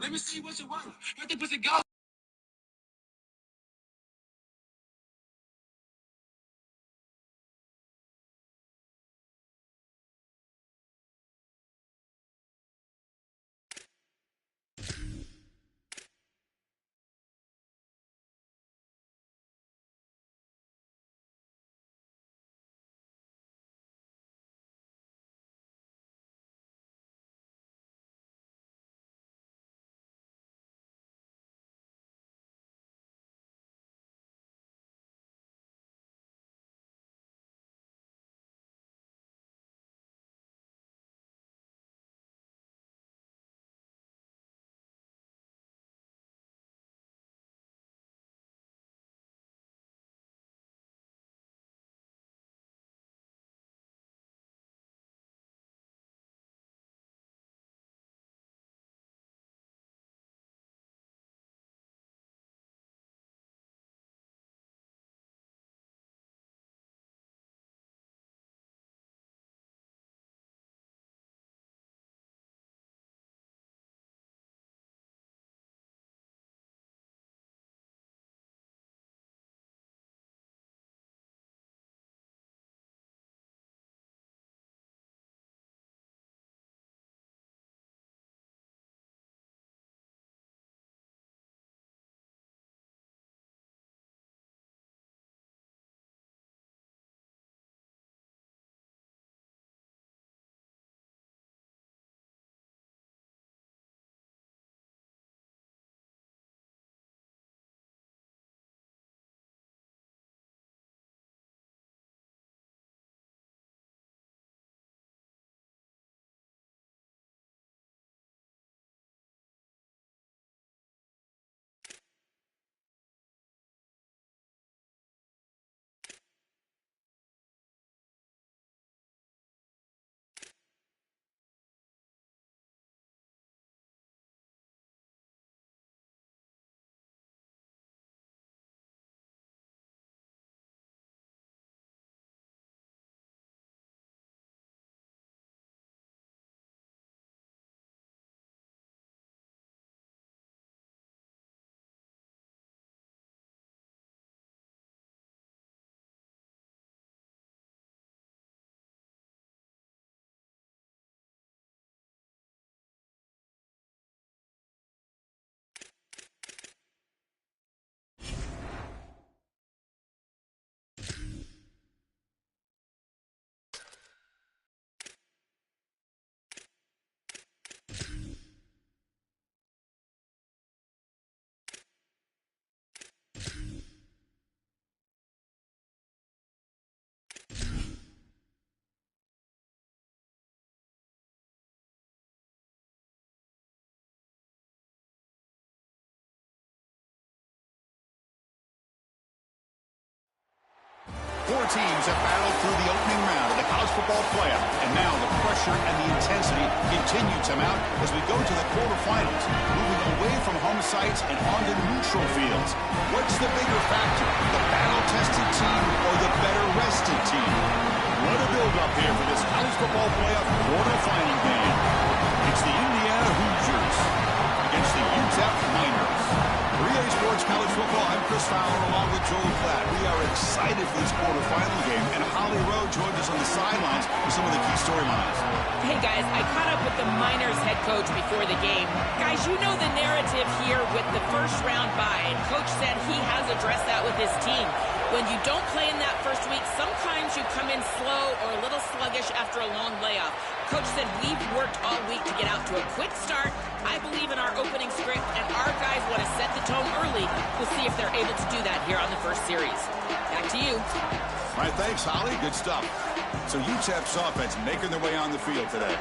Let me see what you want. Let the pussy go. Four teams have battled through the opening round of the college football playoff, and now the pressure and the intensity continue to mount as we go to the quarterfinals, moving away from home sites and onto neutral fields. What's the bigger factor, the battle-tested team or the better-rested team? What a build-up here for this college football playoff quarterfinal game. It's the Indiana Hoosiers against the UTEP Miners. For EA Sports College Football, I'm Chris Fowler along with Joel Platt. We are excited for this quarterfinal game, and Holly Rowe joins us on the sidelines with some of the key storylines. Hey guys, I caught up with the Miners head coach before the game. Guys, you know the narrative here with the first round bye, and coach said he has addressed that with his team. When you don't play in that first week, sometimes you come in slow or a little sluggish after a long layoff. Coach said we've worked all week to get out to a quick start. I believe in our opening script, and our guys want to set the tone early. We'll see if they're able to do that here on the first series. Back to you. All right, thanks, Holly. Good stuff. So UTEP's offense making their way on the field today.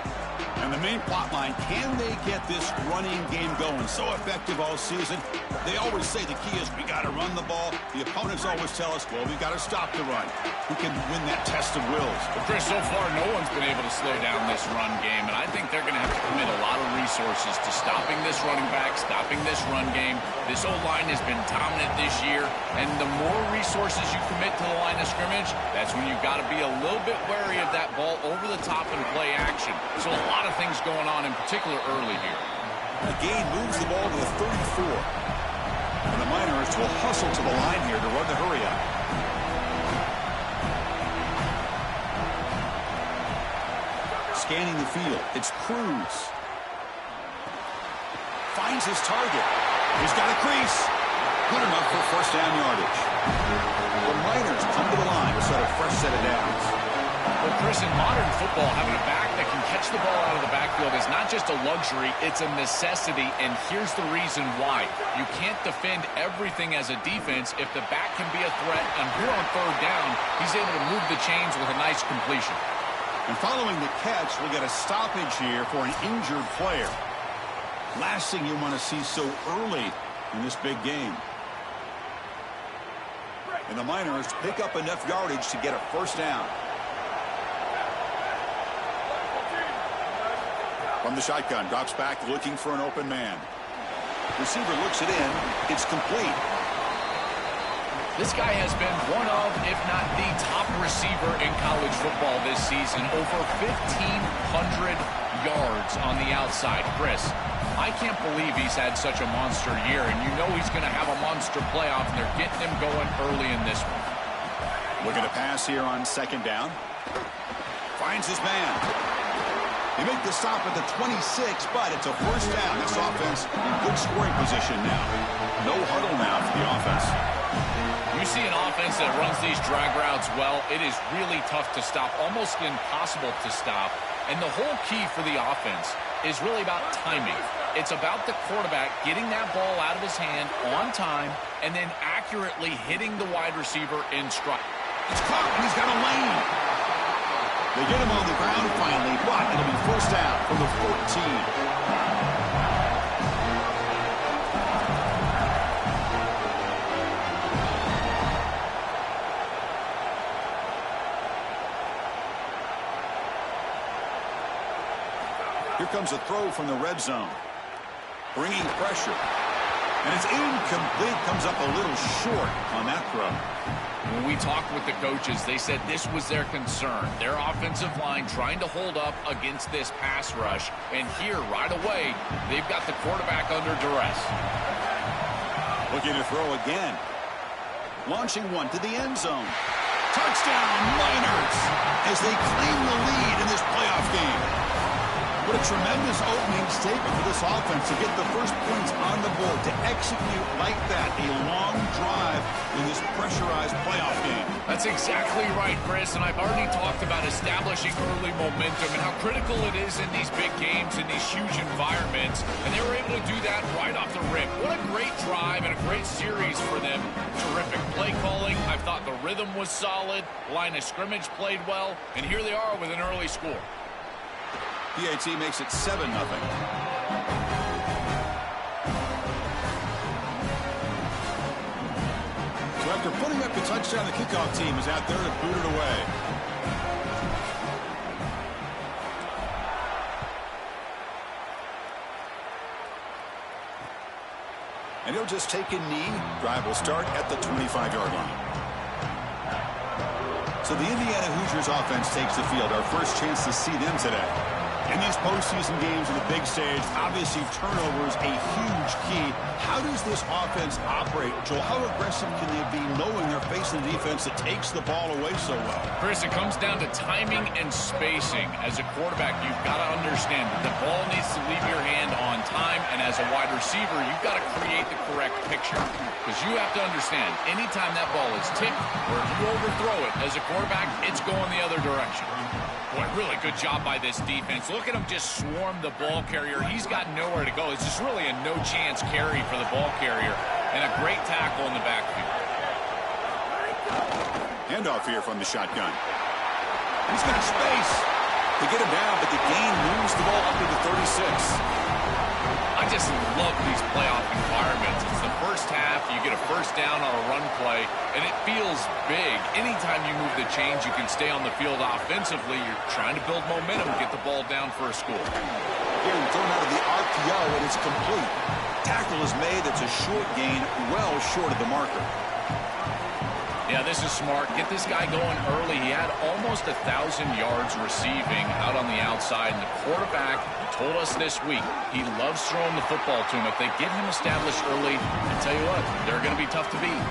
And the main plot line, can they get this running game going? So effective all season. They always say the key is we got to run the ball. The opponents always tell us, well, we got to stop the run. Who can win that test of wills? Well, Chris, so far no one's been able to slow down this run game, and I think they're going to have to commit a lot of resources resources to stopping this running back, stopping this run game. This O-line has been dominant this year, and the more resources you commit to the line of scrimmage, that's when you've got to be a little bit wary of that ball over the top and play action. So a lot of things going on, in particular early here. The gain moves the ball to the 34. And the Miners will hustle to the line here to run the hurry up. Scanning the field, it's Cruz. Finds his target. He's got a crease. Good enough for first down yardage. The Miners come to the line to set a fresh set of downs. Well, Chris, in modern football, having a back that can catch the ball out of the backfield is not just a luxury, it's a necessity, and here's the reason why. You can't defend everything as a defense. If the back can be a threat, and here on third down, he's able to move the chains with a nice completion. And following the catch, we'll get a stoppage here for an injured player. Last thing you want to see so early in this big game. And the Miners pick up enough yardage to get a first down. From the shotgun, drops back looking for an open man. Receiver looks it in. It's complete. This guy has been one of, if not the top receiver in college football this season. Over 1,500 yards on the outside. Chris, I can't believe he's had such a monster year, and you know he's going to have a monster playoff, and they're getting him going early in this one. Looking to pass here on second down. Finds his man. They make the stop at the 26, but it's a first down. This offense in good scoring position now. No huddle now for the offense. You see an offense that runs these drag routes well, it is really tough to stop, almost impossible to stop. And the whole key for the offense is really about timing. It's about the quarterback getting that ball out of his hand on time and then accurately hitting the wide receiver in stride. It's caught, and he's got a lane. They get him on the ground finally, but it'll be first down from the 14. Here comes a throw from the red zone. Bringing pressure. And it's incomplete. Comes up a little short on that throw. When we talked with the coaches, they said this was their concern. Their offensive line trying to hold up against this pass rush. And here, right away, they've got the quarterback under duress. Looking to throw again. Launching one to the end zone. Touchdown, Miners, as they claim the lead in this playoff game. What a tremendous opening statement for this offense to get the first points on the board, to execute like that, a long drive in this pressurized playoff game. That's exactly right, Chris, and I've already talked about establishing early momentum and how critical it is in these big games, in these huge environments, and they were able to do that right off the rip. What a great drive and a great series for them. Terrific play calling. I thought the rhythm was solid, line of scrimmage played well, and here they are with an early score. PAT makes it 7-0. So after putting up the touchdown, the kickoff team is out there to boot it away. And he'll just take a knee. Drive will start at the 25-yard line. So the Indiana Hoosiers offense takes the field. Our first chance to see them today. In these postseason games on the big stage, obviously turnovers a huge key. How does this offense operate, Joel? How aggressive can they be knowing they're facing a defense that takes the ball away so well? Chris, it comes down to timing and spacing. As a quarterback, you've got to understand that the ball needs to leave your hand on time, and as a wide receiver, you've got to create the correct picture. Because you have to understand, anytime that ball is tipped or if you overthrow it as a quarterback, it's going the other direction. Boy, really good job by this defense. Look at him just swarm the ball carrier. He's got nowhere to go. It's just really a no-chance carry for the ball carrier. And a great tackle in the backfield. Handoff here from the shotgun. He's got space to get him down, but the gain moves the ball up to the 36. I just love these playoff environments. It's the first half, you get a first down on a run play, and it feels big. Anytime you move the chains, you can stay on the field offensively. You're trying to build momentum, get the ball down for a score. here and thrown out of the RPO, and it's complete. Tackle is made. It's a short gain, well short of the marker. Yeah, this is smart. Get this guy going early. He had almost 1,000 yards receiving out on the outside. And the quarterback told us this week he loves throwing the football to him. If they get him established early, I tell you what, they're going to be tough to beat.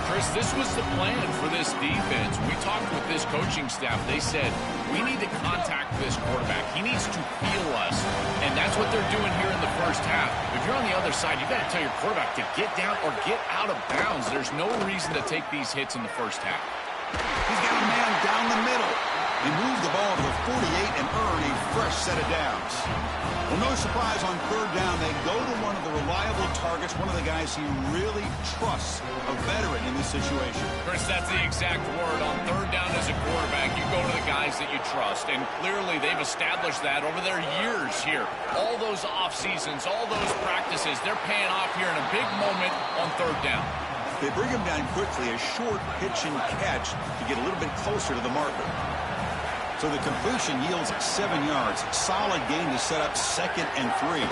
Chris, this was the plan for this defense. We talked with this coaching staff. They said, we need to contact this quarterback. He needs to feel us. And that's what they're doing here in the first half. If you're on the other side, you got to tell your quarterback to get down or get out of bounds. There's no reason to take these hits in the first half. He's got a man down the middle. He moved the ball to the 48 and earned a fresh set of downs. Well, no surprise on third down. They go to one of the reliable targets, one of the guys he really trusts, a veteran in this situation. Chris, that's the exact word. On third down as a quarterback, you go to the guys that you trust. And clearly they've established that over their years here. All those off seasons, all those practices, they're paying off here in a big moment on third down. They bring him down quickly, a short pitch and catch to get a little bit closer to the marker. So the completion yields 7 yards. Solid gain to set up 2nd and 3.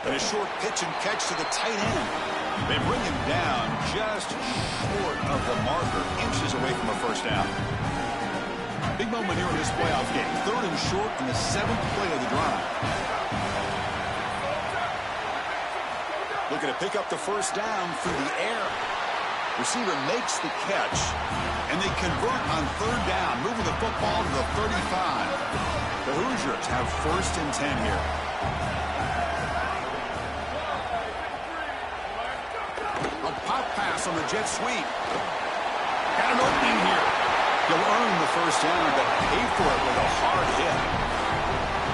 And a short pitch and catch to the tight end. They bring him down just short of the marker, inches away from a first down. Big moment here in this playoff game. 3rd and short on the 7th play of the drive. Looking to pick up the first down through the air. Receiver makes the catch, and they convert on third down, moving the football to the 35. The Hoosiers have 1st and 10 here. A pop pass on the jet sweep. Got an opening here. He'll earn the first down, but pay for it with a hard hit.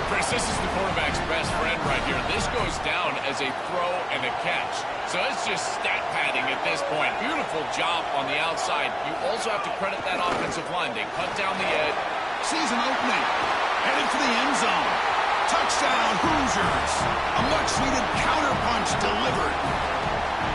Chris, this is the quarterback's best friend right here. This goes down as a throw and a catch. So it's just stat padding at this point. Beautiful job on the outside. You also have to credit that offensive line. They cut down the edge. Sees an opening. Headed for the end zone. Touchdown, Hoosiers. A much-needed counterpunch delivered.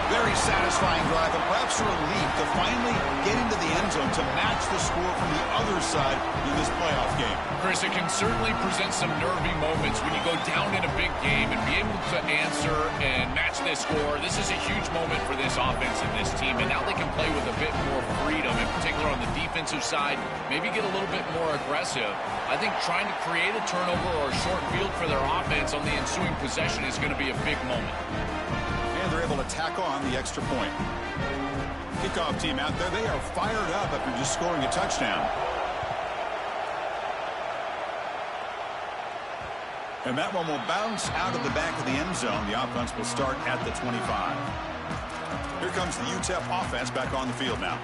Very satisfying drive, and perhaps a relief to finally get into the end zone to match the score from the other side in this playoff game. Chris, it can certainly present some nervy moments when you go down in a big game and be able to answer and match this score. This is a huge moment for this offense and this team, and now they can play with a bit more freedom, in particular on the defensive side, maybe get a little bit more aggressive. I think trying to create a turnover or a short field for their offense on the ensuing possession is going to be a big moment. And they're able to tack on the extra point. Kickoff team out there, they are fired up after just scoring a touchdown. And that one will bounce out of the back of the end zone. The offense will start at the 25. Here comes the UTEP offense back on the field now.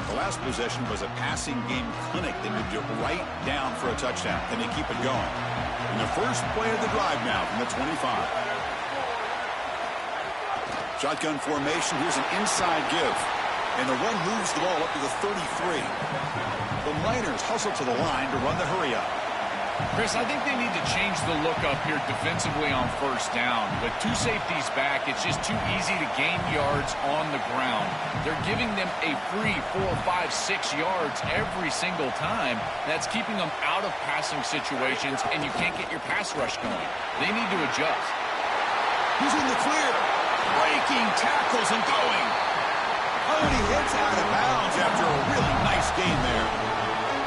The last possession was a passing game clinic. They moved it right down for a touchdown. Then they keep it going. And the first play of the drive now from the 25. Shotgun formation. Here's an inside give. And the run moves the ball up to the 33. The Miners hustle to the line to run the hurry up. Chris, I think they need to change the look up here defensively on first down. With 2 safeties back, it's just too easy to gain yards on the ground. They're giving them a free 4, 5, 6 yards every single time. That's keeping them out of passing situations, and you can't get your pass rush going. They need to adjust. Who's in the clear? Breaking tackles and going. Oh, and he hits out of bounds after a really nice game there.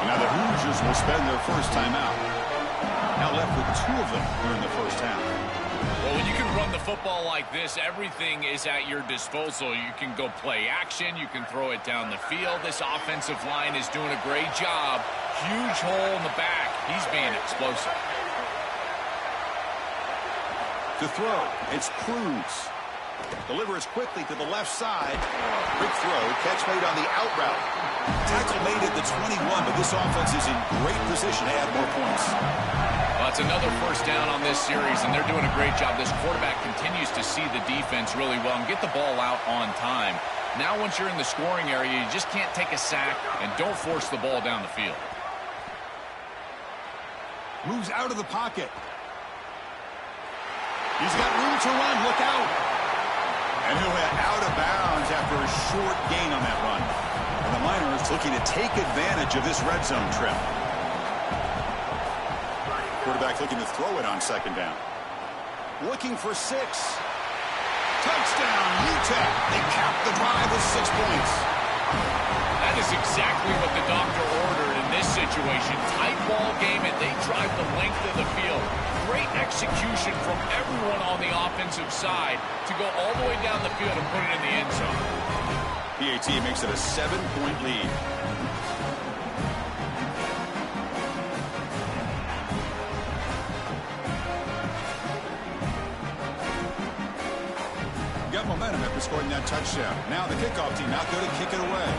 Now the Hoosiers will spend their first time out. Now left with 2 of them during the first half. Well, when you can run the football like this, everything is at your disposal. You can go play action. You can throw it down the field. This offensive line is doing a great job. Huge hole in the back. He's being explosive. To throw, it's Cruz. Delivers quickly to the left side. Quick throw, catch made on the out route. Tackle made at the 21, but this offense is in great position to add more points. Well, it's another first down on this series, and they're doing a great job. This quarterback continues to see the defense really well and get the ball out on time. Now once you're in the scoring area, you just can't take a sack and don't force the ball down the field. Moves out of the pocket. He's got room to run. Look out. And he'll head out of bounds after a short gain on that run. And the Miners looking to take advantage of this red zone trip. Quarterback looking to throw it on second down. Looking for 6. Touchdown, UTEP. They cap the drive with 6 points. That is exactly what the doctor ordered in this situation. Tight ball game, and they drive the length of the field. Great execution from everyone on the offensive side to go all the way down the field and put it in the end zone. PAT makes it a 7-point lead. Got momentum after scoring that touchdown. Now the kickoff team out there to kick it away.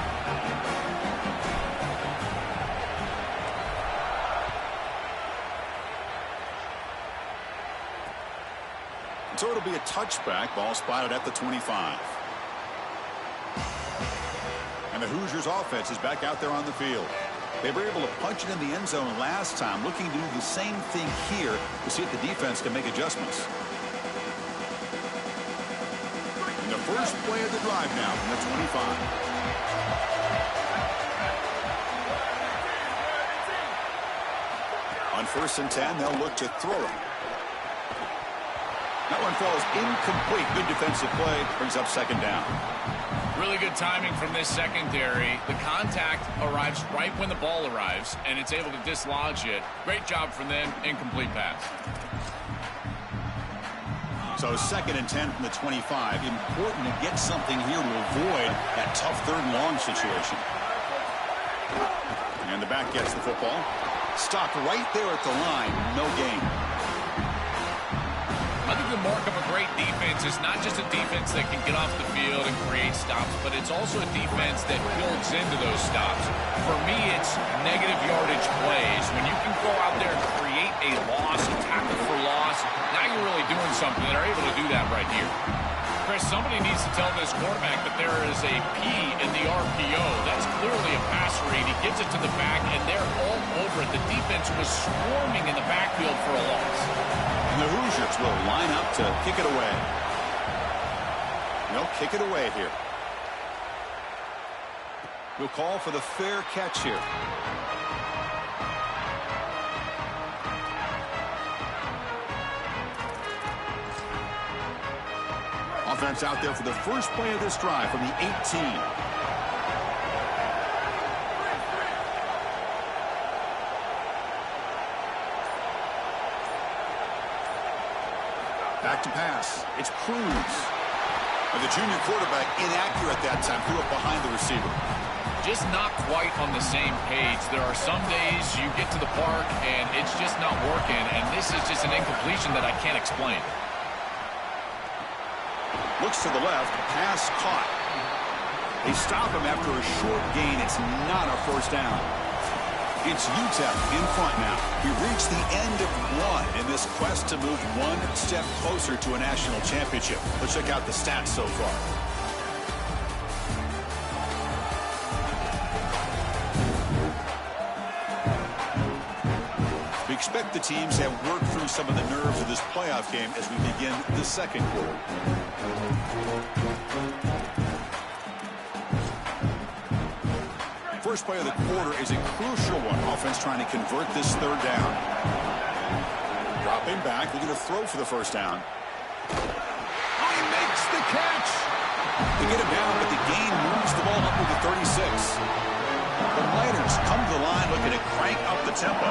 So it'll be a touchback. Ball spotted at the 25. And the Hoosiers offense is back out there on the field. They were able to punch it in the end zone last time, looking to do the same thing here to see if the defense can make adjustments. And the first play of the drive now from the 25. On 1st and 10, they'll look to throw it. That one falls incomplete. Good defensive play. Brings up second down. Really good timing from this secondary. The contact arrives right when the ball arrives, and it's able to dislodge it. Great job from them. Incomplete pass. So 2nd and 10 from the 25. Important to get something here to avoid that tough 3rd and long situation. And the back gets the football. Stopped right there at the line. No gain. I think the mark of a great defense is not just a defense that can get off the field and create stops, but it's also a defense that builds into those stops. For me, it's negative yardage plays. When you can go out there and create a loss, a tackle for loss, now you're really doing something. They're able to do that right here. Chris, somebody needs to tell this quarterback that there is a P in the RPO. That's clearly a pass read. He gets it to the back, and they're all over it. The defense was swarming in the backfield for a loss. The Hoosiers will line up to kick it away. They'll kick it away here. We'll call for the fair catch here. Offense out there for the first play of this drive from the 18. Back to pass. It's Cruz. And the junior quarterback inaccurate that time. Threw it behind the receiver. Just not quite on the same page. There are some days you get to the park and it's just not working. And this is just an incompletion that I can't explain. Looks to the left. Pass caught. They stop him after a short gain. It's not a first down. It's UTEP in front now. We reached the end of one in this quest to move one step closer to a national championship. Let's check out the stats so far. We expect the teams to have worked through some of the nerves of this playoff game as we begin the second quarter. First play of the quarter is a crucial one. Offense trying to convert this 3rd down. Dropping back, looking to throw for the first down. Oh, he makes the catch. They get him down, but the gain moves the ball up to the 36. The Miners come to the line looking to crank up the tempo.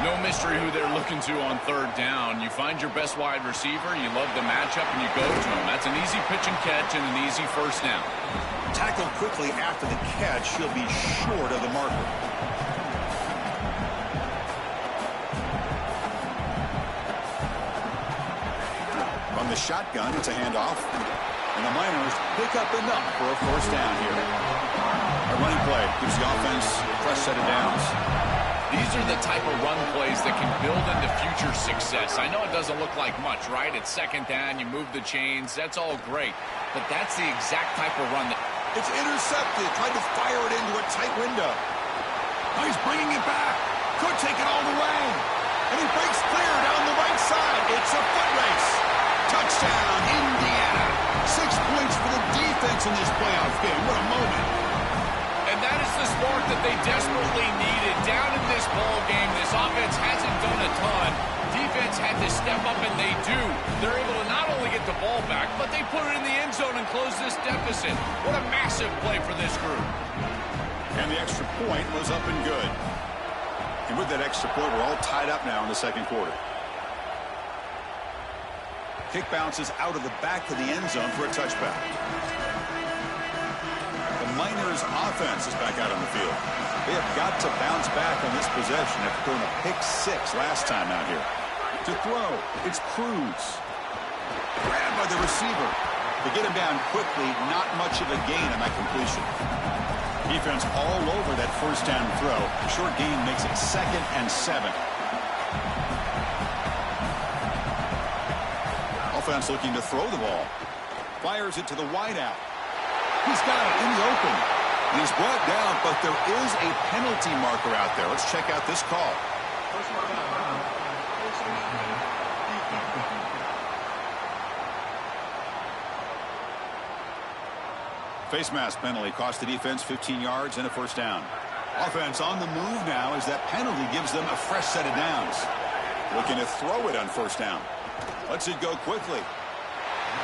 No mystery who they're looking to on 3rd down. You find your best wide receiver, you love the matchup, and you go to him. That's an easy pitch and catch and an easy first down. Tackled quickly after the catch. He'll be short of the marker. From the shotgun, it's a handoff. And the Miners pick up enough for a first down here. A running play gives the offense a fresh set of downs. These are the type of run plays that can build into future success. I know it doesn't look like much, right? It's 2nd down, you move the chains, that's all great. But that's the exact type of run that... It's intercepted. Tried to fire it into a tight window. Oh, he's bringing it back. Could take it all the way. And he breaks clear down the right side. It's a foot race. Touchdown, Indiana. 6 points for the defense in this playoff game. What a moment. And that is the spark that they desperately needed. Down in this ball game, this offense hasn't haven't done a ton. Defense had to step up, and they do. They're able to not only get the ball back, but they put it in the end zone and close this deficit. What a massive play for this group. And the extra point was up and good. And with that extra point, we're all tied up now in the second quarter. Kick bounces out of the back of the end zone for a touchback. The Miners offense is back out on the field. They have got to bounce back on this possession after throwing a pick six last time out here. To throw, it's Cruz. Grabbed by the receiver. To get him down quickly, not much of a gain on that completion. Defense all over that first down throw. Short gain makes it 2nd and 7. Offense looking to throw the ball. Fires it to the wideout. He's got it in the open. He's brought down, but there is a penalty marker out there. Let's check out this call. Face mask penalty cost the defense 15 yards and a first down. Offense on the move now as that penalty gives them a fresh set of downs. Looking to throw it on first down. Lets it go quickly.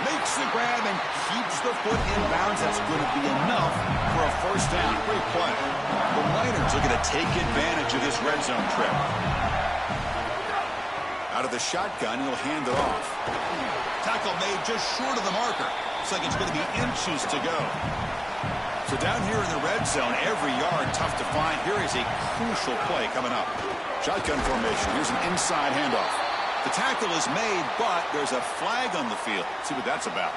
Makes the grab and keeps the foot in bounds. That's going to be enough for a first down. Great play. The Miners looking to take advantage of this red zone trip. Out of the shotgun, he'll hand it off. Tackle made just short of the marker. Looks like it's going to be inches to go. So down here in the red zone, every yard tough to find. Here is a crucial play coming up. Shotgun formation. Here's an inside handoff. The tackle is made, but there's a flag on the field. Let's see what that's about.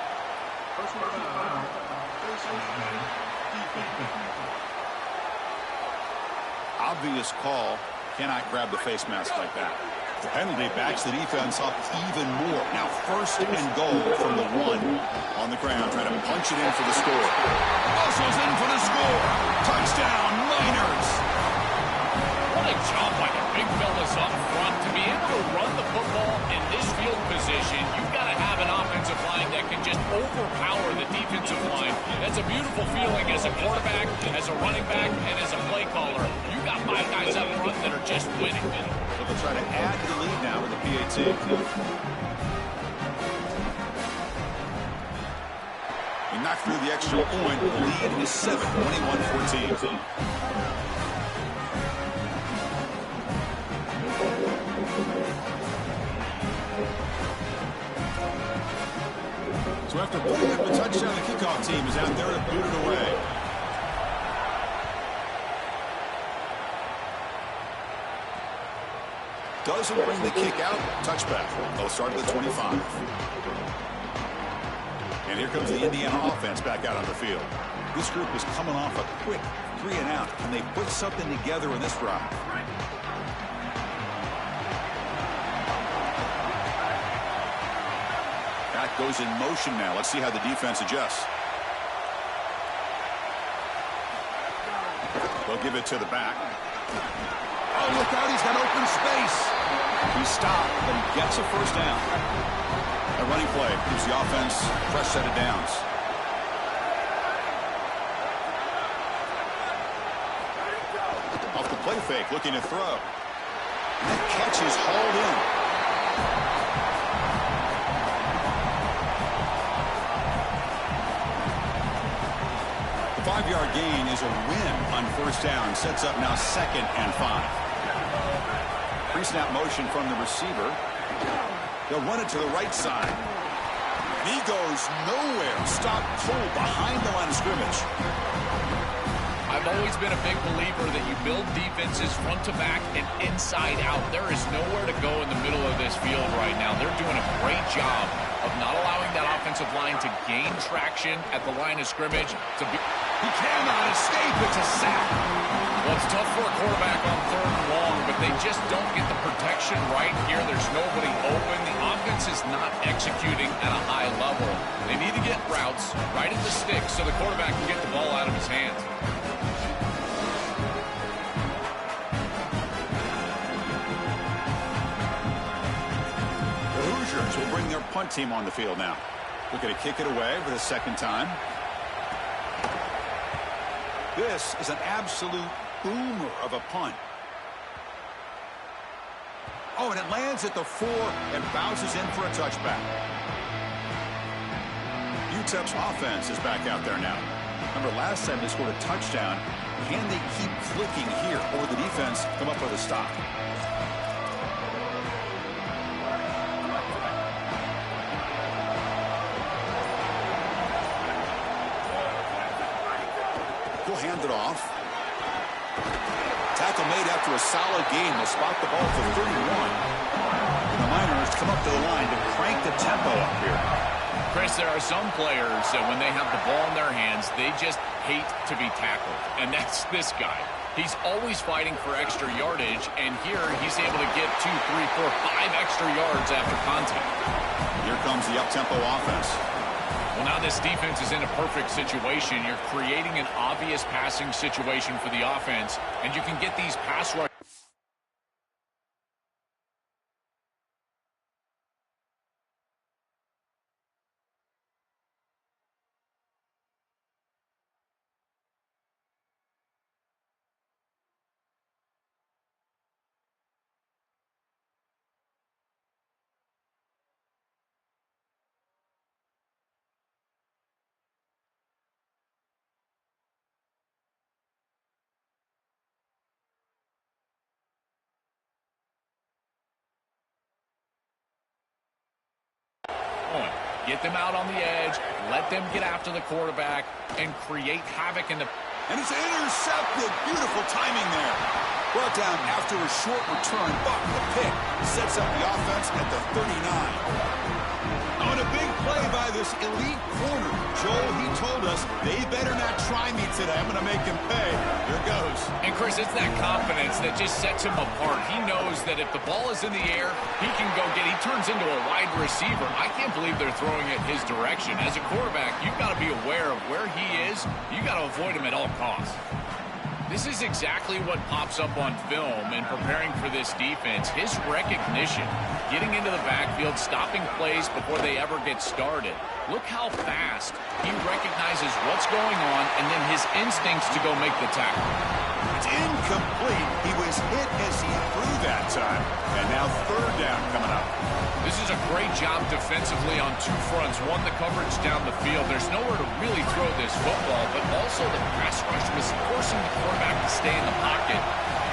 Obvious call. Cannot grab the face mask like that. The penalty backs the defense up even more. Now 1st and goal from the 1 on the ground, trying to punch it in for the score. Muscles in for the score. Touchdown, Miners. What a job by the big fellas up front. To be able to run the football in this field position, you've got to have an offensive line that can just overpower the defensive line. That's a beautiful feeling as a quarterback, as a running back, and as a play caller. You got 5 guys up front that are just winning. So they'll try to add to the lead now with the PAT. He knocked through the extra point. The lead is 7, 21-14. So after putting up a touchdown, the kickoff team is out there to boot it away. Doesn't bring the kick out. Touchback. They'll start at the 25. And here comes the Indiana offense back out on the field. This group is coming off a quick 3 and out. Can they put something together in this drive? That goes in motion now. Let's see how the defense adjusts. They'll give it to the back. Oh, look out. He's got open space. He stopped, but he gets a first down. A running play gives the offense a fresh set of downs. Off the play fake, looking to throw. And that catch is hauled in. The 5-yard gain is a win on first down. Sets up now 2nd and 5. Pre-snap motion from the receiver. They'll run it to the right side. And he goes nowhere. Stop cold behind the line of scrimmage. I've always been a big believer that you build defenses front to back and inside out. There is nowhere to go in the middle of this field right now. They're doing a great job of not allowing that offensive line to gain traction at the line of scrimmage. He cannot escape. It's a sack. Well, it's tough for a quarterback on 3rd and long, but they just don't get the protection right here. There's nobody open. The offense is not executing at a high level. They need to get routes right at the sticks so the quarterback can get the ball out of his hands. The Hoosiers will bring their punt team on the field now. Looking to kick it away for the 2nd time. This is an absolute boomer of a punt. Oh, and it lands at the 4 and bounces in for a touchback. UTEP's offense is back out there now. Remember, last time they scored a touchdown. Can they keep clicking here, or will the defense come up with a stop? We'll hand it off. Tackle made after a solid gain. They'll spot the ball for 31. And the Miners come up to the line to crank the tempo up here. Chris, there are some players that when they have the ball in their hands, they just hate to be tackled. And that's this guy. He's always fighting for extra yardage, and here he's able to get 2, 3, 4, 5 extra yards after contact. Here comes the up-tempo offense. Well, now this defense is in a perfect situation. You're creating an obvious passing situation for the offense, and you can get these pass rush. Get them out on the edge, let them get after the quarterback, and create havoc in the... And it's intercepted. Beautiful timing there. Brought down after a short return, but the pick sets up the offense at the 39. On a big play by this elite corner. Joel, he told us, they better not try me today. I'm going to make him pay. Here goes. And, Chris, it's that confidence that just sets him apart. He knows that if the ball is in the air, he can go get it. He turns into a wide receiver. I can't believe they're throwing it his direction. As a quarterback, you've got to be aware of where he is. You've got to avoid him at all costs. This is exactly what pops up on film in preparing for this defense. His recognition, getting into the backfield, stopping plays before they ever get started. Look how fast he recognizes what's going on and then his instincts to go make the tackle. It's incomplete. He was hit as he threw that time. And now third down coming up. This is a great job defensively on 2 fronts. One, the coverage down the field. There's nowhere to really throw this football, but also the pass rush was forcing the quarterback to stay in the pocket.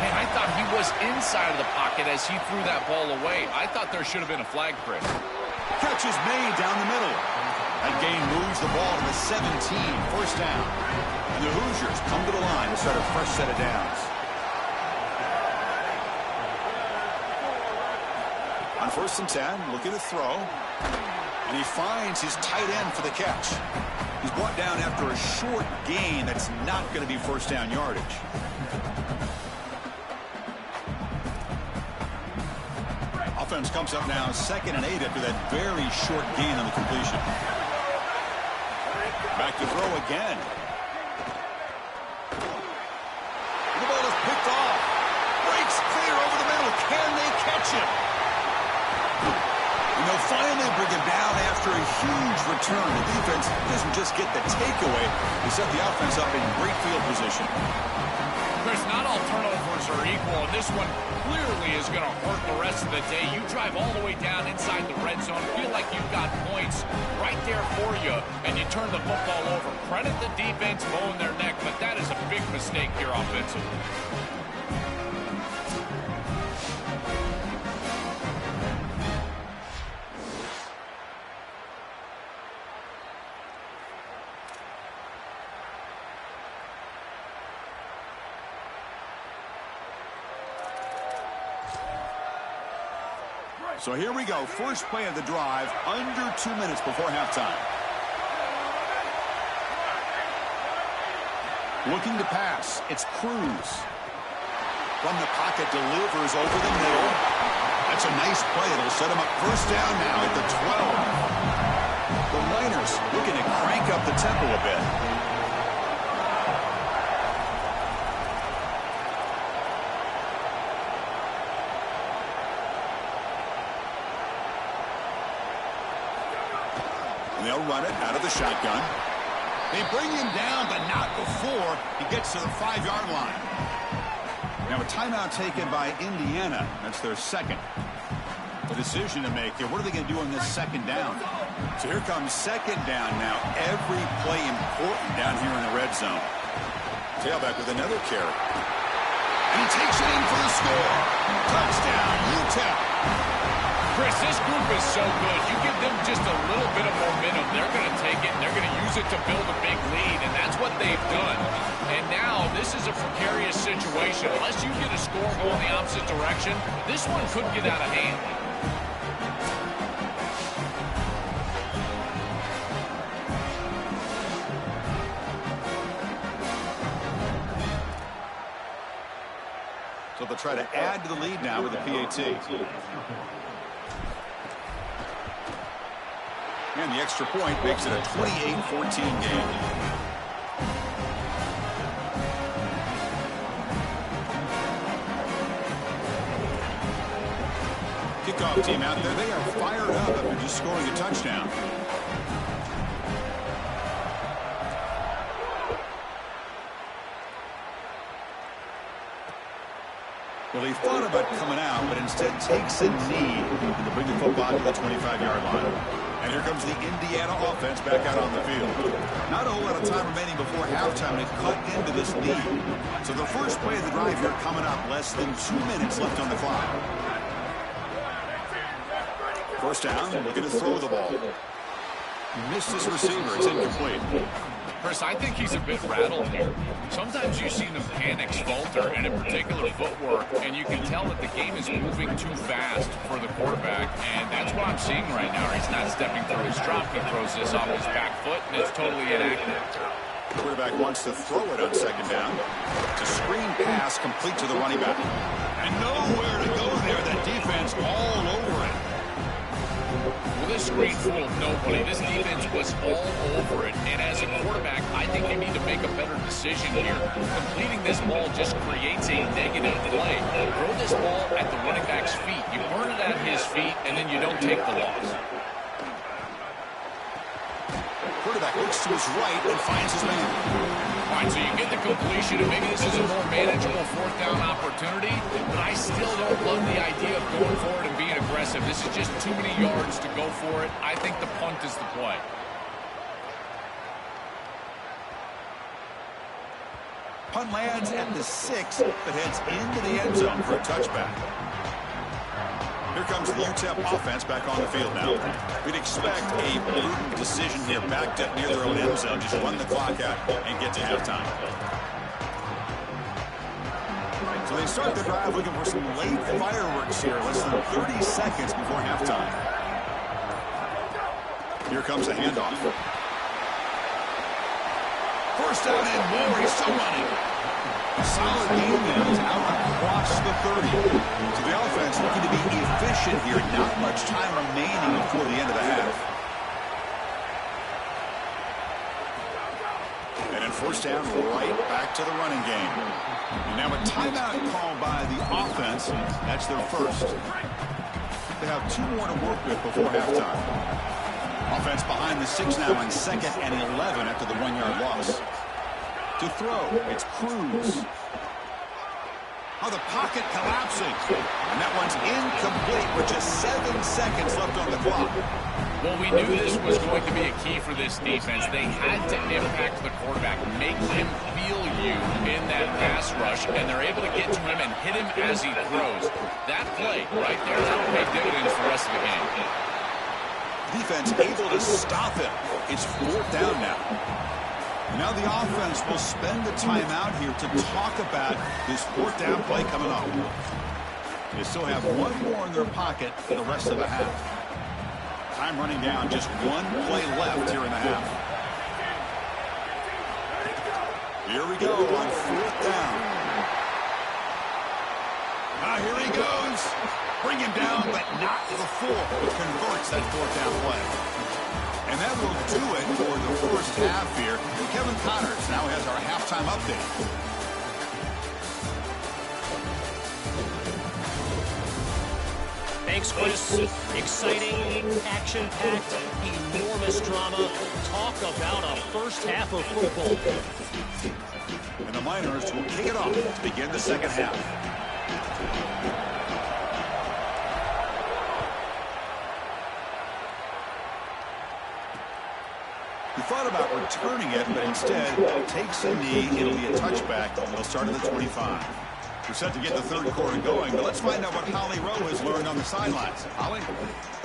Man, I thought he was inside of the pocket as he threw that ball away. I thought there should have been a flag, Chris. Catch is made down the middle. That gain moves the ball to the 17, first down. And the Hoosiers come to the line to start a fresh set of downs. On 1st and 10, looking to throw. And he finds his tight end for the catch. He's brought down after a short gain that's not going to be first down yardage. Offense comes up now 2nd and 8 after that very short gain on the completion. Back to throw again. The ball is picked off. Breaks clear over the middle. Can they catch him? And they'll finally bring him down after a huge return. The defense doesn't just get the takeaway. They set the offense up in great field position. Chris, not all turnovers are equal, and this one clearly is going to hurt the rest of the day. You drive all the way down inside the red zone, feel like you've got points right there for you, and you turn the football over. Credit the defense mowing their neck, but that is a big mistake here offensively. So here we go. First play of the drive, under 2 minutes before halftime. Looking to pass. It's Cruz. From the pocket, delivers over the middle. That's a nice play. It'll set him up first down now at the 12. The Miners looking to crank up the tempo a bit. They'll run it out of the shotgun. They bring him down, but not before he gets to the 5-yard line. Now a timeout taken by Indiana. That's their second. A decision to make here. What are they going to do on this second down? So here comes second down now. Every play important down here in the red zone. Tailback with another carry. And he takes it in for the score. Touchdown, UTEP. Chris, this group is so good. You give them just a little bit of momentum, they're going to take it, and they're going to use it to build a big lead, and that's what they've done. And now this is a precarious situation. Unless you get a score going the opposite direction, this one could get out of hand. So they'll try to add to the lead now with the PAT. And the extra point makes it a 28-14 game. Kickoff team out there. They are fired up after just scoring a touchdown. Well, he thought about coming out, but instead takes a knee to bring the football to the 25-yard line. And here comes the Indiana offense back out on the field. Not a whole lot of time remaining before halftime to cut into this lead. So the first play of the drive here coming up, less than 2 minutes left on the clock. First down, looking to throw the ball. Missed his receiver. It's incomplete. Chris, I think he's a bit rattled here. Sometimes you see the mechanics falter in a particular footwork, and you can tell that the game is moving too fast for the quarterback, and that's what I'm seeing right now. He's not stepping through his drop. He throws this off his back foot, and it's totally inactive. The quarterback wants to throw it on second down. It's a screen pass complete to the running back. And nowhere to go there. That defense all over it. Well, this screen fooled nobody. This defense was all over it. And as a quarterback, I think you need to make a better decision here. Completing this ball just creates a negative play. Throw this ball at the running back's feet. You burn it at his feet, and then you don't take the loss. Quarterback looks to his right and finds his man. All right, so you get the completion, and maybe this is a more manageable fourth down opportunity, but I still don't love the idea of going for it and being aggressive. This is just too many yards to go for it. I think the punt is the play. Punt lands at the 6, but heads into the end zone for a touchback. Here comes the UTEP offense back on the field now. We'd expect a prudent decision here, backed up near their own end zone. Just run the clock out and get to halftime. So they start the drive looking for some late fireworks here. Less than 30 seconds before halftime. Here comes the handoff. First down and more. He's still running. A solid game now. He's out across the 30. So the offense looking to be efficient here. Not much time remaining before the end of the half. And then first down, right back to the running game. And now a timeout called by the offense. That's their first. They have 2 more to work with before halftime. Offense behind the 6 now on 2nd and 11 after the 1-yard loss. To throw, it's Cruz. Oh, the pocket collapsing. And that one's incomplete with just 7 seconds left on the clock. Well, we knew this was going to be a key for this defense. They had to impact the quarterback, make him feel you in that pass rush, and they're able to get to him and hit him as he throws. That play right there is going to pay dividends for the rest of the game. Defense able to stop him. It's 4th down now. Now the offense will spend the timeout here to talk about this 4th down play coming up. They still have 1 more in their pocket for the rest of the half. Time running down, just 1 play left here in the half. Here we go on 4th down. Now here he goes. Bring him down, but not to the 4, which converts that 4th down play. And that will do it for the first half here. Kevin Connors now has our halftime update. Thanks, Chris. Exciting, action-packed, enormous drama. Talk about a first half of football. And the Miners will kick it off to begin the second half. thought about returning it, but instead takes a knee. It'll be a touchback. They'll start at the 25. We're set to get the third quarter going, but let's find out what Holly Rowe has learned on the sidelines. Holly?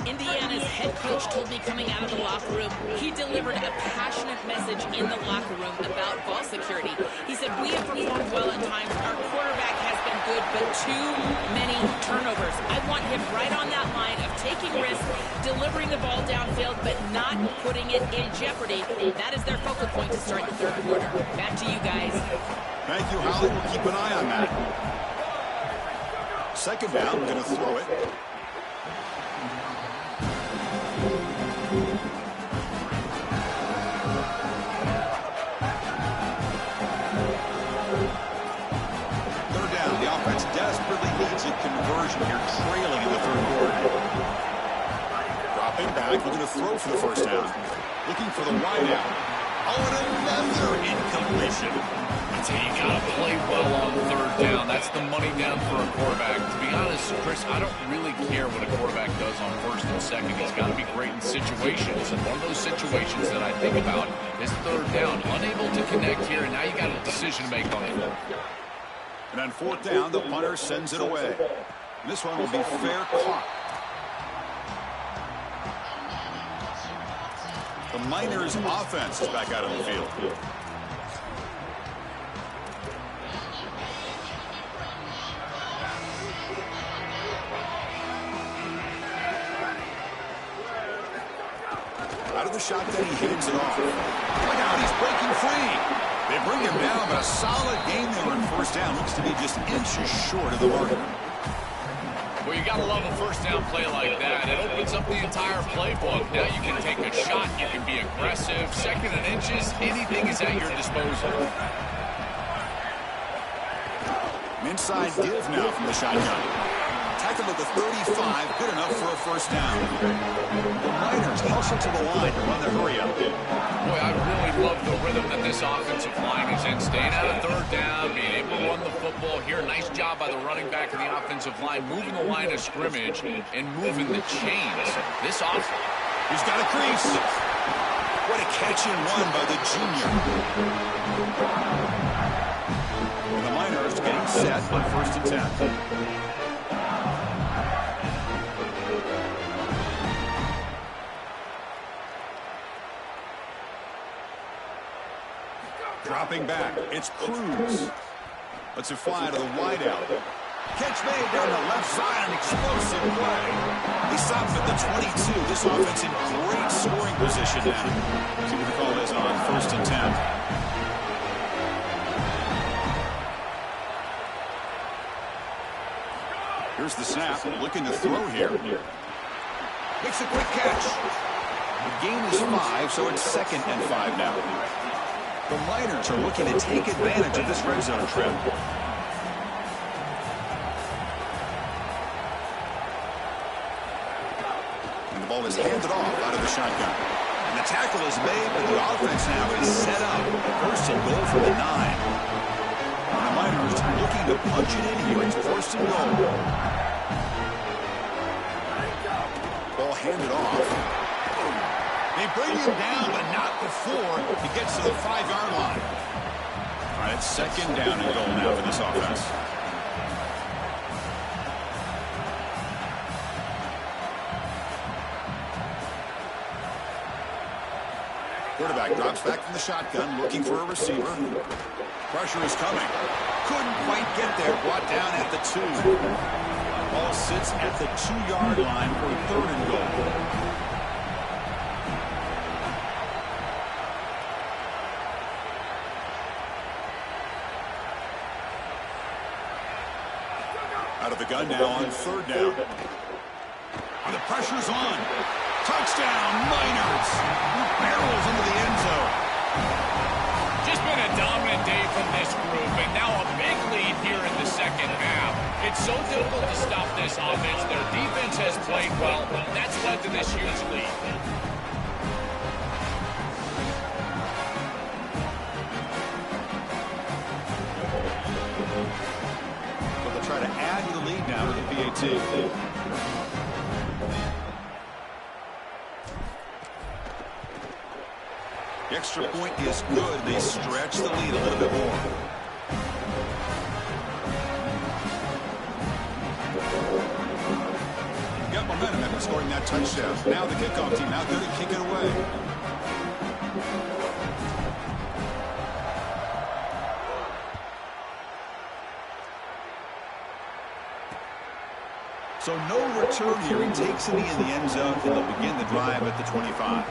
Indiana's head coach told me coming out of the locker room, he delivered a passionate message in the locker room about ball security. He said, we have performed well at times. Our quarterback has been good, but too many turnovers. I want him right on that line of taking risks, delivering the ball downfield, but not putting it in jeopardy. That is their focal point to start the third quarter. Back to you guys. Thank you, Holly. We'll keep an eye on that. Second down, we're going to throw it. Third down, the offense desperately needs a conversion here, trailing in the third quarter. Dropping back, looking to throw for the first down. Looking for the wide out. Oh, and another incompletion. I tell you, you got to play well on third down. That's the money down for a quarterback. To be honest, Chris, I don't really care what a quarterback does on first and second. He's got to be great in situations. And one of those situations that I think about is third down. Unable to connect here, and now you got a decision to make on it. And on fourth down, the punter sends it away. This one will be fair caught. The Miners offense is back out on the field. Out of the shotgun, he hands it off. Look out, he's breaking free. They bring him down, but a solid game there on first down. Looks to be just inches short of the marker. Well, you got to love a first down play like that. It opens up the entire playbook. Now you can take a shot. You can be aggressive. Second and inches, anything is at your disposal. An inside give now from the shotgun. Tackled at the 35, good enough for a first down. The Miners hustle to the line to run the hurry-up. Boy, I really love the rhythm that this offensive line is in. Staying out of third down, being able to run the football here. Nice job by the running back and the offensive line, moving the line of scrimmage and moving the chains. This offense. He's got a crease. What a catch and run by the junior. And the Miners getting set on first and 10. Dropping back, it's Cruz. Lets it fly to the wideout. Catch made down the left side, an explosive play. He stops at the 22. This offense in great scoring position now. See what the call is on first and 10. Here's the snap, looking to throw here. Makes a quick catch. The gain is 5, so it's second and 5 now. The Miners are looking to take advantage of this red zone trip. And the ball is handed off out of the shotgun. And the tackle is made, but the offense now is set up. First and goal for the 9. And the Miners looking to punch it in here. It's first and goal. Ball handed off. They bring him down, but not before he gets to the 5-yard line. All right, it's second down and goal now for this offense. Quarterback drops back from the shotgun, looking for a receiver. Pressure is coming. Couldn't quite get there, brought down at the 2. Ball sits at the 2-yard line for third and goal. Out of the gun now on third down. And the pressure's on. Touchdown, Miners. Barrels into the end zone. Just been a dominant day from this group, and now a big lead here in the second half. It's so difficult to stop this offense. Their defense has played well. That's led to this huge lead. Try to add to the lead now with the PAT. The extra point is good. They stretch the lead a little bit more. Got momentum after scoring that touchdown. Now the kickoff team out there to kick it away. So no return here. He takes it in the end zone, and they'll begin the drive at the 25.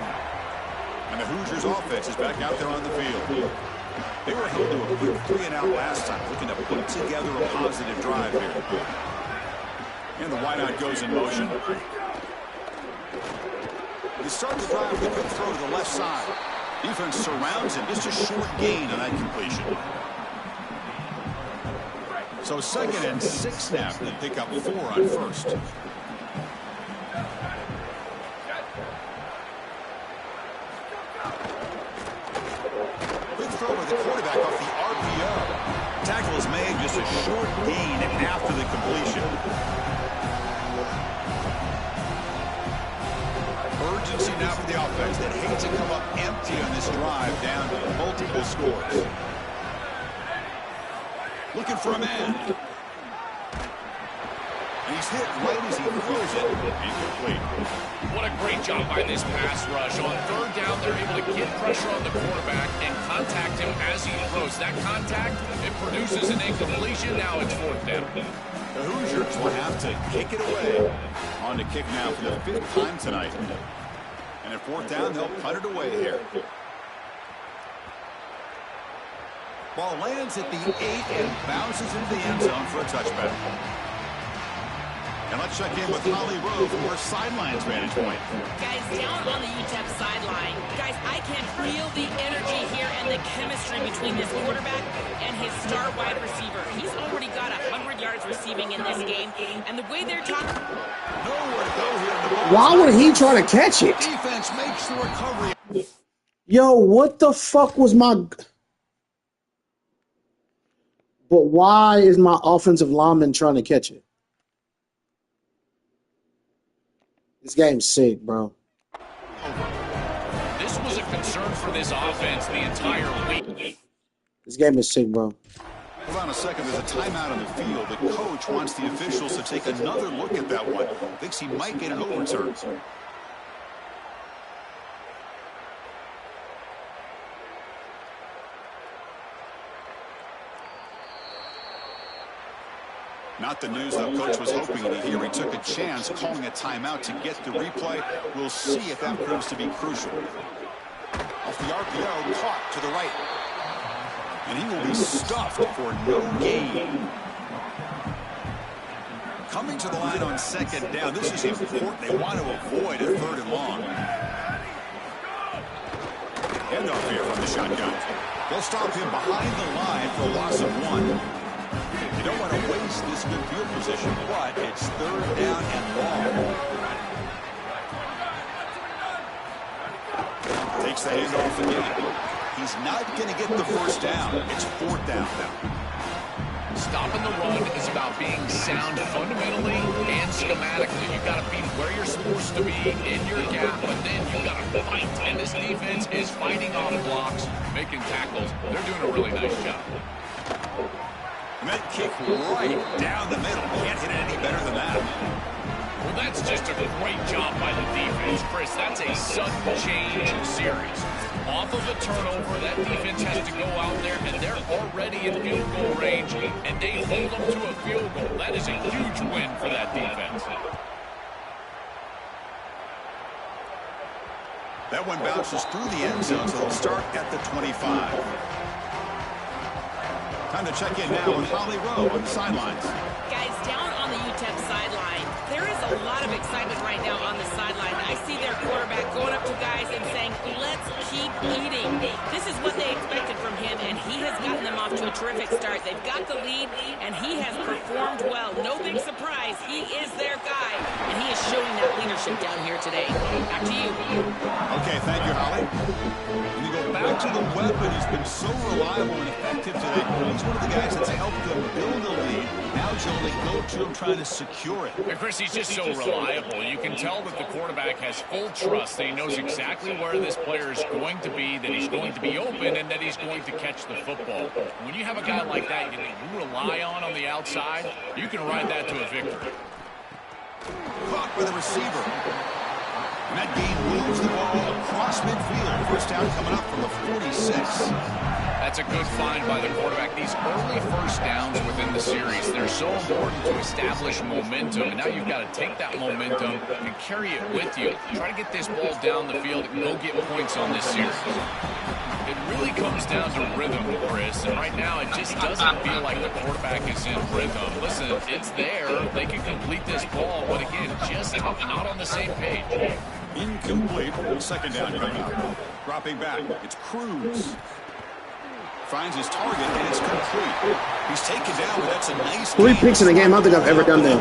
And the Hoosiers offense is back out there on the field. They were held to a quick 3-and-out last time, looking to put together a positive drive here. And the wideout goes in motion. They start the drive with a quick throw to the left side. Defense surrounds him. Just a short gain on that completion. So 2nd and 6 now. They pick up 4 on first. Quick throw with the quarterback off the RPO. Tackle is made, just a short gain after the completion. Urgency now for the offense that hates to come up empty on this drive down to multiple scores. Looking for a man. And he's hit right as he throws it. Incomplete. What a great job by this pass rush. On 3rd down, they're able to get pressure on the quarterback and contact him as he throws. That contact, it produces an incompletion. Now it's 4th down. The Hoosiers will have to kick it away. On to kick now for the 5th time tonight. And at 4th down, they'll punt it away here. Ball lands at the 8 and bounces into the end zone for a touchback. And let's check in with Holly Rowe from her sidelines vantage point. Guys, down on the UTEP sideline, guys, I can feel the energy here and the chemistry between this quarterback and his star wide receiver. He's already got 100 yards receiving in this game, and the way they're talking... Nowhere to go here. Why would he try to catch it? Defense makes the recovery. Yo, what the fuck was my... But why is my offensive lineman trying to catch it? This game's sick, bro. This was a concern for this offense the entire week. This game is sick, bro. Hold on a second. There's a timeout on the field. The coach wants the officials to take another look at that one. Thinks he might get an overturn. Not the news that coach was hoping to hear. He took a chance calling a timeout to get the replay. We'll see if that proves to be crucial. Off the RPO, caught to the right. And he will be stuffed for no gain. Coming to the line on 2nd down. This is important. They want to avoid a 3rd and long. Handoff here from the shotgun. They'll stop him behind the line for a loss of 1. You don't want to waste this good field position, but it's 3rd down and long. Takes the handoff again. He's not going to get the 1st down. It's 4th down now. Stopping the run is about being sound fundamentally and schematically. You've got to be where you're supposed to be in your gap, but then you've got to fight. And this defense is fighting off blocks, making tackles. They're doing a really nice job. And that kick right down the middle. Can't hit it any better than that. Well, that's just a great job by the defense, Chris. That's a sudden change series. Off of a turnover, that defense has to go out there, and they're already in field goal range, and they hold them to a field goal. That is a huge win for that defense. That one bounces through the end zone, so they'll start at the 25. Time to check in now with Holly Rowe on the sidelines. Guys, down on the UTEP sideline, there is a lot of excitement right now on the sideline. I see their quarterback going up to guys and saying, let's keep eating. This is what they expected from him, and he has gotten them off to a terrific start. They've got the lead, and he has performed well. No big surprise. He is their guy, and he is showing that leadership down here today. Back to you. Okay, thank you, Holly. When you go back to the weapon who's been so reliable and effective today, he's one of the guys that's helped them build a lead. Now, Joe, they go to him trying to secure it. And Chris, he's just so reliable. You can tell that the quarterback has full trust that he knows exactly where this player is going to be, that he's going to be open, and that he's going to catch the football. When you have a guy like that you rely on the outside, you can ride that to a victory. Caught by the receiver. And that gain moves the ball across midfield. First down coming up from the 46. That's a good find by the quarterback. These early first downs within the series, they're so important to establish momentum. And now you've got to take that momentum and carry it with you. Try to get this ball down the field and go get points on this series. It really comes down to rhythm, Chris. And right now, it just doesn't feel like the quarterback is in rhythm. Listen, it's there. They can complete this ball. But again, just not on the same page. Incomplete. Second down coming up. Dropping back. It's Cruz. Finds his target, and it's complete. He's taken down, but that's a nice 3 picks in the game. I don't think I've ever done that.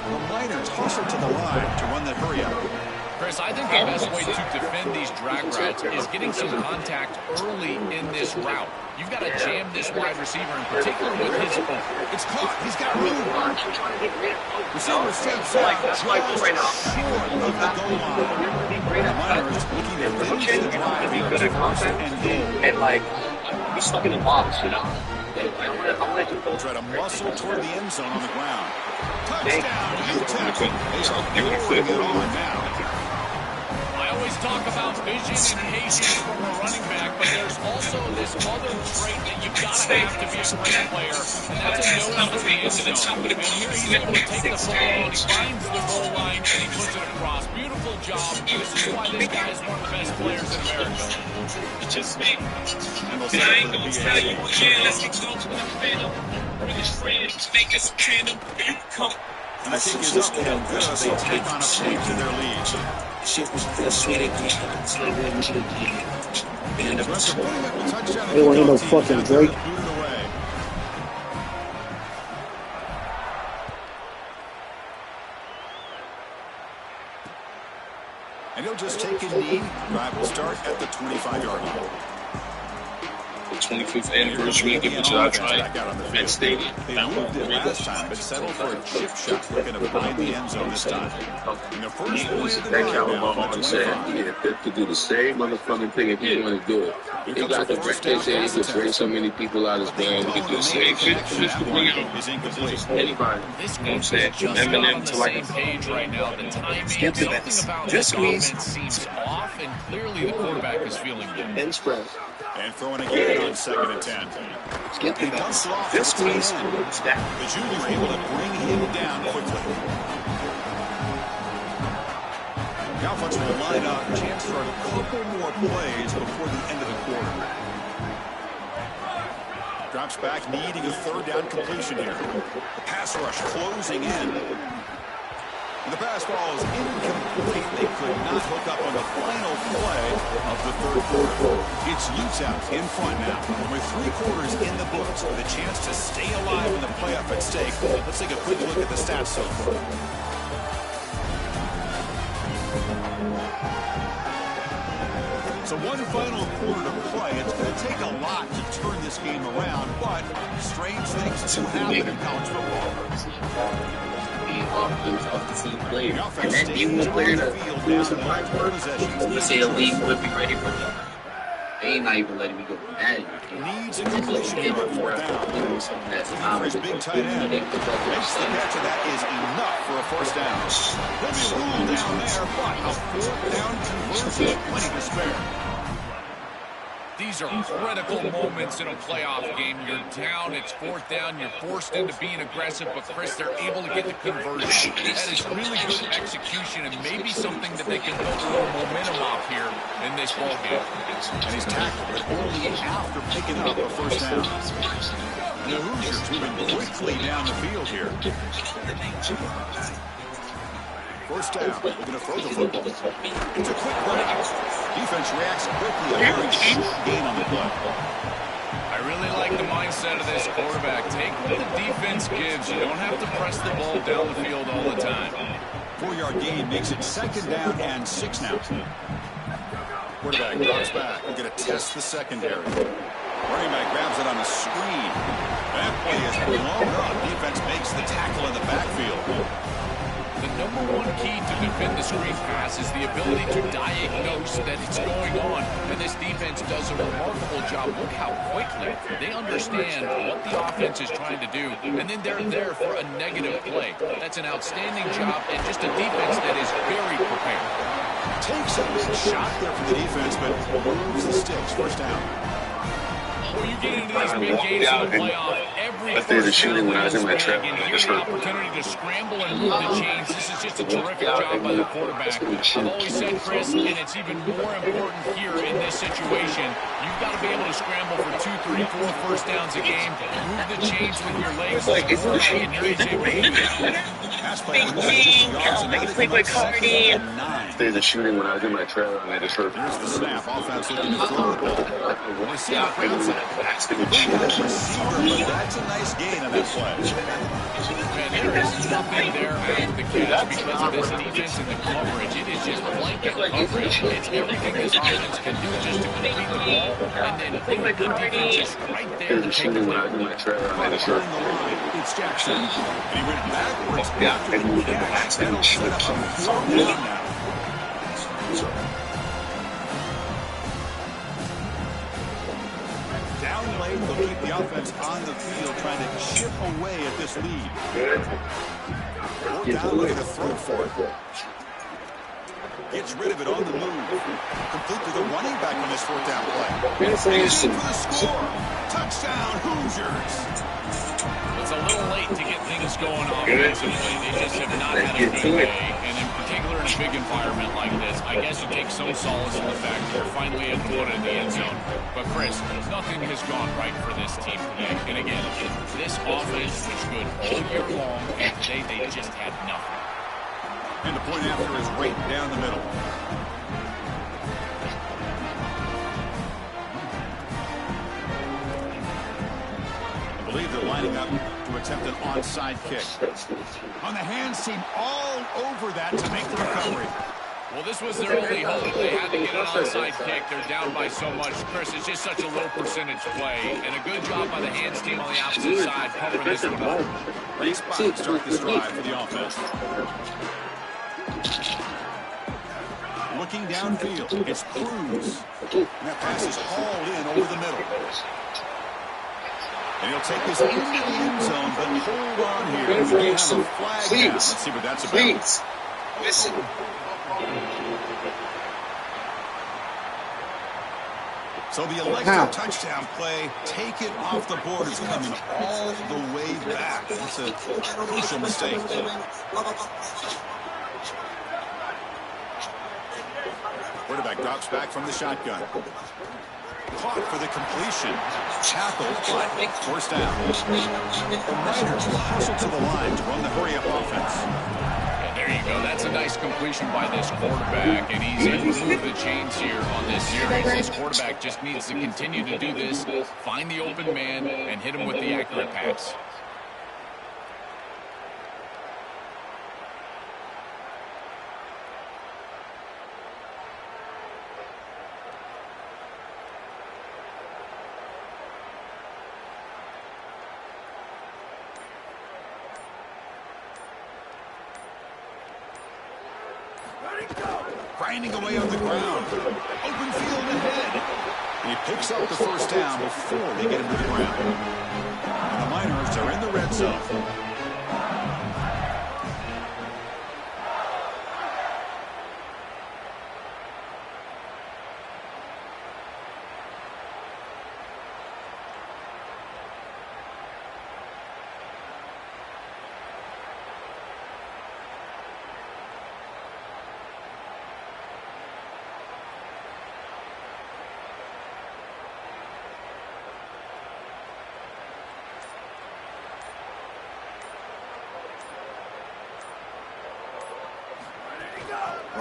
The Miners hustle to the line to run the hurry up. Chris, I think the best way to defend these drag routes is getting some contact early in this route. You've got to jam this wide receiver, in particular with his open. It's caught. He's got room. Receiver steps out just short of the goal line. The Miners looking to finish the drive here as first and goal. And like, he's stuck in the box, you know. Try to muscle toward the end zone on the ground. Touchdown, UTEP. They are pouring it on now. I always talk about vision and patience from a running back, but there's also this other trait that you've got to have to be a great player, and that's a nose for the end zone. And here he's able to take the ball, he finds the goal line, and he puts it across. Beautiful job. This is why this guy is one of the best players in America. It's just me. I ain't gonna tell you, yeah, let's get close with the phantom. Bring his friends, make us tandem. You come. And the kick is up and good as they take on a point to their lead. Shit was just sweet again. It's like that shit again. And the rest of Will touchdown. They don't hear no fucking Drake. And he'll just take a knee. Drive will start at the 25-yard line. the 25th anniversary of the Dodge at Stadium. They moved it last time, but settled for a chip shot. Looking to find the end zone this time. And the first play of the That drive now caliber on the said, 25. yeah, Pip could do the same motherfucking thing if he wanted to do it. He got the break. They said he could bring so many people out his band. He could do the same shit. Just to bring out anybody. You know what I'm saying? From Eminem to like page right now. The timing, skip the best. Just squeeze. Seems off, and clearly the quarterback is feeling good. And spread. And throwing again on 2nd and 10. Skip the best. Just squeeze. Stack. The junior able to bring him down quickly. The offense will line up. Chance for a couple more plays before the end of the quarter. Drops back, needing a 3rd down completion here. The pass rush closing in. And the pass ball is incomplete. They could not hook up on the final play of the 3rd quarter. It's UTEP in front now. With 3 quarters in the books, with a chance to stay alive in the playoff at stake. Let's take a quick look at the stats so far. So one final quarter to play. It's going to take a lot to turn this game around, but strange things do happen in college football. Off the team player. And that even the player that was some hard work, they say a league would be ready for them. They ain't not even letting me go mad. Needs a completion here on 4th down. For his big tight end. Makes the catch, and that is enough for a 1st down. He'll be ruled down there, but a 4th down conversion, plenty to spare. These are critical moments in a playoff game. You're down, it's 4th down, you're forced into being aggressive, but Chris, they're able to get the conversion. That is really good execution and maybe something that they can build a little momentum off here in this ball game. And he's tackled, but only after picking up a 1st down. The Hoosiers moving quickly down the field here. First down. We're going to throw the football. It's a quick run out. Defense reacts quickly. A very short gain on the play. I really like the mindset of this quarterback. Take what the defense gives. You don't have to press the ball down the field all the time. 4-yard gain makes it 2nd down and 6 now. Quarterback drops back. We're going to test the secondary. Running back grabs it on the screen. That play is blown up. Defense makes the tackle in the backfield. The number one key to defend the screen pass is the ability to diagnose that it's going on. And this defense does a remarkable job. Look how quickly they understand what the offense is trying to do. And then they're there for a negative play. That's an outstanding job and just a defense that is very prepared. Takes a big shot there from the defense, but moves the sticks. First down. When you get into these big games in the playoff, every first shooting when I was in my trap. and here's an opportunity to scramble and move the chains. This is just a terrific job by the quarterback. I've always said, Chris, and it's even more important here in this situation, you've got to be able to scramble for 2, 3, 4 first downs a game, move the chains with your legs like a quarterback, and you're able to do that. There's a shooting when I was in my trailer and I just heard. Here's the snap. Offense looking to throw the ball. Receiver grabs it. That's the good But that's a nice gain on that play. Man, there is nothing there after the catch because of this defense and the coverage. It is just blanket coverage. It's everything this offense can do just to complete the ball, and then the defense is right there to take the lead. It's Jackson. And he went backwards after the catch. That'll set up a 4th down now. Down late, they'll keep the offense on the field, trying to chip away at this lead. 4th down, looking to throw for it. Gets rid of it on the move. Complete to the running back on this 4th down play. He's in for the score. Touchdown, Hoosiers. It's a little late to get things going offensively. They just have not had a good day, and in particular in a big environment like this, I guess you take some solace in the fact that they're finally able to put it in the end zone. But Chris, nothing has gone right for this team today. And again, this offense was good all year long, and today they just had nothing. And the point after is right down the middle. I believe they're lining up to attempt an onside kick. On the hands team all over that to make the recovery. Well, this was their only hope. They had to get an onside kick. They're down by so much. Chris, it's just such a low percentage play. And a good job by the hands team on the opposite side covering this one up. Great spot to start this drive for the offense. Looking downfield, it's Cruz. And that pass is hauled in over the middle. And he'll take this into the end zone, but hold on here. We have a flag down. Let's see what that's about. Please, listen. So the electric touchdown play, take it off the board, is coming all the way back. It's a crucial mistake. Quarterback drops back from the shotgun. Caught for the completion. Tackle, but forced down. The Niners will hustle to the line to run the hurry-up offense. And there you go. That's a nice completion by this quarterback, and he's able to move the chains here on this series. This quarterback just needs to continue to do this, find the open man, and hit him with the accurate pass. Grinding away on the ground. Open field ahead. And he picks up the first down before they get him to the ground. And the Miners are in the red zone.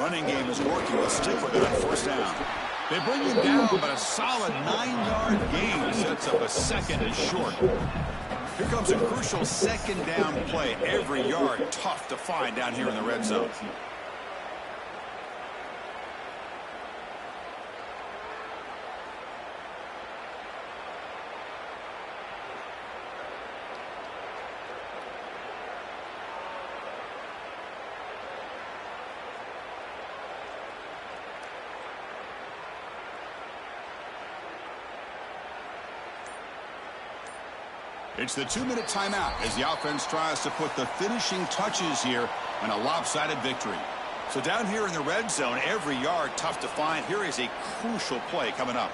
Running game is working. Let's stick with it on first down. They bring him down, but a solid 9-yard gain sets up a second and short. Here comes a crucial second down play. Every yard tough to find down here in the red zone. It's the 2-minute timeout as the offense tries to put the finishing touches here on a lopsided victory. So down here in the red zone, every yard tough to find. Here is a crucial play coming up.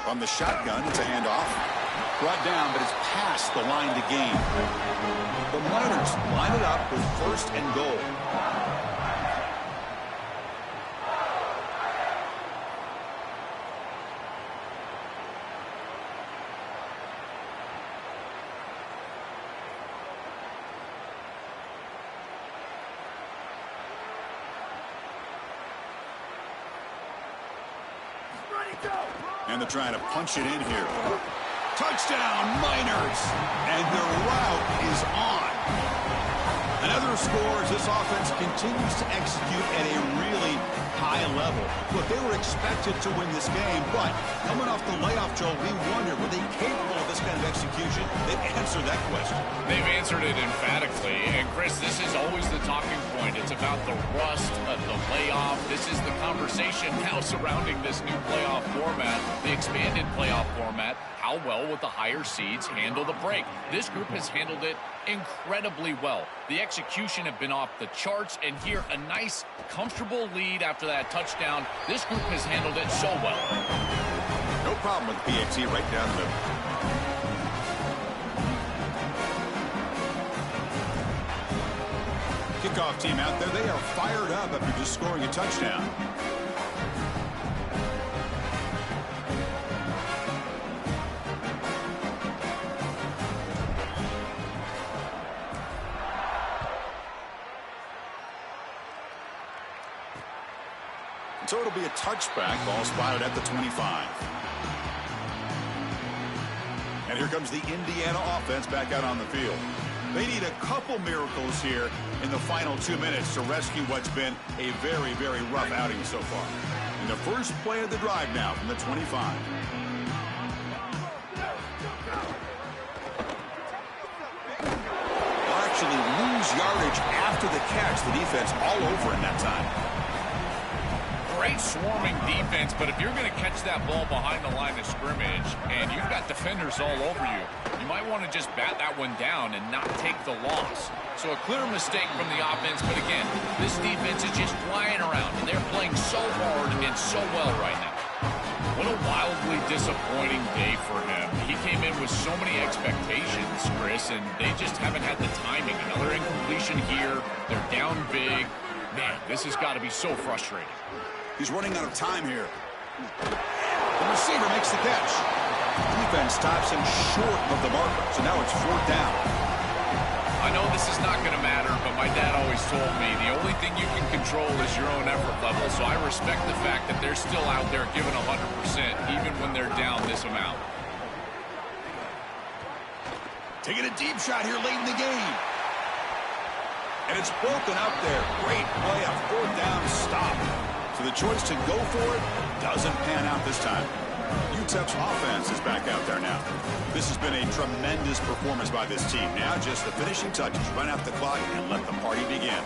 From the shotgun, it's a handoff. Brought down, but it's past the line to gain. The Miners line it up with first and goal. And they're trying to punch it in here. Touchdown, Miners! And their route is on. Another score as this offense continues to execute at a really high level. Look, they were expected to win this game, but coming off the layoff, Joe, we wonder, were they capable of this kind of execution? They've answered that question. They've answered it emphatically. And, Chris, this is always the talking point. It's about the rust of the layoff. This is the conversation now surrounding this new playoff format, the expanded playoff format. How well will the higher seeds handle the break? This group has handled it incredibly well. The execution have been off the charts, and here a nice, comfortable lead after that touchdown. This group has handled it so well. No problem with the PAT right down the middle. Kickoff team out there. They are fired up after just scoring a touchdown. So it'll be a touchback. Ball spotted at the 25. And here comes the Indiana offense back out on the field. They need a couple miracles here in the final 2 minutes to rescue what's been a very, very rough outing so far. And the first play of the drive now from the 25. They'll actually lose yardage after the catch. The defense all over in that time. Great swarming defense, but if you're going to catch that ball behind the line of scrimmage and you've got defenders all over you, you might want to just bat that one down and not take the loss. So a clear mistake from the offense, but again, this defense is just flying around, and they're playing so hard and so well right now. What a wildly disappointing day for him. He came in with so many expectations, Chris, and they just haven't had the timing. Another incompletion here. They're down big. Man, this has got to be so frustrating. He's running out of time here. The receiver makes the catch. The defense stops him short of the marker, so now it's 4th down. I know this is not going to matter, but my dad always told me the only thing you can control is your own effort level, so I respect the fact that they're still out there giving 100%, even when they're down this amount. Taking a deep shot here late in the game. And it's broken up there. Great play, a 4th down stop. So the choice to go for it doesn't pan out this time. UTEP's offense is back out there now. This has been a tremendous performance by this team. Now just the finishing touches. Run out the clock and let the party begin.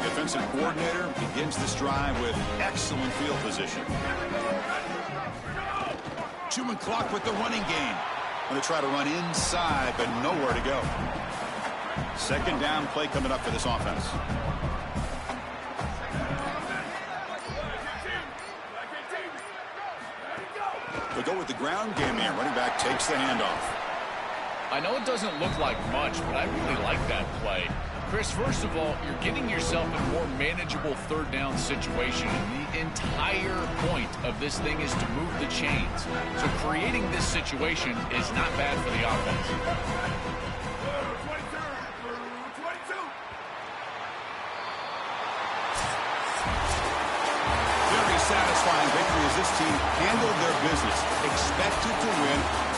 Defensive coordinator begins this drive with excellent field position. Chewing clock with the running game. Going to try to run inside, but nowhere to go. 2nd down play coming up for this offense. They'll go with the ground game here. Running back takes the handoff. I know it doesn't look like much, but I really like that play. Chris, first of all, you're getting yourself in a more manageable third down situation. And the entire point of this thing is to move the chains. So creating this situation is not bad for the offense. Very satisfying victory as this team handled their business. Expected to win.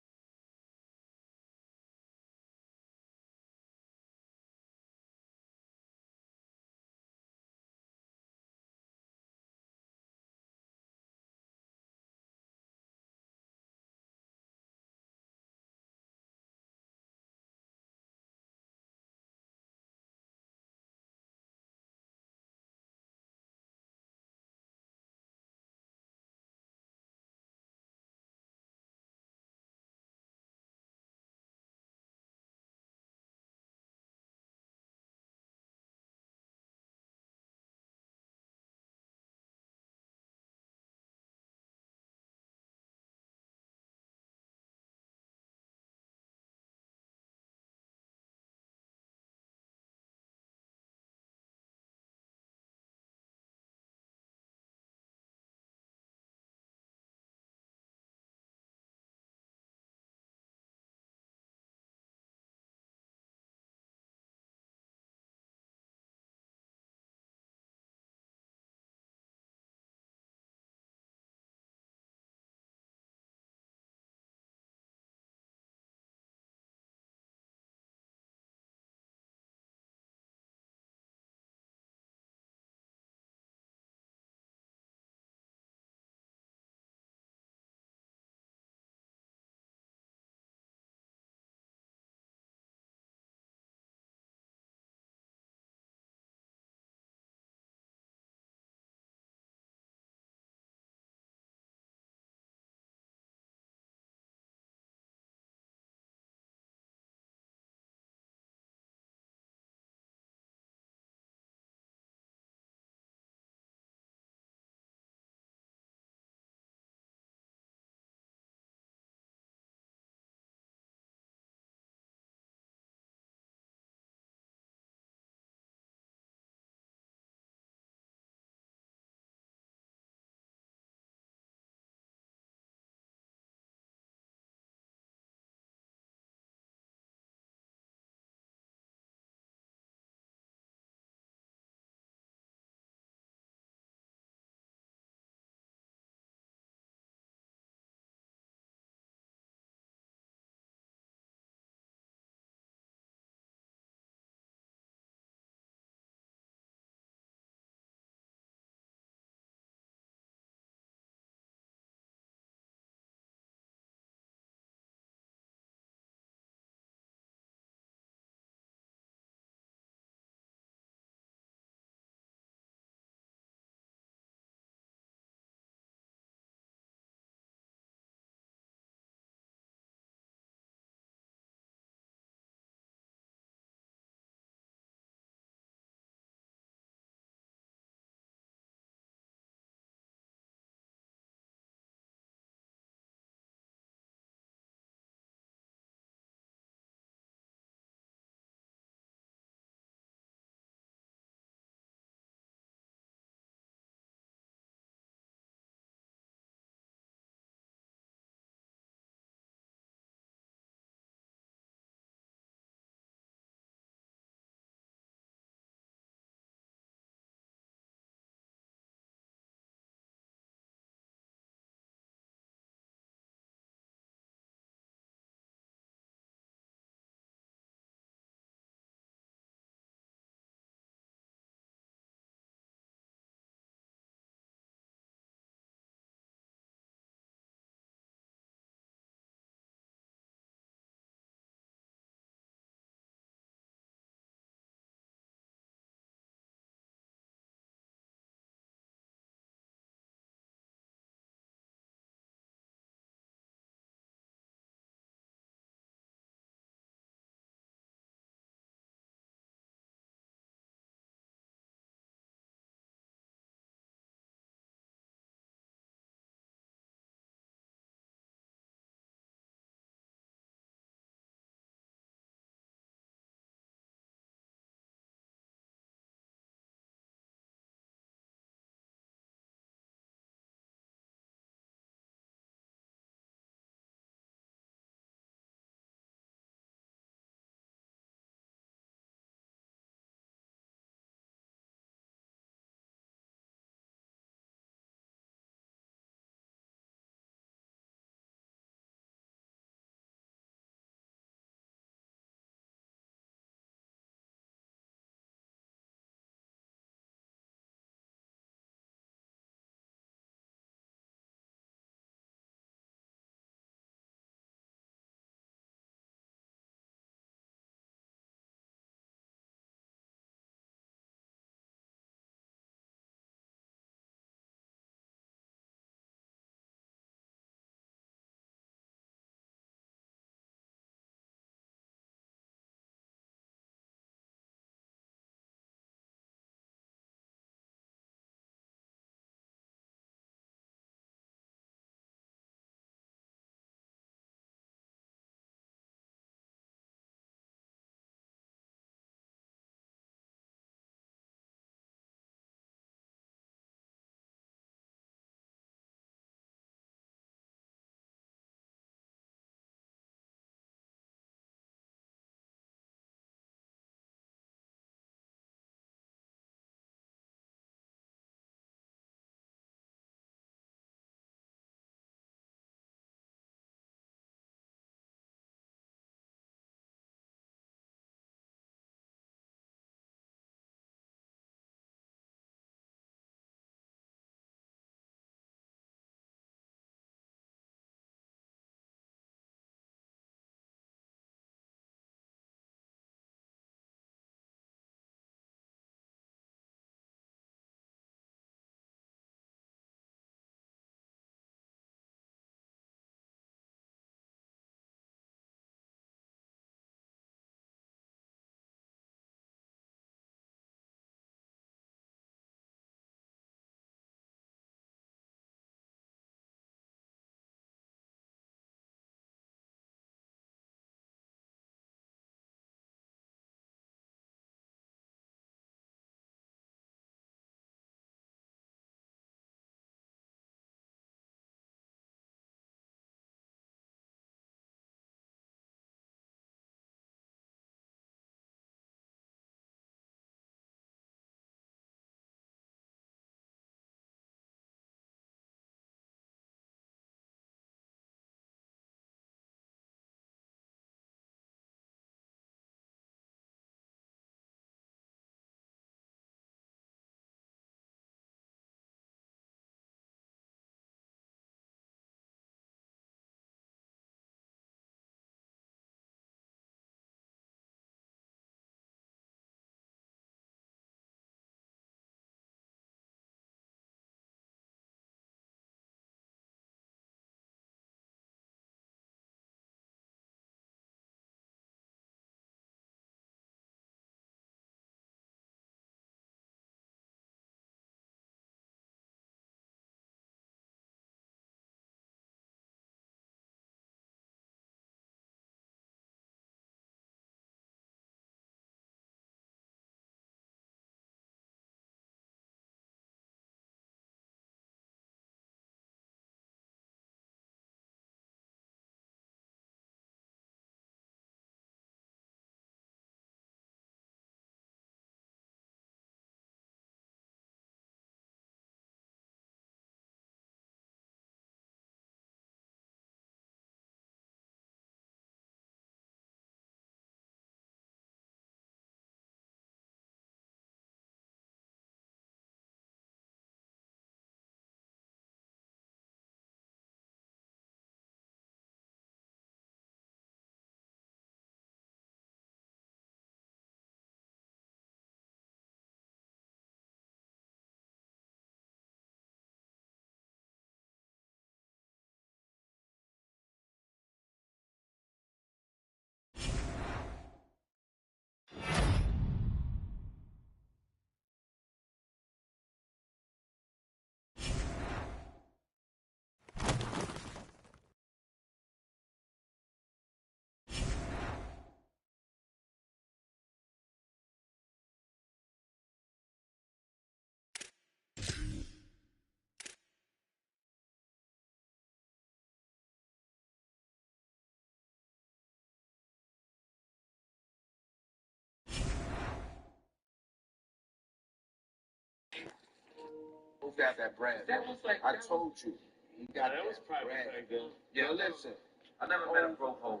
Hov got that bread. That was like I told you. He got that was private bread. back then. Yeah, listen. I never met a broke Hov.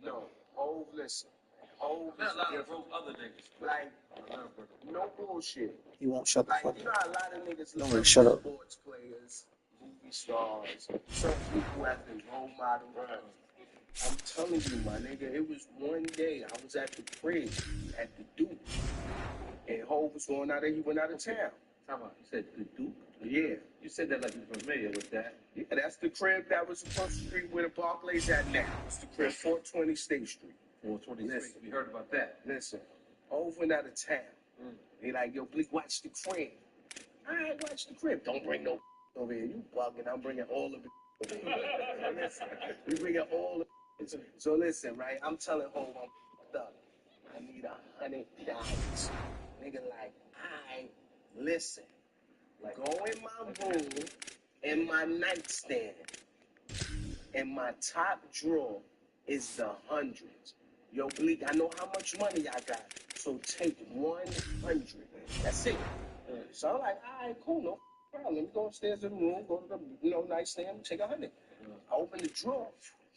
No, Hov, listen. Hov Met is a lot of different. broke other niggas. Like, no bullshit. He won't shut the Like, fuck you know up. how a lot of niggas No, look shut up up. to sports players, movie stars, some people as their role model. I'm telling you, my nigga, it was one day I was at the crib at the Duke, and Hov was going out there. He went out of town. Time out. You said the Duke? Yeah. You said that like you're familiar with that. Yeah, that's the crib that was across the street where the Barclays at now. It's the crib, 420 State Street. 426. We heard about that. Listen, Hov went out of town. They like, yo, Bleak, watch the crib. All right, watch the crib. Don't bring no over here. You bugging. I'm bringing all of it over here. Listen, we bringing all of it. So listen, right? I'm telling Hov, I'm fucked up. I need $100. Nigga, like, I listen. Like, go in my room, in my nightstand, in my top drawer is the hundreds. Yo, Bleak, I know how much money I got, so take 100. That's it. So I'm like, all right, cool, no problem. Let me go upstairs to the room, go to the nightstand, take 100. I open the drawer.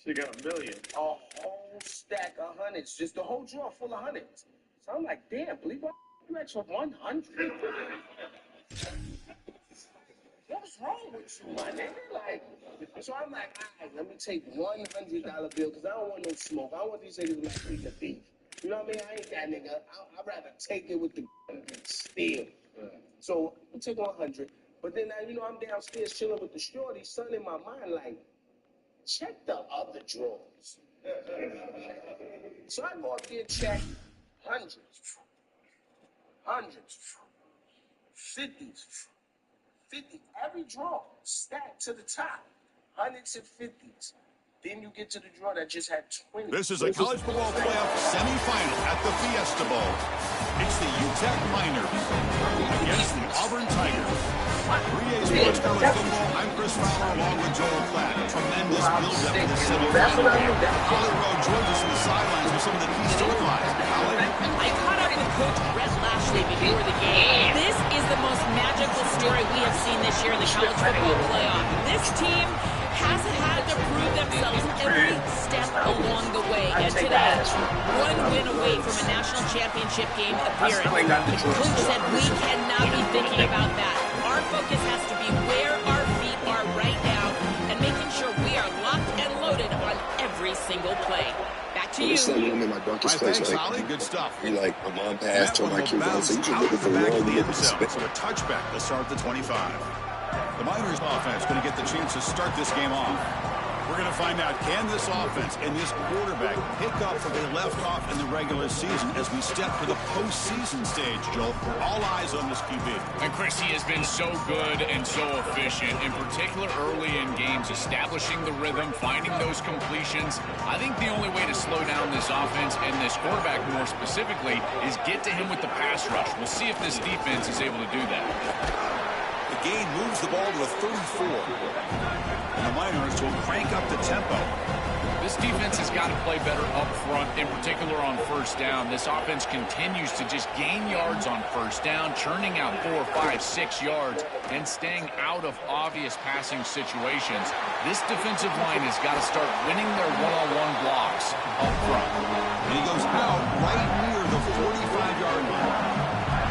She got $1 million. A whole stack of hundreds, just the whole drawer full of hundreds. So I'm like, damn, Bleak, what you asked for 100? What's wrong with you, my nigga? Like, so I'm like, all right, let me take $100 bill, because I don't want no smoke. I don't want these niggas to like plead the thief. You know what I mean? I ain't that nigga. I'd rather take it with the gun than steal. So I take 100. But then, you know, I'm downstairs chilling with the shorty, son in my mind, like, check the other drawers. So I go up there and check hundreds, 50s, every drawer stacked to the top, hundreds and 50s. Then you get to the drawer that just had 20. This is a college football playoff semifinal at the Fiesta Bowl. It's the UTEP Miners against the Auburn Tigers. 3A Sports College Football, I'm Chris Fowler along with Joel Platt. Tremendous build-up to this semifinal game. Holly Rowe joins us on the sidelines with some of the key storylines. I caught up with Coach Brett Lashley before the game. This is the most magical story we have seen this year in the college football playoff. This team has had to prove themselves every step along the way. And today, one win away from a national championship game appearance. The coach said we cannot be thinking about that. Our focus has to be where our feet are right now and making sure we are locked and loaded on every single play. Back to you. I'm in my darkest place. Thanks, Holly. Good stuff. You like, my mom passed, told my kids out, so you just out looking the for back one, of the you end looking zone. for So a touchback to start the 25. The Miners offense going to get the chance to start this game off. We're going to find out, can this offense and this quarterback pick up where they left off in the regular season as we step to the postseason stage, Joel? All eyes on this QB. And Chris, he has been so good and so efficient, in particular early in games, establishing the rhythm, finding those completions. I think the only way to slow down this offense and this quarterback more specifically is get to him with the pass rush. We'll see if this defense is able to do that. The game moves the ball to a 34. And the Miners will crank up the tempo. This defense has got to play better up front, in particular on first down. This offense continues to just gain yards on first down, churning out 4, 5, 6 yards, and staying out of obvious passing situations. This defensive line has got to start winning their one-on-one blocks up front. And he goes out right near the 45-yard line.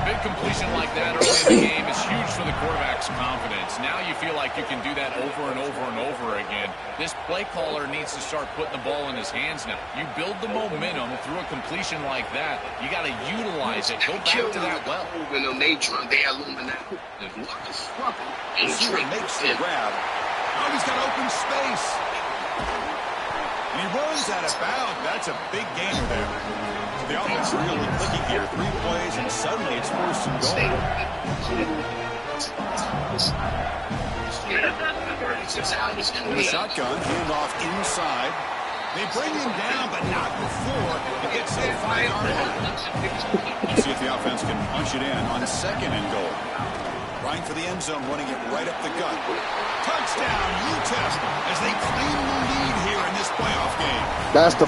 Big completion like that early in the game is huge for the quarterback's confidence. Now you feel like you can do that over and over and over again. This play caller needs to start putting the ball in his hands now. You build the momentum through a completion like that. You got to utilize it. Go back to that well. When they drunk, they illuminate. Receiver makes the grab. Oh, he's got open space. And he runs out of bounds. That's a big gainer there. The offense really clicking here. 3 plays, and suddenly it's first and goal. The shotgun, handoff inside. They bring him down, but not before it gets to the 5-yard line. Let's see if the offense can punch it in on second and goal. Right for the end zone, running it right up the gut. Touchdown, UTEP, as they claim the lead here in this playoff game. That's the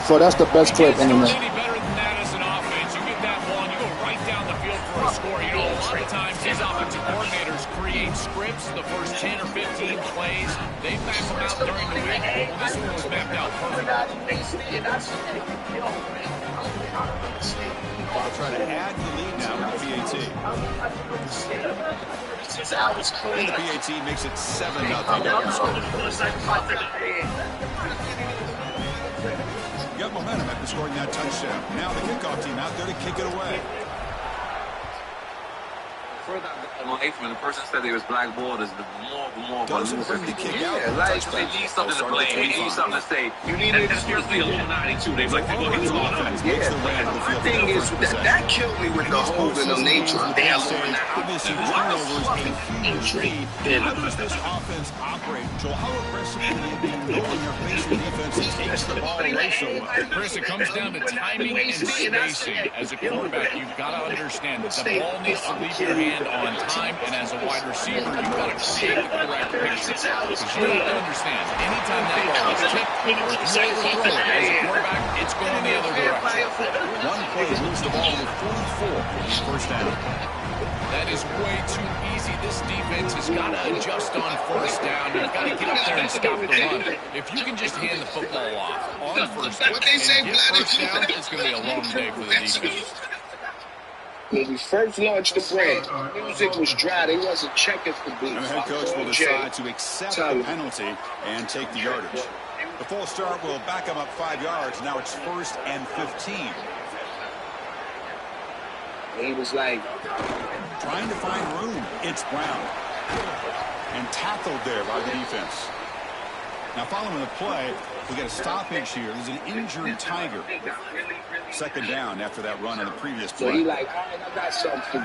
best clip in the Any night. better than that as an offense. You get that ball and you go right down the field for a score. You know, a lot of times as offensive coordinators create scripts, the first 10 or 15 plays, they map them out during the week. Well, this one was mapped out perfectly. They'll try to add to the lead now with the PAT. And the PAT makes it 7-0. Got momentum after scoring that touchdown. Now the kickoff team out there to kick it away. Further away from the person said they was blackboard is the more Doesn't bring the kick out. Yeah, like they need something to blame. We need something to say. You need it, especially Illuminati too. They like to go into offense. Yeah, the thing is that killed me with the whole nature of the Illuminati. Obviously, turnovers a huge lead. How does this offense operate, Joel? How aggressive can you be when your facing defense takes the ball away so much? Chris, it comes down to timing and spacing. As a quarterback, you've got to understand that the ball needs to leave your hand on time, and as a wide receiver, you've got to create the correct picture. Because you have to understand, anytime that ball is tipped or it's set for throw, as a quarterback, it's going the other direction. One play moves the ball to 44 for first down. That is way too easy. This defense has got to adjust on first down. You've got to get up there and stop the run. If you can just hand the football off on first down and get first down, it's going to be a long day for the defense. When we first launched the brand, music was dry. They wasn't checking for beats. And the head coach will decide to accept the penalty and take the yardage. The full start will back him up 5 yards. Now it's 1st and 15. He was like trying to find room. It's Brown. And tackled there by the defense. Now following the play, we got a stoppage here. There's an injured Tiger. 2nd down after that run on the previous play. So he like, all right, I got something for you.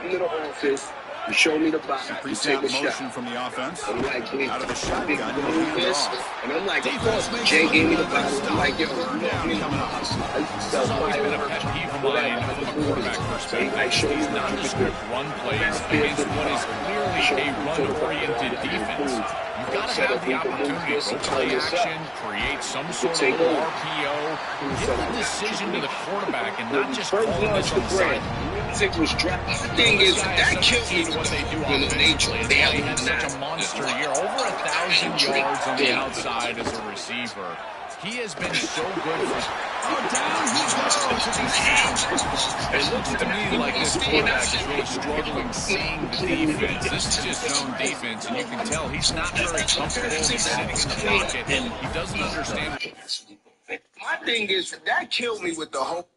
Come to the office. You show me the box. You take a motion shot. from the offense. I'm like, out of the shotgun. And I'm like, of course, Jay gave me the box. I'm like, yo, It's always been a pet peeve of mine from a quarterback perspective. These nondescript run plays against what is clearly a run-oriented defense. You've got to have the opportunity to go play action, create some sort of RPO, give the decision to the quarterback, and not just call this on the side. Music was dropped. The thing is, that killed me what they do in the nature. They had such a monster year, over 1,000 yards on the outside as a receiver. He has been so good for down he goes. It looks to me like this quarterback is really struggling seeing the defense. This is just zone defense, and you can tell he's not very comfortable. He's sitting in the pocket, and he doesn't understand. My thing is, that killed me with the whole.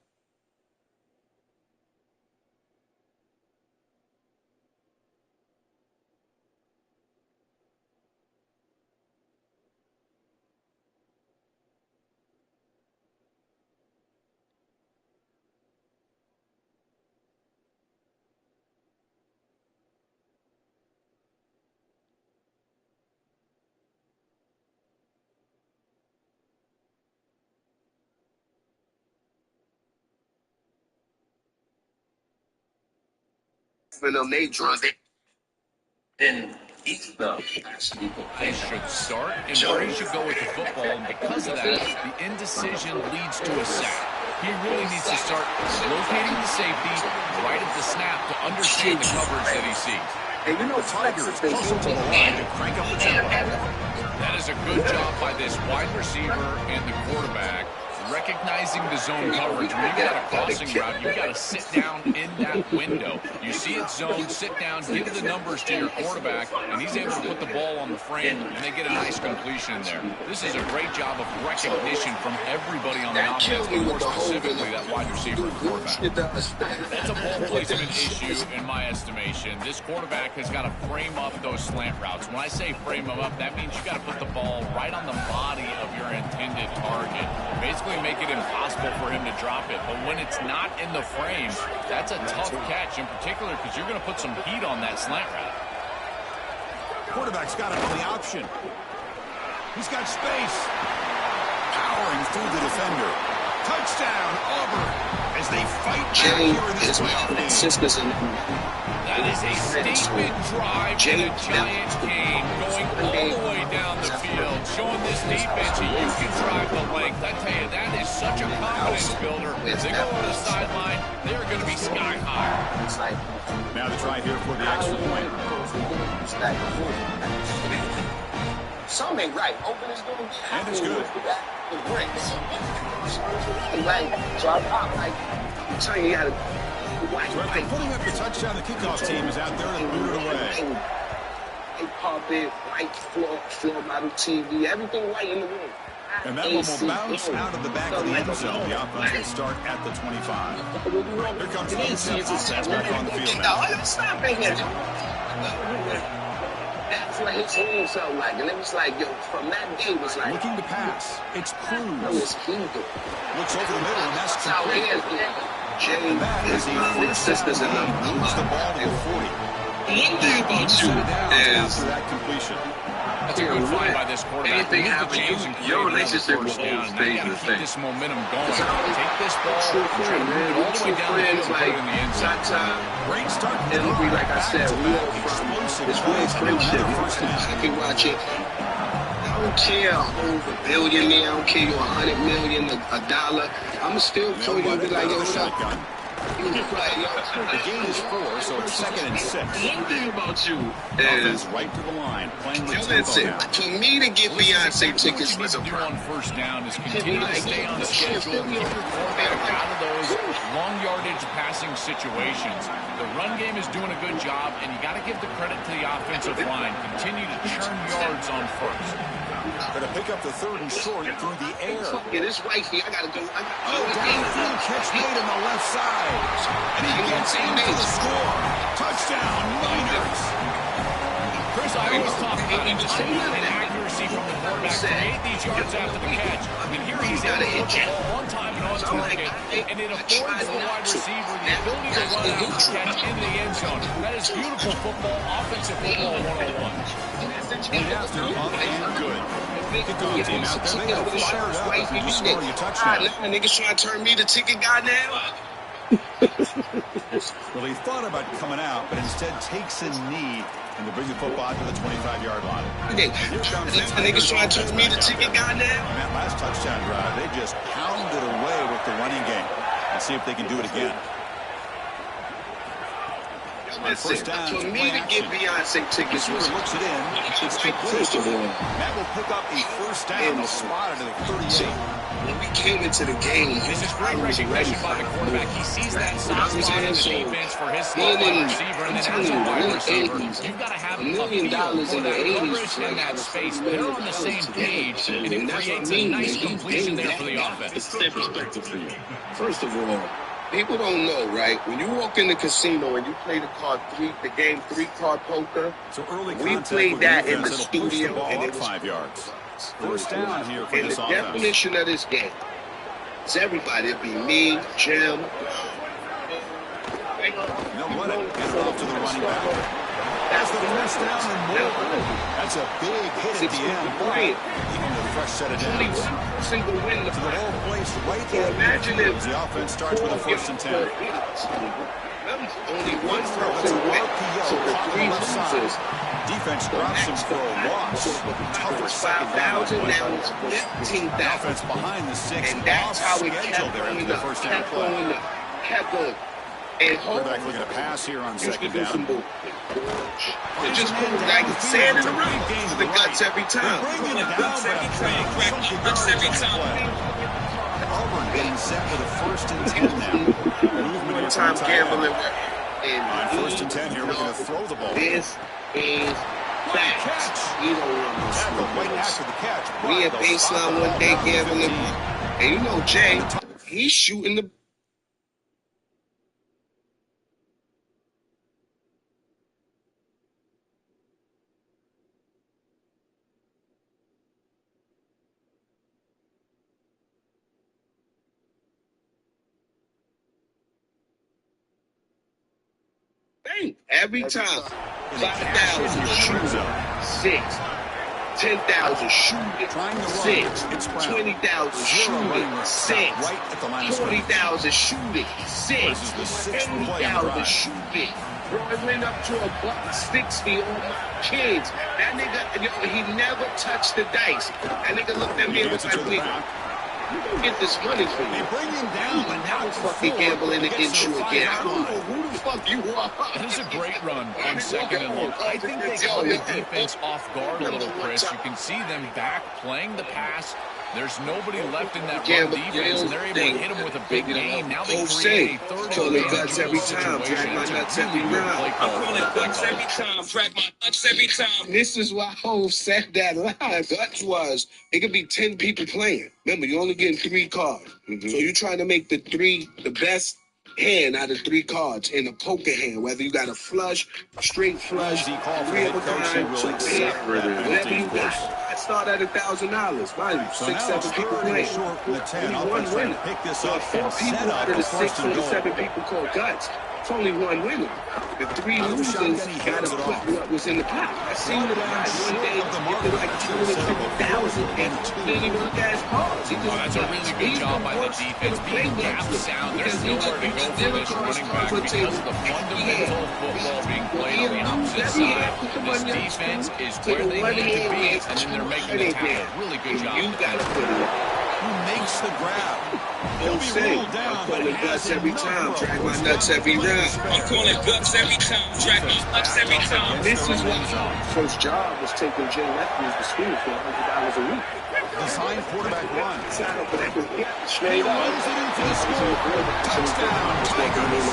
When they drunk, Then eat stuff. They should start, and Brady should go with the football, and because of that, the indecision leads to a sack. He really needs to start locating the safety right at the snap to understand the coverage that he sees. and you know, Tiger is closer to the line to crank up the tempo. That is a good job by this wide receiver and the quarterback, recognizing the zone coverage. When you got a crossing route, you got to sit down in that window. You see it zone, sit down, give the numbers to your quarterback, and he's able to put the ball on the frame, and they get a nice completion in there. This is a great job of recognition from everybody on the offense, but more specifically that wide receiver and quarterback. That's a ball placement issue in my estimation. This quarterback has got to frame up those slant routes. When I say frame them up, that means you got to put the ball right on the body of your intended target. Basically make it impossible for him to drop it. But when it's not in the frame, that's a tough catch, in particular because you're going to put some heat on that slant route. Quarterback's got another option. He's got space. Powering through the defender. Touchdown, Auburn. as they fight back Jay here in this is playoff game. sisters in That is a statement drive in a Giants game, going all the way down the field, showing this defense that you can drive the length. I tell you, that is such a confidence builder. If they go to the sideline, they're going to be sky high. Now the try here for the extra point. Some ain't right. Open his door. And it's good. The bricks. So I'm telling you how to. So after putting up the touchdown, the kickoff team is out there to boot it away. White carpet, white floor model TV, everything white in the room. And that one will bounce out of the back of the end zone. The offense will start at the 25. Here comes the UTEP offense back on the field now. Stop right here. That's what his hands felt like. And it was like, yo, from that day, it was like. Looking to pass. It's Cruz. Looks over the middle, and that's complete. Jay And that is a first sisters in down. He moves the ball to the 40. One thing about you is After that completion. That's a good find by this quarterback. anything Move the happen, chains and your create another relationship first will down. always Now you stay got the to keep same. this momentum going. Take this ball and try to move it all the way down the field and put it in the end zone. Great start. It'll be like I said, real explosive. it's real friendship. First down. I can watch it. I don't care over $1 billion, man. I don't care you $100 million, a dollar. I'ma still call you and be like, yo, what's up? The gain is 4, so it's 2nd and 6. one thing about you Offense is right to the line, playing with Listen, tempo now. for me to get Beyonce tickets What was you a need to do on problem. first down is continue to stay on the schedule, keep your quarterback out of those long yardage passing situations. The run game is doing a good job, and you got to give the credit to the offensive line. Continue to churn yards on first. Going to pick up the 3rd and short through the air. Yeah, this wifey, I gotta go. Downfield catch made on the left side. And he gets in for the score. Touchdown, Niners. Chris, I always talk about timing and accuracy from the quarterback. Create these yards after the catch. And here he's able to hit the ball on time and on target. And it affords the wide receiver the ability to run out the catch in the end zone. That is beautiful football, offensive football 101. After up and good. Kickoff team out there. They got fired up after just scoring a touchdown. Now niggas trying to turn me the ticket guy now. Well, he thought about coming out, but instead takes a knee and to bring the football to the 25-yard line. Here comes the niggas trying to turn me the ticket guy now. On that last touchdown drive, they just pounded away with the running game. Let's see if they can do it again. Listen, for me to get Beyonce tickets was looks it in. It's first of all. Matt will pick up a first down. They'll spot it at the 38. When we came into the game, This is great recognition by the quarterback. He sees that soft spot in the defense for his slot wide receiver, and then as a wide receiver, you've got to have a feel for that coverage and that space. They're on the same page, and it creates a nice completion there for the offense. it's their perspective for you. first of all, people don't know, right? When you walk in the casino and you play the game 3-card poker, So early we contact played with that in defense, the it'll push the studio, ball and up it was 5 yards. First down here for and this the offense. definition of this game. It's everybody. It'd be me, Jim. They'll run it. Get it off to the running back. That's the first down and more. That's a big hit at the end. Even with a fresh set of downs. Single win the To the whole place right So there. imagine if The offense starts with a 1st and 10. Only one That's person a went. RPO So the caught on the 3 left side. losers. Defense drops him for a loss. Tougher second down. 5,000, now it's The 15,000. offense behind the 6 And that's off how it schedule kept there after going the up. first down Kept play. going up. Kept going. And Quarterback looking to pass here on used to second do some down. bull. It just goes like sand in the room. To the guts every time. Bringing it down, but a Guts every time. Auburn being set with a 1st and 10 now. Movement here Time from the tight end. gambling. On 1st and 10 here, looking to throw the ball. This is facts. You don't want to Tackle right after the catch. We at They'll stop baseline the one ball day down to gambling. 15. And you know Jay, he's shooting the bank every time. 5,000 shoot 6. 10,000, shoot it, Trying to run. 6. It's Brown. 20,000, shoot it, 6. Right at the line of scrimmage. 40,000, shoot it, 6. This is the sixth play on the 80,000, drive. shoot it. Bro, it went up to $160 on my kids. That nigga, yo, he never touched the dice. That nigga looked at me and was like, wait, you gonna get this money for They you. bring him down, but now it's Fucking gambling against you again. I don't know who the fuck you are. That is a great run on 2nd and 1. I think they caught the defense off guard a little, Chris. You can see them back playing the pass. There's nobody left in that run defense, and they're able to hit him with a big gain. Now they create a third Call and it guts every time, drag my nuts every round. I call it guts every time, drag my nuts every time. This is why Hov said that line. Guts was, it could be 10 people playing. Remember, you're only getting 3 cards. So you're trying to make the best hand out of 3 cards in a poker hand, whether you got a flush, straight flush, Easy call for the 3 head of a coach. He kind, will 2 accept pair, that whatever penalty, you of course. got. I start at $1,000. Mind you, So 6, now 7 it's people 3rd and playing. short from the 10. Only 1 Offense trying winner. to pick this So up 4 and people set out up of the the 6 first or and the goal. 7 people called guts. It's only 1 winner. The 3 Out of the losers shotgun, he got to hands it put off. what was in the pot. I seen the guys one day Of the get marker. like That's gonna set up a 250,000 and 4th and 2. didn't even look at his cards. He just That's a really good job by the defense. Being gap sound, there's nowhere to go for this running back because of the fundamental football being played on the opposite side. This defense is where they need to be, and then they're making the tackle. Really good job. You got to put it up. Who makes the grab? He'll be Say, ruled down, I'm but calling has guts every enough time, room drag for my a nuts every stop. round. I'm calling guts every time, drag my nuts every time. This is why my first job was taking Jay Matthews to school for $100 a week. Design quarterback run. Sign up for that. He Straight up. runs it into the score. Touchdown, Tigers.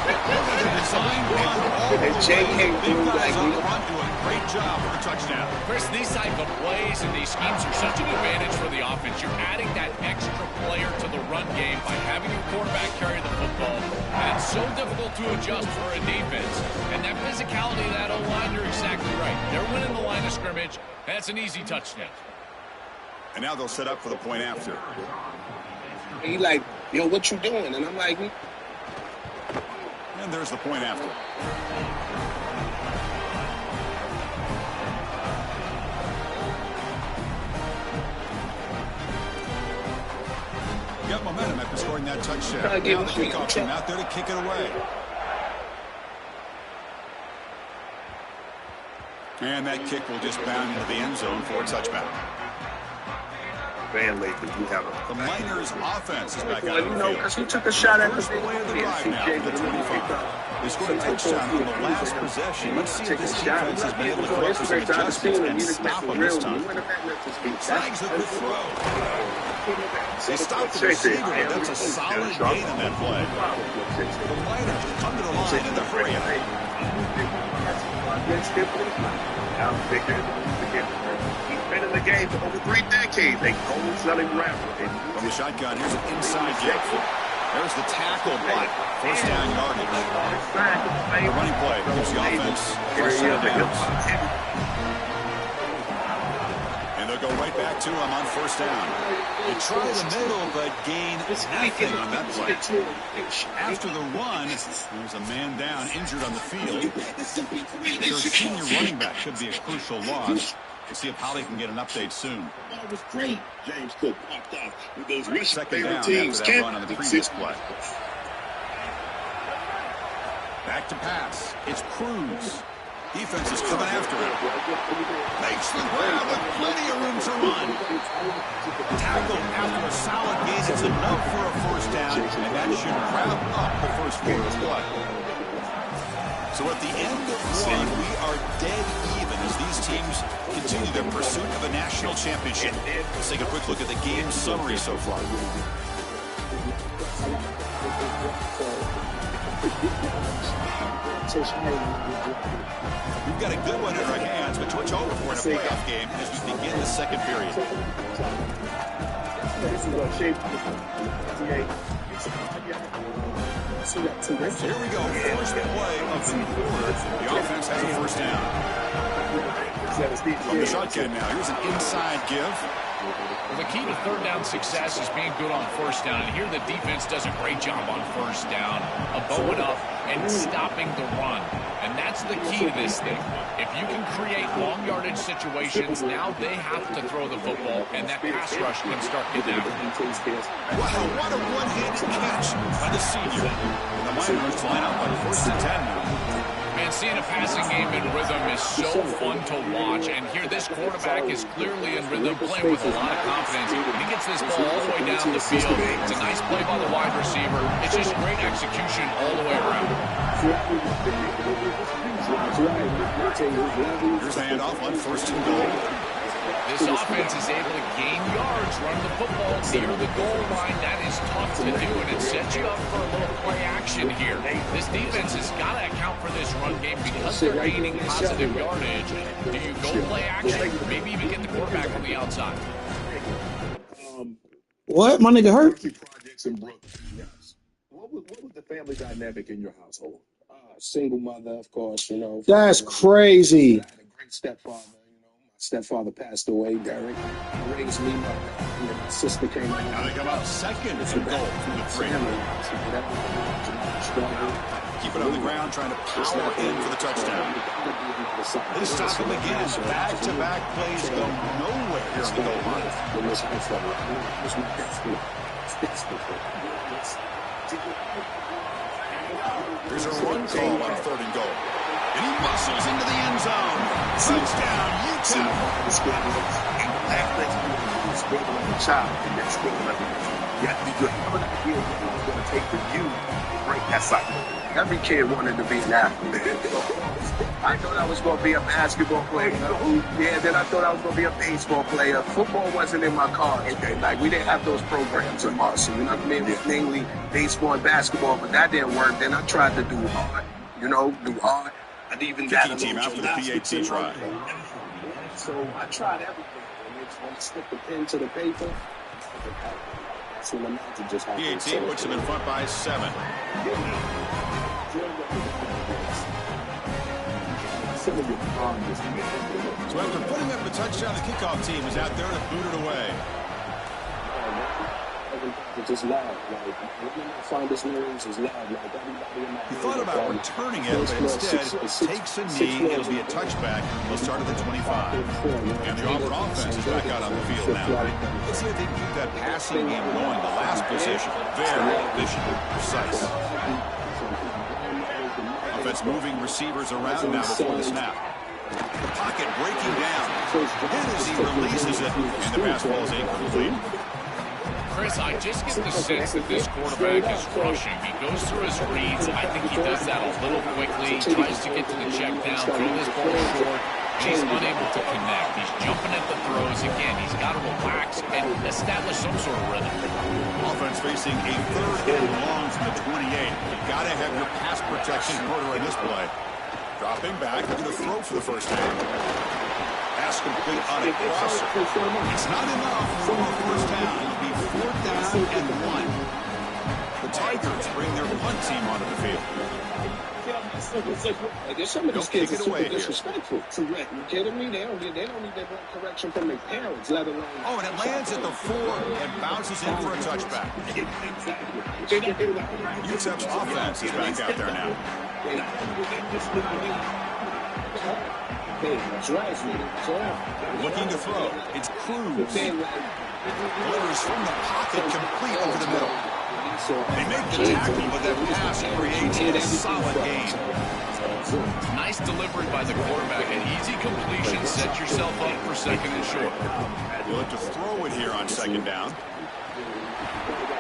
The design run all the And Jay way. came Big through guys like up front doing a great job for a touchdown. Chris, these type of plays and these schemes are such an advantage for the offense. You're adding that extra player to the run game by having your quarterback carry the football, and it's so difficult to adjust for a defense. And that physicality of that O-line, you're exactly right. They're winning the line of scrimmage. That's an easy touchdown. And now they'll set up for the point after. He like, yo, what you doing? And I'm like, And there's the point after. Got momentum after scoring that touchdown. Now the kickoff team out there to kick it away. And that kick will just bound into the end zone for a touchback. Van Lathan, you have The Miners offense is back out well, of you the know, field. because he took a shot at the First play of the drive now from the 25. They scored a touchdown on the last possession. Let's see if this defense has been able to come up with some adjustments and stop them this time. Flags at the throw. They stopped the receiver, but that's a solid gain in that play. The Miners come to the line in the hurry-up. He's been in the game for over 3 decades. They gold selling rapper. From the shotgun, here's an inside kick. There's the tackle block. First down yardage. A running play keeps the offense first set of downs. And they'll go right back to him on first down. They try the middle, but gain nothing on that play. After the run, there's a man down, injured on the field. Their senior running back could be a crucial loss. We'll see if Holly can get an update soon. That was great. James Cook popped out with those rushing Second down favorite after teams. that run on the previous play. Back to pass. It's Cruz. Defense is coming after him. Makes the grab with plenty of room to run. Tackle after a solid gain. It's enough for a first down, and that should wrap up the first quarter of play. So at the end of one, we are dead even as these teams continue their pursuit of a national championship. Let's take a quick look at the game summary so far. We've got a good one in our hands, but much over for in a playoff game as we begin the second period. So here we go, first play of the quarter. The offense has a first down. From the shotgun now, here's an inside give. Well, the key to third down success is being good on first down. And here the defense does a great job on first down of bowing up and stopping the run. And that's the key to this thing. If you can create long yardage situations, now they have to throw the football, and that pass rush can start getting after them. Wow, what a one-handed catch by the senior. The Miners line up on 1st and 10 now. Man, seeing a passing game in rhythm is so fun to watch. And here this quarterback is clearly in rhythm, playing with a lot of confidence. And he gets this ball all the way down the field. It's a nice play by the wide receiver. It's just great execution all the way around. Here's the handoff on 1st and goal. This offense is able to gain yards, run the football near the goal line. That is tough to do, and it sets you up for a little play action here. This defense has got to account for this run game because they're gaining positive yardage. Do you go play action? Maybe even get the quarterback on the outside. What? My nigga hurt? Projects in Brooklyn. Yes. What was the family dynamic in your household? Single mother, of course, you know. That's crazy. I had a great stepfather. My stepfather passed away, Derek. He raised me. My sister came out. Now they come out 2nd and goal from the 3. Keep it on the ground, trying to power in for the touchdown. They stop him again. Back-to-back plays go nowhere here on the goal line. There's a run call on 3rd and goal. And he muscles into the end zone. Touchdown, UTEP. You have to be good. How many years it's going to take for you to break that cycle? Every kid wanted to be an athlete. I thought I was going to be a basketball player. Yeah, then I thought I was going to be a baseball player. Football wasn't in my cards. Okay? Like, we didn't have those programs in Marcy. You know what I mean? It was mainly baseball and basketball, but that didn't work. Then I tried to do hard. Do hard. I didn't even Kicking team out for the PAT try. So I tried everything. When I stick the pen to the paper, that's when the magic just happened. PAT puts him in front by 7. So after putting up a touchdown, the kickoff team is out there to boot it away. Just loud, He thought about returning it, but instead takes a knee. It'll be a touchback. He'll start at the 25. And the Auburn offense is back out on the field now. Let's see if they can keep that passing game going. The last possession, very efficient and precise. Offense moving receivers around now before the snap. The pocket breaking down. And as he releases it, and the pass ball is incomplete. Chris, I just get the sense that this quarterback is rushing. He goes through his reads. I think he does that a little quickly. He tries to get to the check down, throw this ball short, and he's unable to connect. He's jumping at the throws. Again, he's got to relax and establish some sort of rhythm. Offense facing a 3rd and long from the 28. You've got to have your pass protection in order in this play. Dropping back, going to throw for the first time. Pass complete on a crosser. It's not enough for a first down. It'll be 4th down and 1. The Tigers bring their punt team onto the field. Some of these kids are super disrespectful. Correct. You kidding me? They don't need that correction from their parents, let alone. Oh, and it lands at the 4 and bounces in for a touchback. UTEP's offense is back out there now. Looking to throw. It's Cruz. Delivers from the pocket, complete over the middle. They make the tackle, but that pass creates a solid gain. Nice delivery by the quarterback. An easy completion. Set yourself up for 2nd and short. You'll have to throw it here on 2nd down.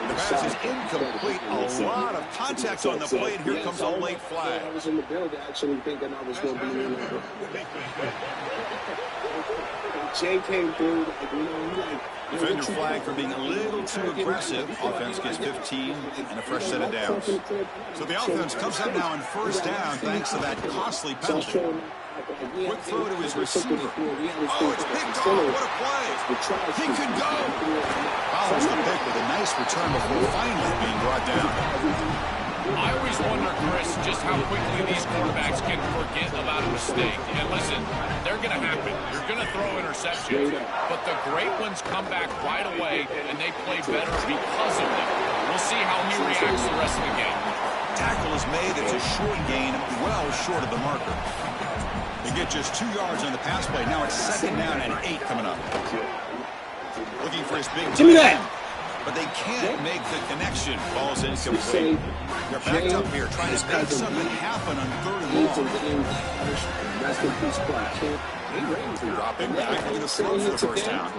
The pass is incomplete. A lot of contact on the play, and here comes a late flag. I was in the building actually thinking I was going to be in there. Jay came through, Defender flag for being a little too aggressive. Offense gets 15 and a fresh set of downs. So the offense comes up now on 1st down thanks to that costly penalty. Quick throw to his receiver. Oh, it's picked off. What a play. He can go. Follows the pick with a nice return before finally being brought down. I always wonder, Chris, just how quickly these quarterbacks can forget about a mistake. And listen, they're going to happen. You're going to throw interceptions, but the great ones come back right away, and they play better because of them. We'll see how he reacts the rest of the game. Tackle is made. It's a short gain, well short of the marker. They get just 2 yards on the pass play. Now it's 2nd down and 8 coming up. Looking for his big play. But they can't make the connection. Ball's incomplete. They're backed up here trying to make something happen on 3rd and long. Dropping back into the throw for the first down.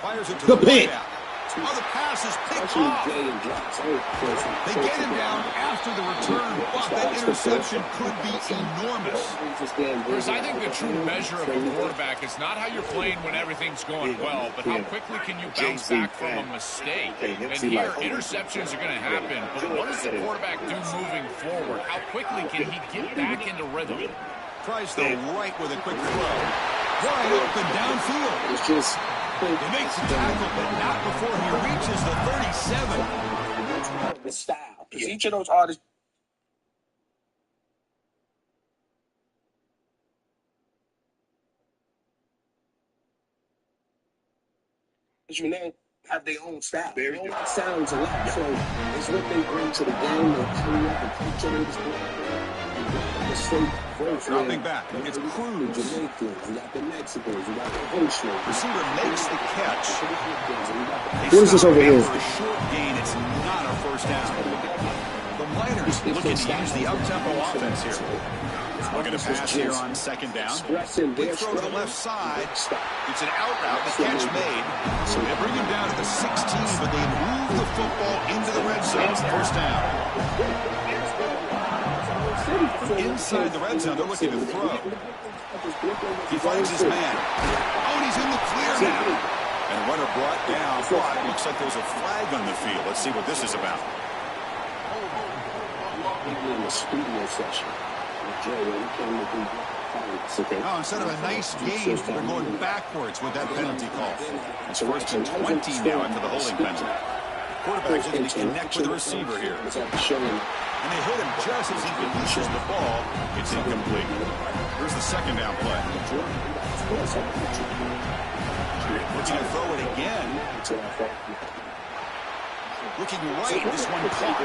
Fires it to the wideout. Oh, the pass is picked off. They get him down after the return, but that interception could be enormous. Chris, I think the true measure of a quarterback is not how you're playing when everything's going well, but how quickly can you bounce back from a mistake. And here, interceptions are going to happen, but what does the quarterback do moving forward? How quickly can he get back into rhythm? Tries the right with a quick throw. Wide open downfield. It's just... He makes the tackle, but not before he reaches the 37. The style. Because each of those artists... You know, have their own style. Their own sounds a lot. So it's what they bring to the game. They clean up the culture of this dropping back. It's Cruz. Receiver makes the catch. What is this over here? For a short gain, it's not a first down. The Miners looking to use the up-tempo offense here. Looking to pass here on 2nd down. They throw to the left side. It's an out route. The catch made. So they bring him down to the 16, but they move the football into the red zone. First down. Inside the red zone, they're looking to throw. He finds his man. Oh, and he's in the clear now. And runner brought down. But looks like there's a flag on the field. Let's see what this is about. Oh, instead of a nice gain, they're going backwards with that penalty call. It's 1st and 20 now after the holding penalty. Quarterback's looking to connect with the receiver here. And they hit him just as he releases the ball. It's incomplete. Here's the 2nd down play. Looking to throw it again. Looking right, this one caught.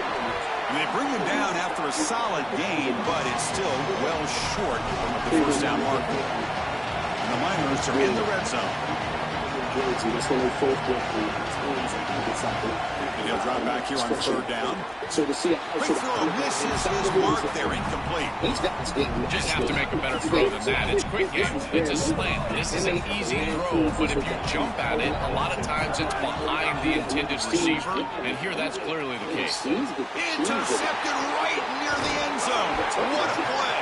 And they bring him down after a solid gain, but it's still well short of the first down mark. And the Miners are in the red zone. He'll drop back here on 3rd down. So to see a quick throw misses his mark there, incomplete. Just have to make a better throw than that. It's quick game. It's a slant. This is an easy throw, but if you jump at it, a lot of times it's behind the intended receiver, and here that's clearly the case. Intercepted right near the end zone. What a play.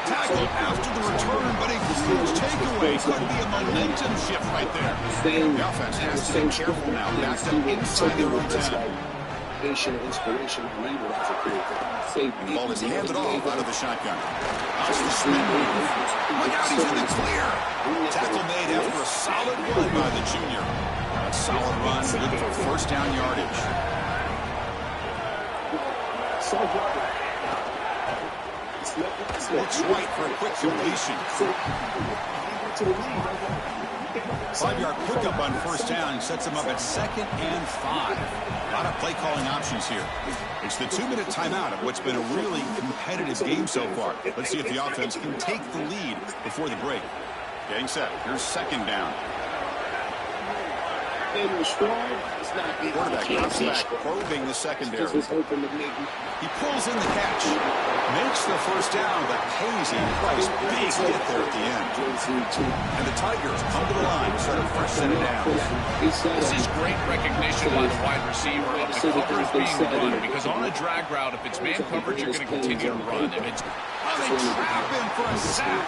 Tackle after the return, but a huge takeaway. Could be a momentum shift right there. The offense has to be careful now. Backed up inside their own 10. Inspiration, The ball is handed off out of the shotgun. Austin Smith. Look out, he's in the clear. Tackle made after a solid run by the junior. A solid run, looking for first down yardage. Looks right for a quick completion. 5-yard pickup on first down sets him up at 2nd and 5. A lot of play calling options here. It's the 2-minute timeout of what's been a really competitive game so far. Let's see if the offense can take the lead before the break. Getting set. Here's 2nd down. Quarterback drops back, probing the secondary. He pulls in the catch. Makes the first down, but pays a price. Big hit there at the end. And the Tigers come to the line to start a fresh set of downs. This is great recognition by the wide receiver of the coverage being run, because on a drag route, if it's man coverage, you're going to continue to run. If it's... Oh, they trap him for a sack.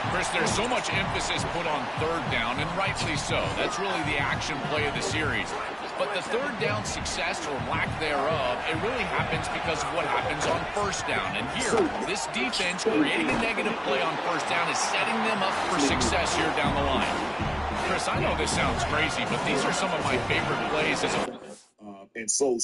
Chris, there's so much emphasis put on 3rd down, and rightly so. That's really the action play of the series. But the 3rd down success, or lack thereof, it really happens because of what happens on 1st down. And here, this defense creating a negative play on 1st down is setting them up for success here down the line. Chris, I know this sounds crazy, but these are some of my favorite plays as a and so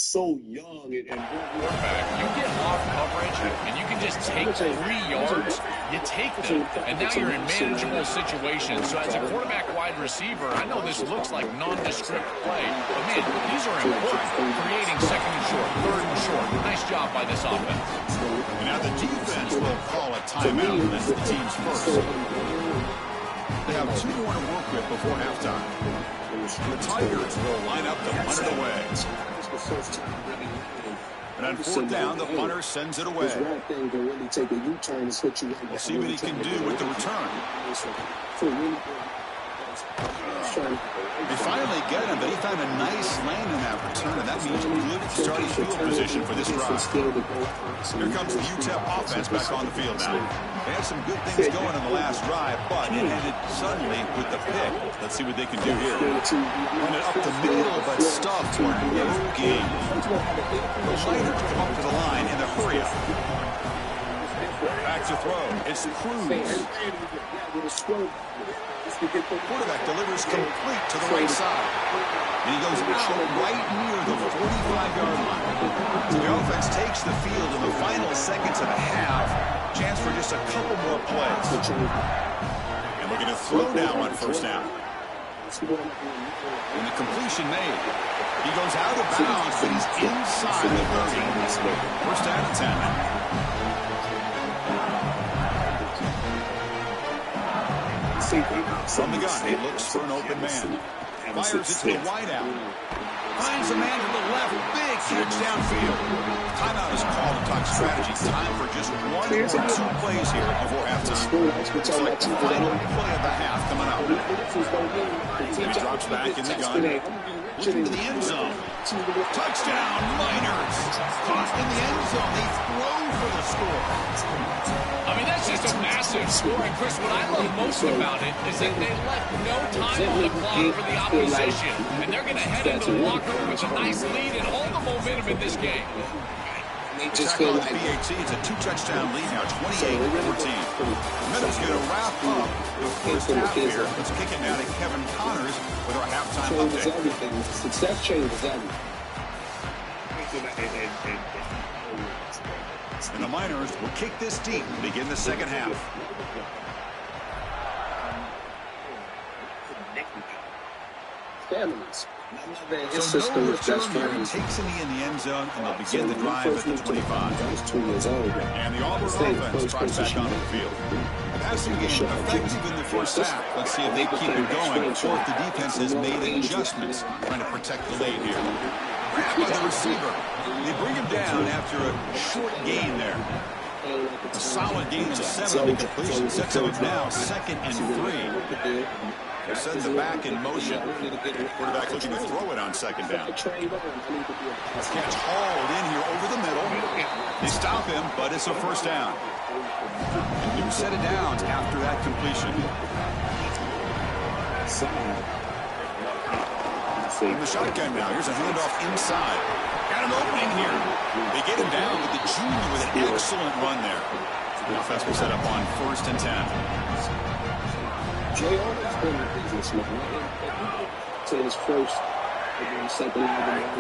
young and quarterback, you get off coverage and you can just take 3 yards, you take them, and now you're in manageable situations. So as a quarterback wide receiver, I know this looks like nondescript play, but man, these are important. Creating second and short, third and short. Nice job by this offense. And now the defense will call a timeout. That's the team's first. They have 2 more to work with before halftime. The Tigers will line up to punt it away. And on 4th down, the punter sends it away. We'll see what he can do with the return. They finally get him, but he found a nice lane in that return, and that means good starting field position for this drive. Here comes the UTEP offense back on the field now. They had some good things going in the last drive, but it ended suddenly with the pick. Let's see what they can do here. Run it up the middle, but stuffed for no gain. The Miners come up to the line in the hurry-up. Back to throw. It's Cruz. Quarterback delivers complete to the right side. And he goes out right near the 45-yard line. The offense takes the field in the final seconds of the half. Chance for just a couple more plays. And looking to throw now on 1st down. And the completion made. He goes out of bounds, but he's inside the 30. 1st down and 10. From the gun, he looks for an open man. Fires it to the wideout. Finds a man to the left. Big catch downfield. Timeout is called to talk strategy. Time for just 1 or 2 plays here before halftime. It's like the final play of the half coming up. He drops back in the gun. Looking to the end zone. Touchdown, Miners. Caught in the end zone. They throw for the score. I mean, that's just a massive score. And Chris, what I love most about it is that they left no time on the clock for the opposition. And they're going to head into the locker room with a nice lead and all the momentum in this game. Just feel like BAT, it's a 2-touchdown lead now, 28-14. Meadows going to wrap up the first half here. Let's kick it now to Kevin Connors with our halftime update. Success changes everything. And the Miners will kick this deep to begin the second half. Families. So no return here. He takes in the end zone, and they'll begin the drive at the 25. And the Auburn offense trots back onto the field. Passing game effective in the first half. Let's see if they keep it going, or if the defense has made adjustments trying to protect the lead here. Grabbed by the receiver. They bring him down after a short gain there. A solid gain of 7 on the completion sets up now 2nd and 3. They're setting the back in motion. Quarterback looking to throw it on 2nd down. Catch hauled in here over the middle. They stop him, but it's a 1st down. And new set of downs after that completion. In the shotgun now. Here's a handoff inside. Got an opening here. They get him down with the junior with an excellent run there. The offense will set up on 1st and 10. J.O.'s been a businessman. To his first, second time.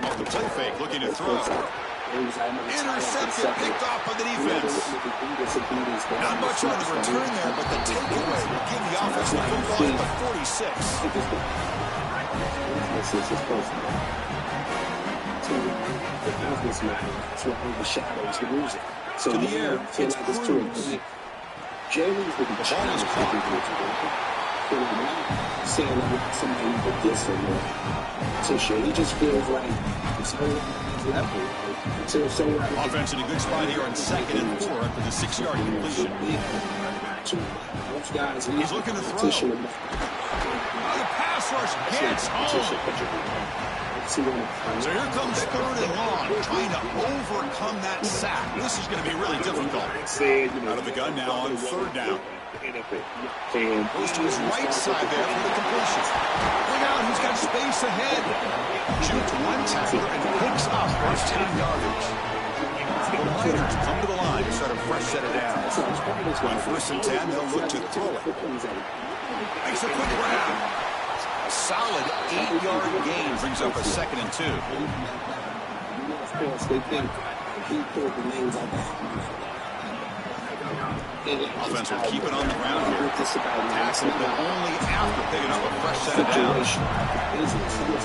Off the play fake, looking to throw. Intercepted, picked off by the defense. Not much on the return there, but the takeaway will give the offense the football at the 46. This is his personal. The businessman to overshadows the music. So to the air, it's Cruz. Jamie's with the ball is caught. Saying that somebody with this and that. So shit, he just feels like it's whole level. Offense in a good spot here on 2nd and 4 after the 6-yard completion. He's looking to throw. The pass rush hits home. So here comes 3rd and long, trying to overcome that sack. This is going to be really difficult. Out of the gun now on 3rd down. Goes to his right side there for the completion. Look out, he's got space ahead. Shoots one tackler and picks up first 10 yardage. The Miners come to the line to start a fresh set of downs. On 1st and 10, they'll look to throw it. Makes a quick grab. solid 8-yard gain brings up a 2nd and 2. Of course, they think he pulled the names out of Offense will keep it on the ground here. Tackle, but only after picking up a fresh set of downs.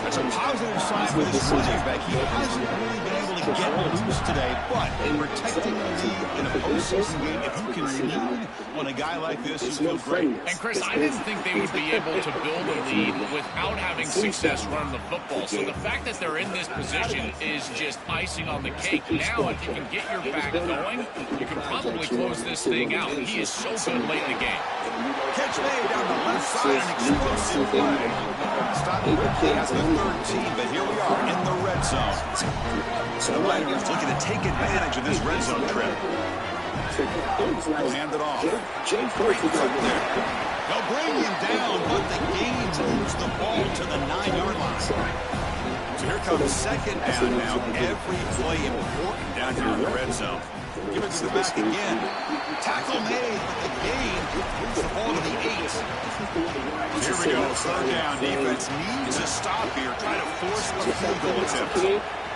That's a positive sign for this running back. He hasn't really been able to get loose today, but in protecting the lead in a postseason game, if you can lean on a guy like this, you feel great. And Chris, I didn't think they would be able to build a lead without having success running the football. So the fact that they're in this position is just icing on the cake. Now, if you can get your back going, you can probably close this thing out. He is so good late in the game. Catch made down the left side, an explosive play. Stopping quickly as the 13, but here we are in the red zone. So the Raiders looking to take advantage of this red zone trip. They'll hand it off. Great cut there. They'll bring him down, but the game moves the ball to the 9-yard line. So here comes 2nd down now. Every play important down here in the red zone. Give it to the back again. Tackle made, but the gain moves the ball to the 8. Here we go. 3rd down. Defense needs a stop here. Try to force a field goal attempt.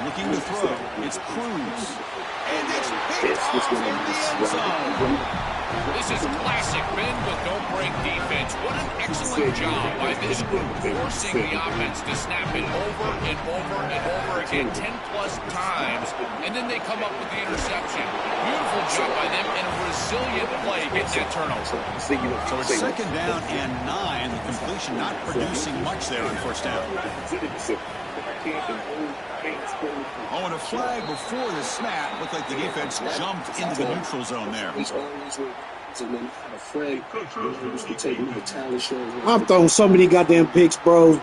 Looking to throw. It's Cruz. And it's picked off in the end zone. This is classic bend but don't break defense. What an excellent job by this group forcing the offense to snap it over and over and over again 10-plus times, and then they come up with the interception. Beautiful job by them and a resilient play getting that turnover. So it's 2nd down and 9. The completion not producing much there on 1st down. Oh, and a flag before the snap. Looked like the defense jumped into the neutral zone there. I'm throwing so many goddamn picks, bro.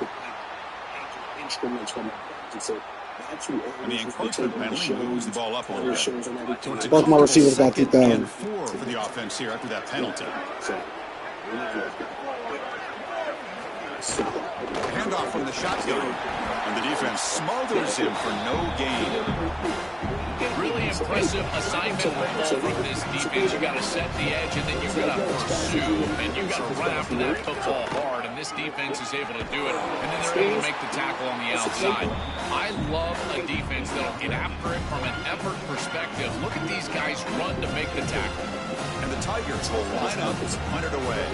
And the encroachment penalty moves the ball up a little bit. Both my receivers got 2,000. And 4 for the offense here after that penalty. Handoff from the shotgun. And the defense smothers him for no gain. Really impressive assignment football from this defense. You got to set the edge, and then you got to pursue, and you got to run after that football hard. And this defense is able to do it, and then they're able to make the tackle on the outside. I love a defense that'll get after it from an effort perspective. Look at these guys run to make the tackle. And the Tigers will line up and punt it away.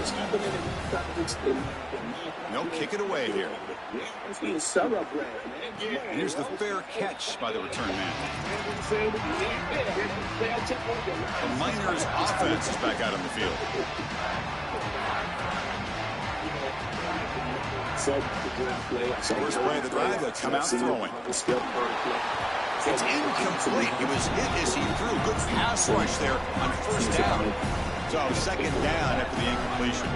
They'll kick it away here. Here's the fair catch by the return man. The Miners offense is back out on the field. First play of the drive, they'll come out throwing. It's incomplete. He was hit as he threw. Good pass rush there on 1st down. So 2nd down after the incompletion.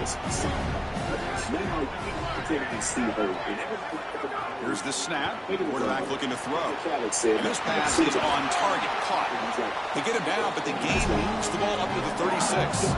Here's the snap. Quarterback looking to throw. And this pass is on target. Caught. They get him down, but the game moves the ball up to the 36.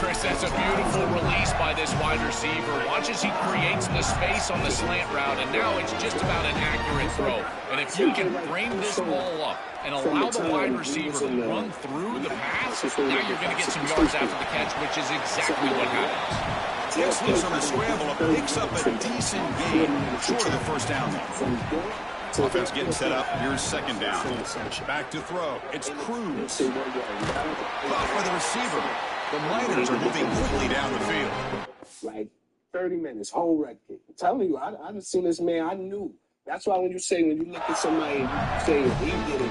Chris, that's a beautiful release by this wide receiver. Watch as he creates the space on the slant route, and now it's just about an accurate throw. And if you can frame this ball up and allow the wide receiver to run through the pass, now you're going to get some yards after the catch, which is exactly what happens. Gets loose on the scramble, picks up a decent gain, short of the 1st down. Offense getting set up. Here's 2nd down. Back to throw. It's Cruz. Off by the receiver. The Miners are moving quickly down the field. Like 30 minutes, whole record. I'm telling you, I've seen this man. I knew. That's why when you look at somebody and say he did it.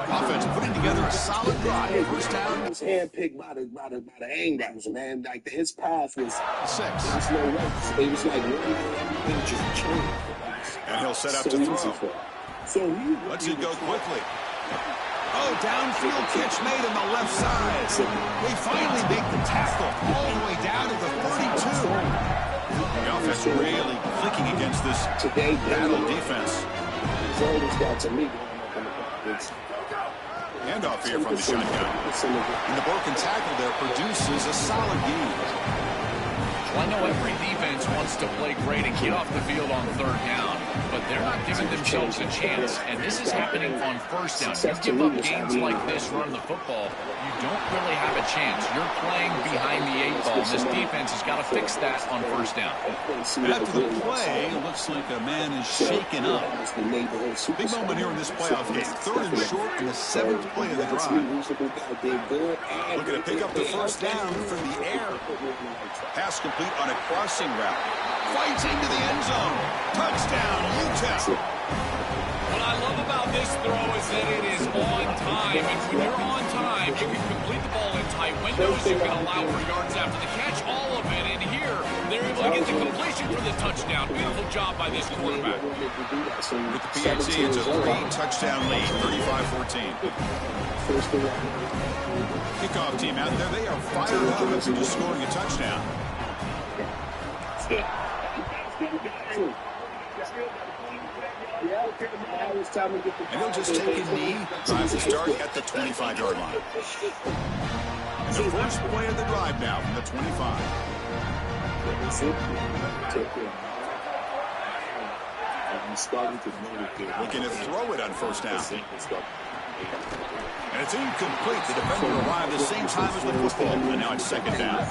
Offense putting together a solid drive. 1st down. He was handpicked by the angles, man. Like his path was 6. There was no way. It was like everything just changed. And he'll set up to throw. So let's it go quickly. Oh, downfield catch made on the left side. They finally make the tackle all the way down to the 32. The offense really clicking against this battle defense. Handoff here from the shotgun. And the broken tackle there produces a solid gain. Well, I know every defense wants to play great and get off the field on 3rd down. but they're not giving themselves a chance, and this is happening on first down. You give up gains like this running the football, you don't really have a chance. You're playing behind the 8 ball. This defense has got to fix that on first down. After the play, it looks like a man is shaken up. Big moment here in this playoff game. 3rd and short in the 7th play of the drive. Looking to pick up the first down from the air. Pass complete on a crossing route. Fights into the end zone. Touchdown, UTEP. What I love about this throw is that it is on time. And when you're on time, you can complete the ball in tight windows. You can allow for yards after the catch, all of it. And here, they're able to get the completion for the touchdown. Beautiful job by this quarterback. With the PAT, it's a 3-touchdown lead, 35-14. Kickoff team out there, they are fired up after just scoring a touchdown. And they'll just take a knee. Drive will start at the 25-yard line. And the first play of the drive now from the 25. Looking to throw it on first down. And it's incomplete. The defender arrived the same time as the football. And now it's 2nd down.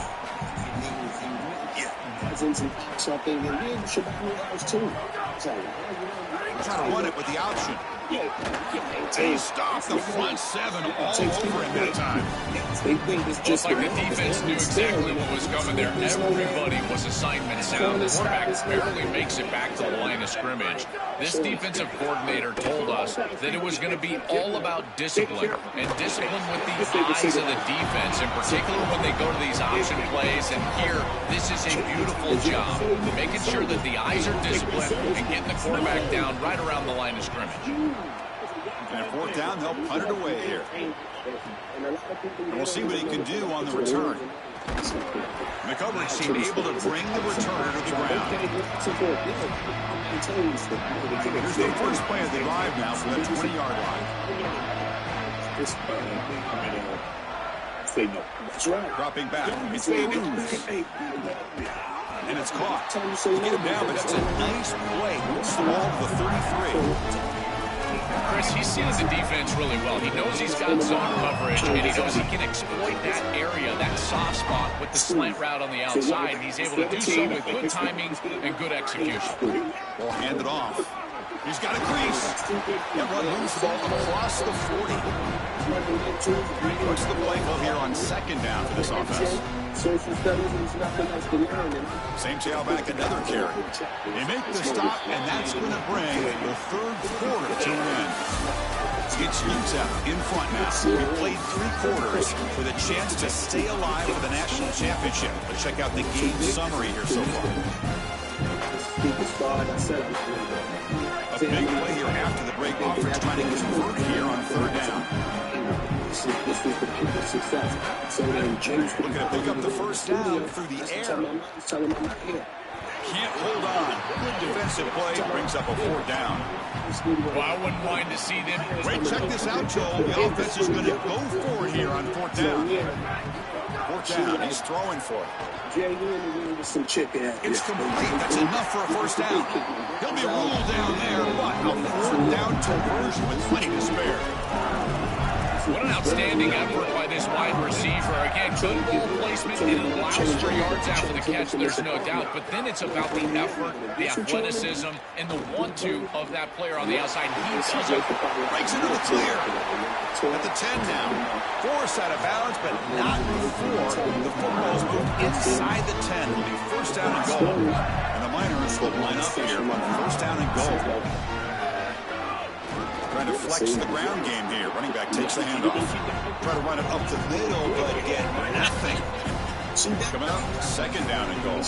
Trying to run it with the option. He stopped the front 7 all over him that time. Looks like the defense knew exactly what was coming there. Everybody was assignment sound. The quarterback barely makes it back to the line of scrimmage. This defensive coordinator told us that it was going to be all about discipline, and discipline with the eyes of the defense, in particular when they go to these option plays. And here, this is a beautiful job, making sure that the eyes are disciplined and getting the quarterback down right around the line of scrimmage. And 4th down, they'll punt it away here. And we'll see what he can do on the return. The coverage team able to bring the returner to the ground. Here's the first play of the drive now from the 20-yard line. Dropping back. It's News. And it's caught. To get him down, but that's a nice play. Moves the ball to the 33. Chris, he's seeing the defense really well. He knows he's got zone coverage, and he knows he can exploit that area, that soft spot, with the slant route on the outside. And he's able to do so with good timing and good execution. Ball handed off. He's got a crease. Everyone moves the ball across the 40. What's the play call here on 2nd down for this offense? Same tailback, another carry. They make the stop, and that's going to bring the 3rd quarter to an end. It's UTEP in front now. We played 3 quarters with a chance to stay alive for the national championship. Let's check out the game summary here so far. A big play here after the break. Offense trying to convert here on 3rd down. Looking to pick up the first down through the air. Can't hold on. Good defensive play. Brings up a 4th down. Well, I wouldn't mind to see them. Wait, check this out, Joel. The offense is going to go for it here on 4th down. 4th down. He's throwing for it. It's complete. That's enough for a first down. He'll be ruled down there, but a 4th down conversion with plenty to spare. What an outstanding effort by this wide receiver. Again, good ball placement. It allows for yards after the catch, there's no doubt. But then it's about the effort, the athleticism, and the 1-2 of that player on the outside. He does it. Breaks into the clear. At the 10 now. Forced out of bounds, but not before the football's moved inside the 10. It'll be first down and goal. And the Miners will line up here. First down and goal. Trying to flex the ground game here. Running back takes the handoff. Try to run it up the middle, but again, nothing. Coming up, 2nd down and goal.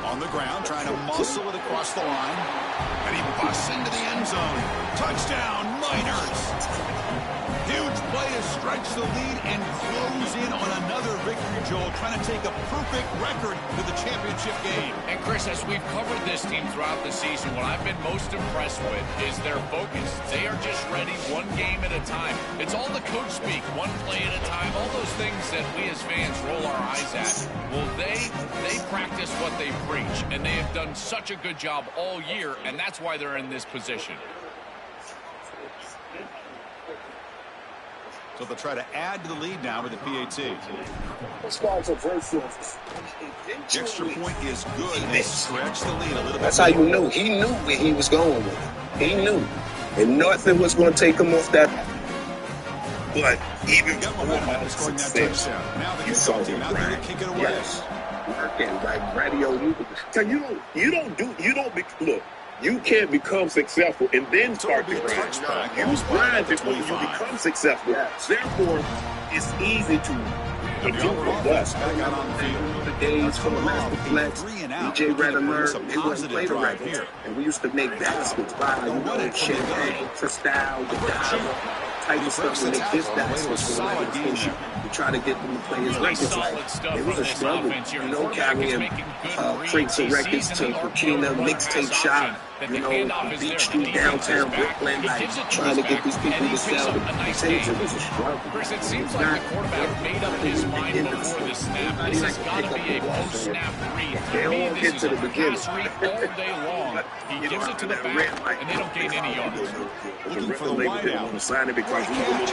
On the ground, trying to muscle it across the line. And he busts into the end zone. Touchdown, Miners. Huge play to stretch stretch the lead and close in on another victory, Joel, trying to take a perfect record to the championship game. And Chris, as we've covered this team throughout the season, what I've been most impressed with is their focus. They are just ready one game at a time. It's all the coach speak, one play at a time, all those things that we as fans roll our eyes at. Well, they practice what they preach, and they have done such a good job all year, and that's why they're in this position. So they'll try to add to the lead now with the PAT. The extra point is good. They stretch the lead a little bit. That's how you knew. He knew where he was going with it. He knew. And nothing was going to take him off that. But even before that success, you saw him grind. Yes. Working, like radio. Look, you can't become successful and then start to grind. You grind before you become successful. Therefore, it's easy to continue to bust. The days from Master Flex, DJ Red Alert, they wouldn't play the records. And we used to make baskets by, champagne, freestyle, the diver, type of stuff to make this basket. We try to get them to play his records like it was a struggle. Carrying crates of records to Burkina, mixtape shop, Beach Street, downtown Brooklyn, like trying to get these people to sell the tapes. It was a struggle. Chris, it seems like the quarterback made up his mind before the snap. This has got to be a post-snap read. They all won't get to the beginning. All day long. He gives it to the back, and they don't gain any yards. Looking for the wideout. Sign it because he was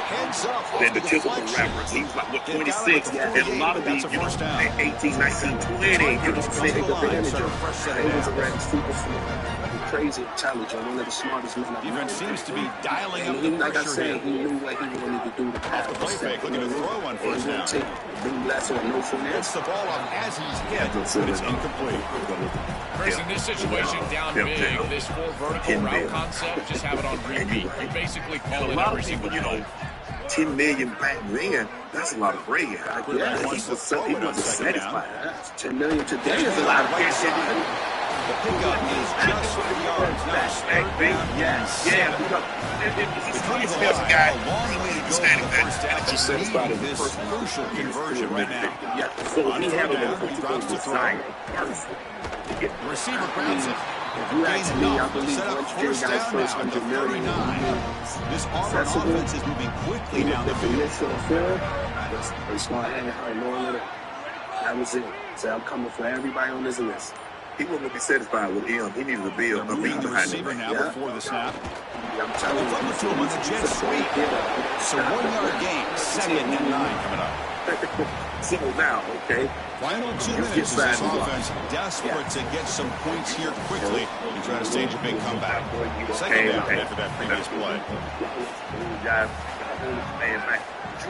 the typical rapper. He was like, 26? And a lot of these, 18, 19, 20, it was a big advantage of. He was a super crazy intelligent, one of the smartest men I've Defense seems to be dialing up the pressure. Like I said, he knew what he wanted to do to pass. The play fake, looking to throw on first down. Less or no finesse. Gets the ball off as he's hit, but it's incomplete. Chris, in this situation, down big, this full vertical route concept, just have it on repeat. You basically call it every single play. 10 million back then, that's a lot of bread. Yeah, he was satisfied. 10 million today is a lot of bread. The pickup is just 3 yards. Now third down. Yes. He's a long way to go for the first half. Just satisfied in this crucial conversion right now. So on third down, he drops to throw. The receiver grabs it. You ask me, I believe once Jay guys first 100 million, this Auburn offense is moving quickly down the field. They start hanging hard, knowing it. That was it. So I'm coming for everybody on this list. He wouldn't be satisfied with him. He needed to build a beat behind him. Now before the snap. I'm telling you, to him on the jet sweep. So 1 yard gain, 2nd and 9 coming up. So now, okay. Final 2 minutes as this offense desperate to get some points here quickly and try to stage a big comeback. Second down after that previous play.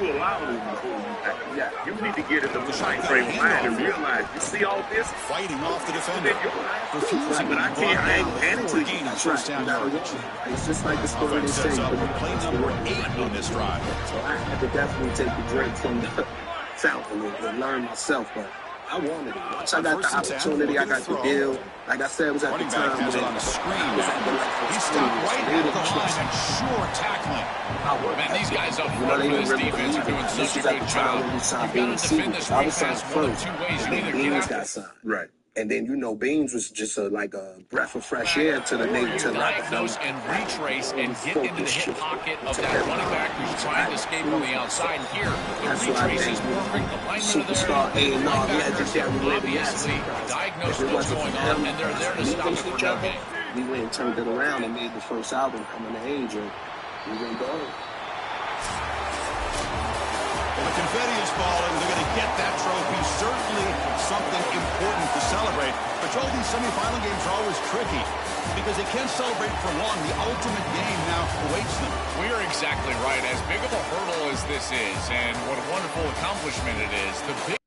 You allow him to hold you back. Yeah, you need to get in the right frame of mind and realize you see all this fighting off the defender, refusing but I ain't handing to you. First down yardage. It's just like the story they say. Play number 8 on this drive. So I had to definitely take the drink from the fountain and learn myself, but I wanted it. Once I got the opportunity, I got the deal. Like I said, it was at the time when on the screen. He stopped right at the line and sure tackling. Man, these guys up front for this defense are doing such a good job. You've got to defend this run pass one of 2 ways. You either get after. Right. And then, Beans was just like a breath of fresh air to the name. To diagnose and retrace and get into the hip pocket of that running back who's trying to escape on the outside. And here, the retrace is perfect. The linemen are there. The linebackers obviously diagnose what's going on, and they're there to stop it for no gain. We went and turned it around and made the first album coming to age, and we went going. Well, the confetti is falling. They're going to get that trophy. Certainly something important to celebrate. But Joel, these semifinal games are always tricky because they can't celebrate for long. The ultimate game now awaits them. We are exactly right. As big of a hurdle as this is, and what a wonderful accomplishment it is, the big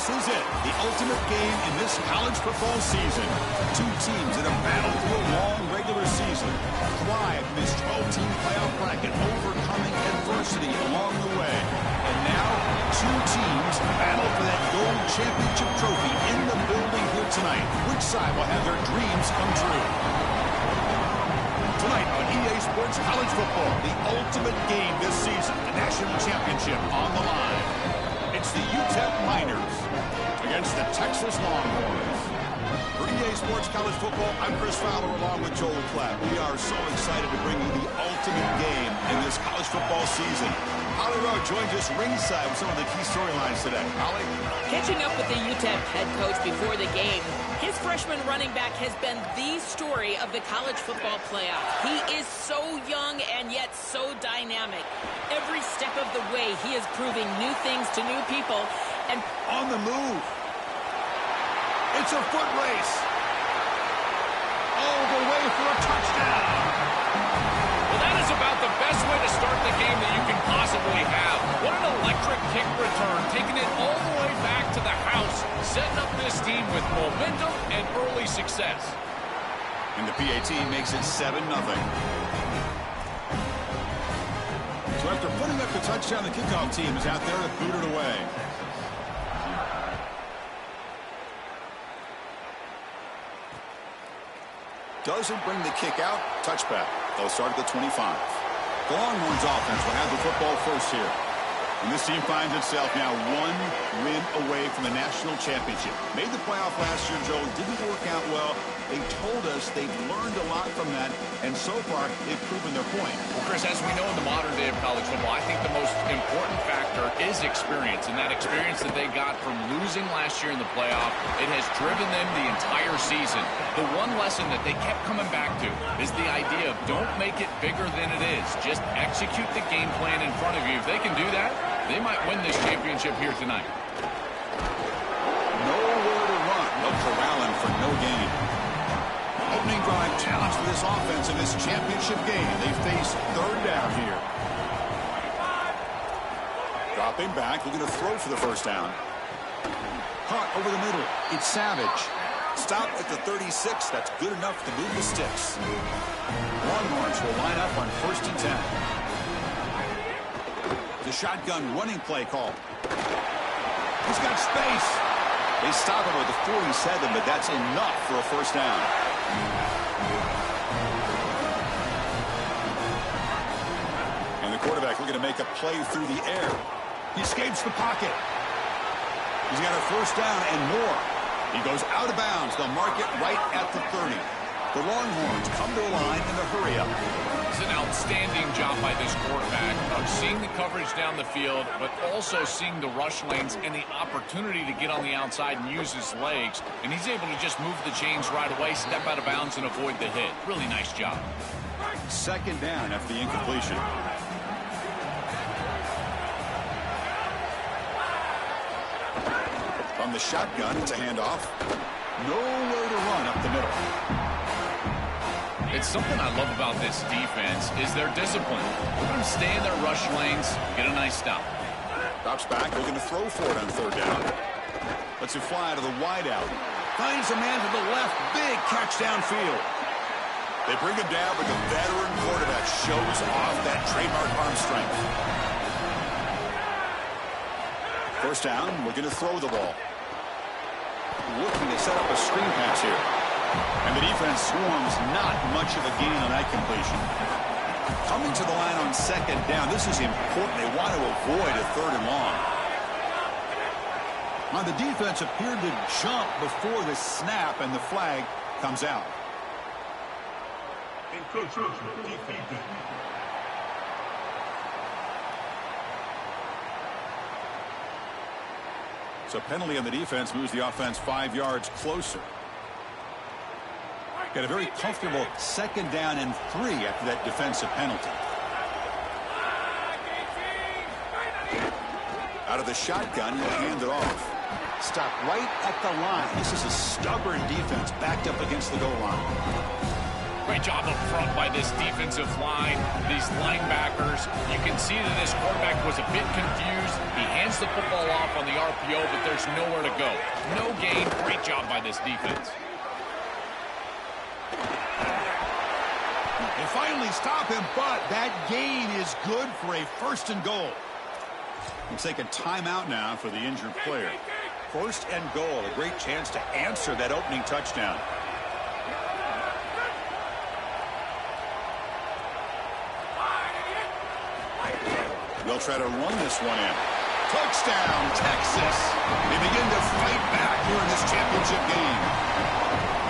This is it, the ultimate game in this college football season. Two teams that have battled through a long regular season, thrived in this 12-team playoff bracket, overcoming adversity along the way. And now, two teams battle for that gold championship trophy in the building here tonight. Which side will have their dreams come true? Tonight on EA Sports College Football, the ultimate game this season, the national championship on the line. It's the UTEP Miners against the Texas Longhorns. For EA Sports College Football, I'm Chris Fowler along with Joel Klatt. We are so excited to bring you the ultimate game in this college football season. Holly Rowe joins us ringside with some of the key storylines today. Holly? Catching up with the UTEP head coach before the game, his freshman running back has been the story of the college football playoff. He is so young and yet so dynamic. Every step of the way, he is proving new things to new people. And on the move. It's a foot race. All the way for a touchdown. Well, that is about the best way to start the game that you can possibly have. What an electric kick return, taking it all the way back to the house, setting up this team with momentum and early success. And the PAT makes it 7-0. So after putting up the touchdown, the kickoff team is out there to boot it away. Doesn't bring the kick out. Touchback. They'll start at the 25. The Longhorns offense will have the football first here. And this team finds itself now one win away from the national championship. Made the playoff last year, Joe. Didn't work out well. They told us they've learned a lot from that, and so far, they've proven their point. Well, Chris, as we know in the modern day of college football, I think the most important factor is experience, and that experience that they got from losing last year in the playoff, it has driven them the entire season. The one lesson that they kept coming back to is the idea of don't make it bigger than it is. Just execute the game plan in front of you. If they can do that, they might win this championship here tonight. Nowhere to run. No corralling for no gain. Opening drive challenge for this offense in this championship game. They face third down here. Dropping back, looking to throw for the first down. Caught over the middle. It's Savage. Stop at the 36. That's good enough to move the sticks. Longhorns will line up on 1st and 10. The shotgun running play call. He's got space. They stop him with the 47, but that's enough for a first down. And the quarterback looking to make a play through the air. He escapes the pocket. He's got a first down and more. He goes out of bounds. They'll mark it right at the 30. The Longhorns come to the line in a hurry-up. It's an outstanding job by this quarterback of seeing the coverage down the field, but also seeing the rush lanes and the opportunity to get on the outside and use his legs. And he's able to just move the chains right away, step out of bounds, and avoid the hit. Really nice job. Second down after the incompletion. From the shotgun, it's a handoff. Nowhere to run up the middle. It's something I love about this defense is their discipline. Let them stay in their rush lanes, get a nice stop. Drops back, looking to throw for it on third down. Lets it fly to the wideout. Finds a man to the left. Big catch downfield. They bring him down, but the veteran quarterback shows off that trademark arm strength. First down, looking to throw the ball. Looking to set up a screen pass here. And the defense swarms, not much of a gain on that completion. Coming to the line on second down, this is important. They want to avoid a third and long. Now the defense appeared to jump before the snap, and the flag comes out. So penalty on the defense moves the offense 5 yards closer. Got a very comfortable second down and 3 after that defensive penalty. Out of the shotgun, he'll hand it off. Stop right at the line. This is a stubborn defense backed up against the goal line. Great job up front by this defensive line, these linebackers. You can see that this quarterback was a bit confused. He hands the football off on the RPO, but there's nowhere to go. No gain. Great job by this defense. They finally stop him, but that gain is good for a 1st and goal. We'll take a timeout now for the injured player. 1st and goal, a great chance to answer that opening touchdown. They'll try to run this one in. Touchdown, Texas. They begin to fight back here in this championship game.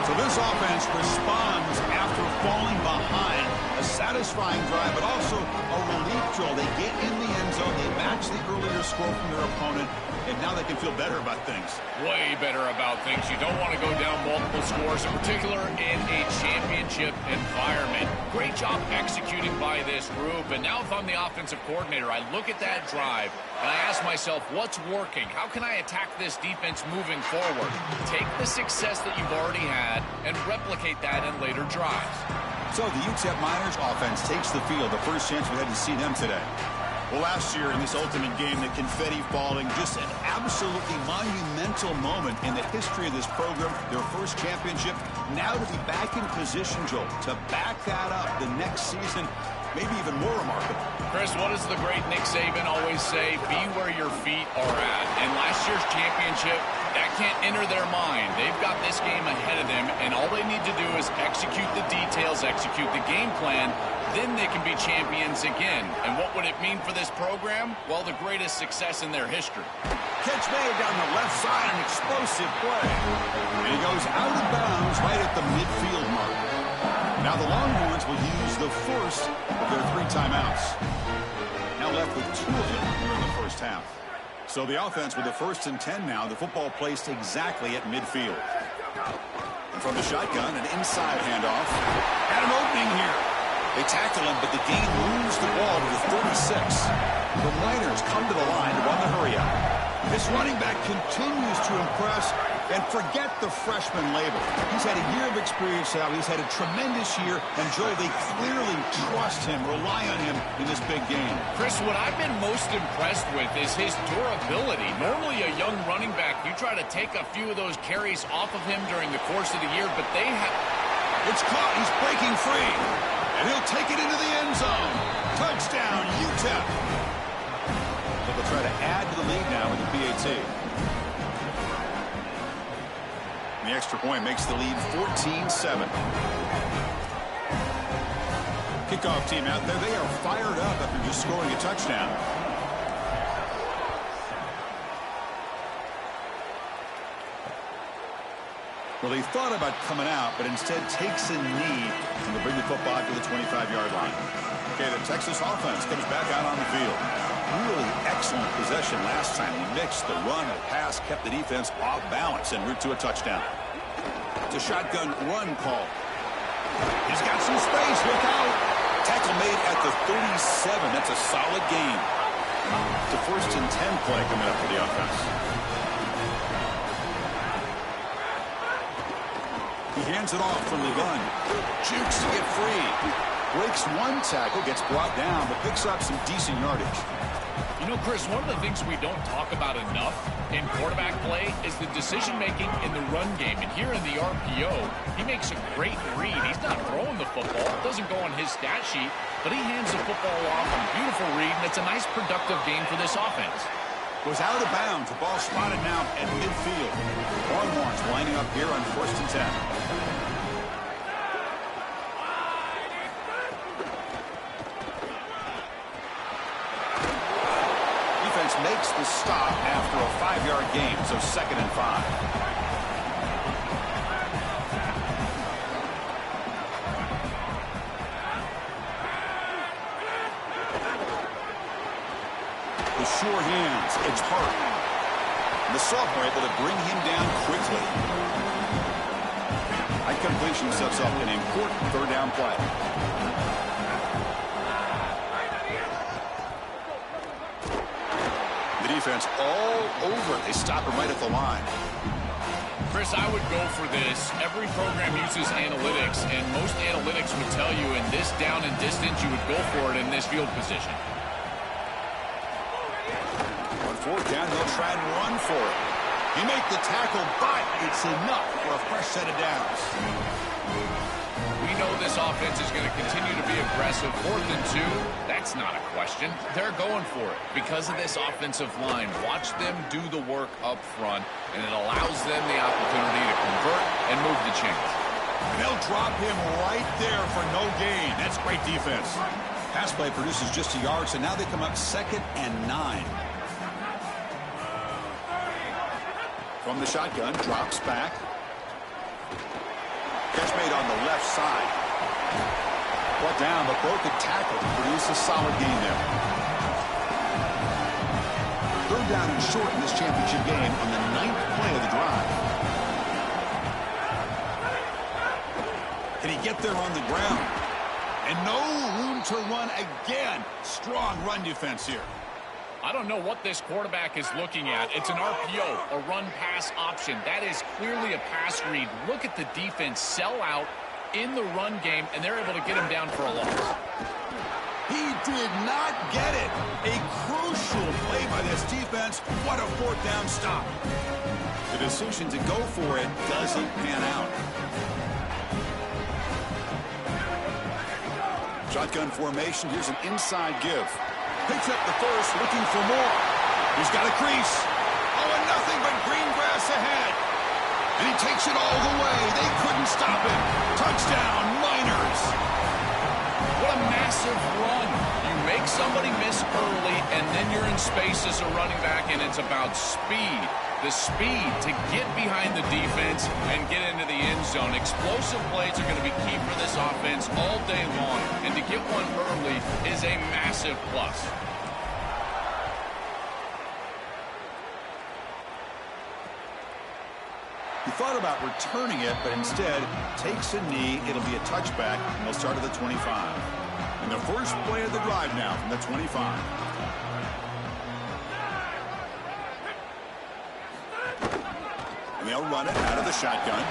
So this offense responds after falling behind. A satisfying drive, but also a relief drill. They get in the end zone. They match the earlier score from their opponent, and now they can feel better about things. Way better about things. You don't want to go down multiple scores, in particular in a championship environment. Great job executing by this group. And now if I'm the offensive coordinator, I look at that drive, and I ask myself, what's working? How can I attack this defense moving forward? Take the success that you've already had and replicate that in later drives. So the UTEP Miners offense takes the field. The first chance we had to see them today. Well, last year in this ultimate game, the confetti falling, just an absolutely monumental moment in the history of this program. Their first championship. Now to be back in position, Joel, to back that up the next season, maybe even more remarkable. Chris, what does the great Nick Saban always say? Be where your feet are at. And last year's championship, that can't enter their mind. They've got this game ahead of them, and all they need to do is execute the details, execute the game plan. Then they can be champions again. And what would it mean for this program? Well, the greatest success in their history. Catch made down the left side, an explosive play. And he goes out of bounds right at the midfield mark. Now the Longhorns will use the first of their 3 timeouts. Now left with 2 of them here in the first half. So the offense with the 1st and 10 now, the football placed exactly at midfield. And from the shotgun, an inside handoff. Had an opening here. They tackle him, but the gain moves the ball to the 36. The Miners come to the line to run the hurry-up. This running back continues to impress, and forget the freshman label. He's had a year of experience now. He's had a tremendous year, and Joe, they clearly trust him, rely on him in this big game. Chris, what I've been most impressed with is his durability. Normally a young running back, you try to take a few of those carries off of him during the course of the year, but they have... It's caught. He's breaking free. And he'll take it into the end zone. Touchdown, UTEP. So they'll try to add to the lead now with the PAT. The extra point makes the lead 14-7. Kickoff team out there. They are fired up after just scoring a touchdown. Well, he thought about coming out, but instead takes a knee and will bring the football to the 25-yard line. Okay, the Texas offense comes back out on the field. Really excellent possession last time. He mixed the run and pass, kept the defense off balance en route to a touchdown. It's a shotgun run call. He's got some space. Look out. Tackle made at the 37. That's a solid gain. It's a 1st and 10 play coming up for the offense. He hands it off from the gun. Jukes to get free. Breaks one tackle, gets brought down, but picks up some decent yardage. You know, Chris, one of the things we don't talk about enough in quarterback play is the decision-making in the run game. And here in the RPO, he makes a great read. He's not throwing the football. It doesn't go on his stat sheet, but he hands the football off on a beautiful read, and it's a nice, productive game for this offense. Goes out of bounds. The ball spotted now at midfield. Longhorns lining up here on 1st and 10. Defense makes the stop after a 5-yard gain, so 2nd and 5. The sure hands, it's Hart. And the sophomore able to bring him down quickly. High completion sets up an important 3rd down play. The defense all over it. They stop him right at the line. Chris, I would go for this. Every program uses analytics, and most analytics would tell you in this down and distance, you would go for it in this field position. On fourth down, he'll try and run for it. He made the tackle, but it's enough for a fresh set of downs. We know this offense is going to continue to be aggressive. 4th and 2, that's not a question. They're going for it because of this offensive line. Watch them do the work up front, and it allows them the opportunity to convert and move the chains. And they'll drop him right there for no gain. That's great defense. Pass play produces just a yard, so now they come up 2nd and 9. From the shotgun, drops back. Catch made on the left side. Brought down, but broken tackle to produce a solid gain there. 3rd down and short in this championship game on the 9th play of the drive. Can he get there on the ground? And no room to run again. Strong run defense here. I don't know what this quarterback is looking at. It's an RPO, a run-pass option. That is clearly a pass read. Look at the defense sell out in the run game, and they're able to get him down for a loss. He did not get it. A crucial play by this defense. What a 4th down stop. The decision to go for it doesn't pan out. Shotgun formation. Here's an inside give. Picks up the first, looking for more. He's got a crease. Oh, and nothing but green grass ahead. And he takes it all the way. They couldn't stop him. Touchdown, Miners. What a massive run. You make somebody miss early, and then you're in space as a running back, and it's about speed. The speed to get behind the defense and get into the end zone. Explosive plays are going to be key for this offense all day long, and to get one early is a massive plus. He thought about returning it, but instead takes a knee. It'll be a touchback, and they'll start at the 25. And the first play of the drive now from the 25. And they'll run it out of the shotgun.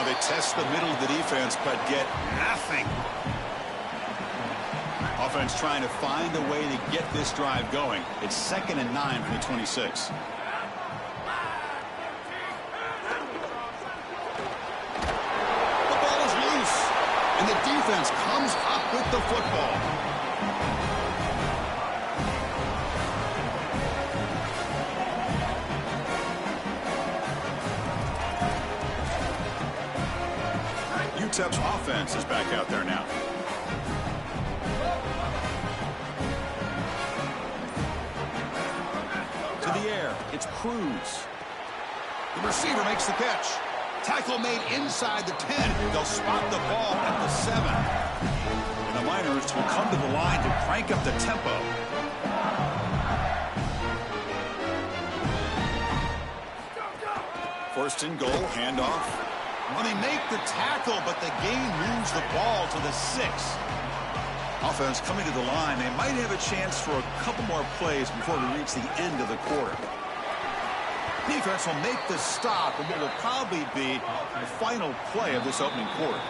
They test the middle of the defense, but get nothing. Offense trying to find a way to get this drive going. It's 2nd and 9 from the 26. The ball is loose, and the defense comes up with the football. UTEP's offense is back out there now. To the air, it's Cruz. The receiver makes the catch. Tackle made inside the 10. They'll spot the ball at the 7. And the Miners will come to the line to crank up the tempo. First and goal, handoff. Well, they make the tackle, but the game moves the ball to the 6. Offense coming to the line. They might have a chance for a couple more plays before we reach the end of the quarter. Defense will make the stop, and what will probably be the final play of this opening quarter.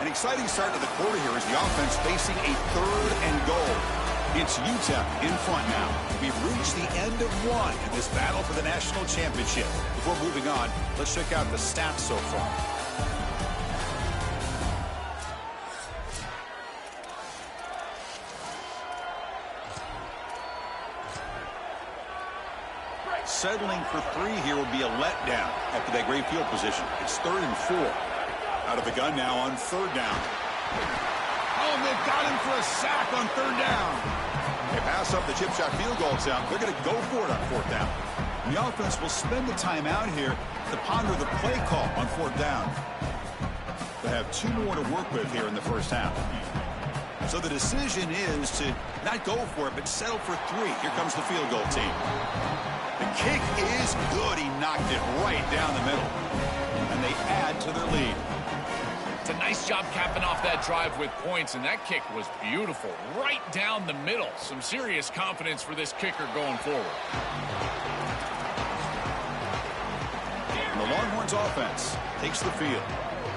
An exciting start to the quarter here as the offense facing a 3rd and goal. It's UTEP in front now. We've reached the end of one in this battle for the national championship. Before moving on, let's check out the stats so far. Settling for 3 here will be a letdown after that great field position. It's 3rd and 4. Out of the gun now on 3rd down. Oh, they've got him for a sack on 3rd down. They pass up the chip shot field goal attempt. They're going to go for it on 4th down. The offense will spend the timeout here to ponder the play call on 4th down. They have 2 more to work with here in the first half. So the decision is to not go for it, but settle for 3. Here comes the field goal team. The kick is good. He knocked it right down the middle. And they add to their lead. It's a nice job capping off that drive with points, and that kick was beautiful. Right down the middle. Some serious confidence for this kicker going forward. And The Longhorns offense takes the field.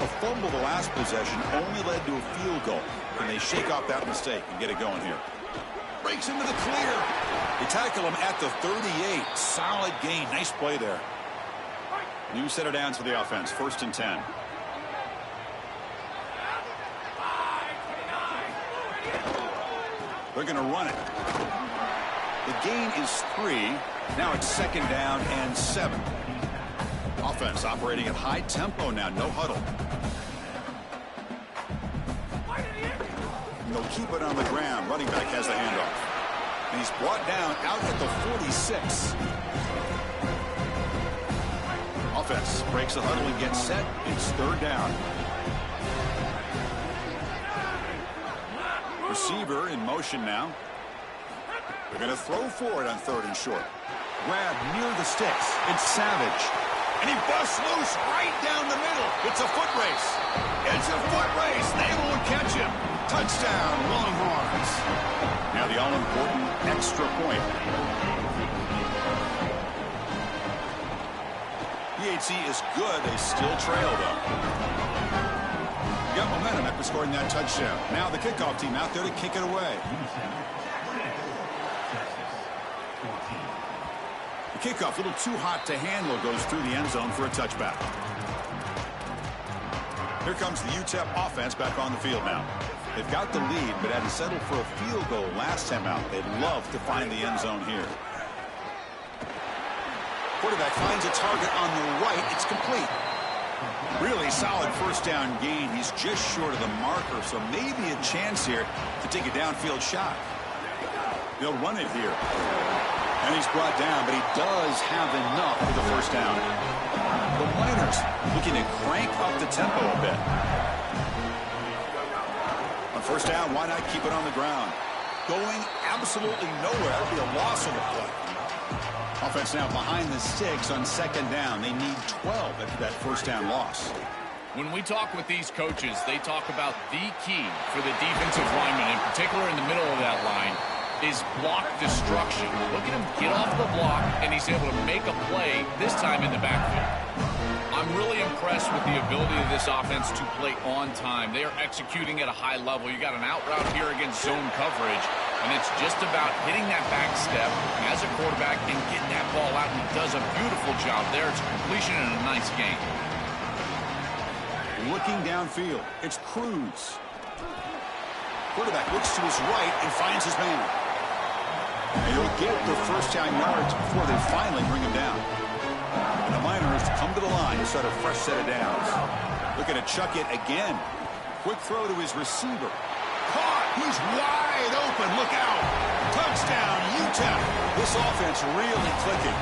A fumble the last possession only led to a field goal. Can they shake off that mistake and get it going here? Breaks into the clear. They tackle him at the 38. Solid gain. Nice play there. New center downs for the offense. 1st and 10. They're going to run it. The gain is 3. Now it's 2nd down and 7. Offense operating at high tempo now. No huddle. And they'll keep it on the ground. Running back has the handoff. And he's brought down out at the 46. Offense breaks the huddle and gets set. It's 3rd down. Receiver in motion now. They're going to throw for it on 3rd and short. Grab near the sticks. It's Savage. And he busts loose right down the middle. It's a foot race. It's a foot race. They won't catch him. Touchdown, Longhorns. Now the all-important extra point. PHC is good. They still trail, though. Got momentum after scoring that touchdown. Now the kickoff team out there to kick it away. The kickoff, a little too hot to handle, goes through the end zone for a touchback. Here comes the UTEP offense back on the field now. They've got the lead, but hadn't settled for a field goal last time out. They'd love to find the end zone here. Quarterback finds a target on the right. It's complete. Really solid 1st down gain. He's just short of the marker, so maybe a chance here to take a downfield shot. They'll run it here. And he's brought down, but he does have enough for the 1st down. The Miners looking to crank up the tempo a bit. On 1st down, why not keep it on the ground? Going absolutely nowhere. That'll be a loss on the play. Offense now behind the 6 on 2nd down. They need 12 after that 1st down loss. When we talk with these coaches, they talk about the key for the defensive lineman, in particular in the middle of that line, is block destruction. Look at him get off the block, and he's able to make a play, this time in the backfield. I'm really impressed with the ability of this offense to play on time. They are executing at a high level. You got an out route here against zone coverage, and it's just about hitting that back step as a quarterback and getting that ball out, and he does a beautiful job there. It's a completion and a nice game. Looking downfield, it's Cruz. Quarterback looks to his right and finds his man. And he'll get the 1st down yards before they finally bring him down. And the Miners come to the line to start a fresh set of downs. Looking to chuck it again. Quick throw to his receiver. Caught! He's wide open. Look out! Touchdown, UTEP. This offense really clicking.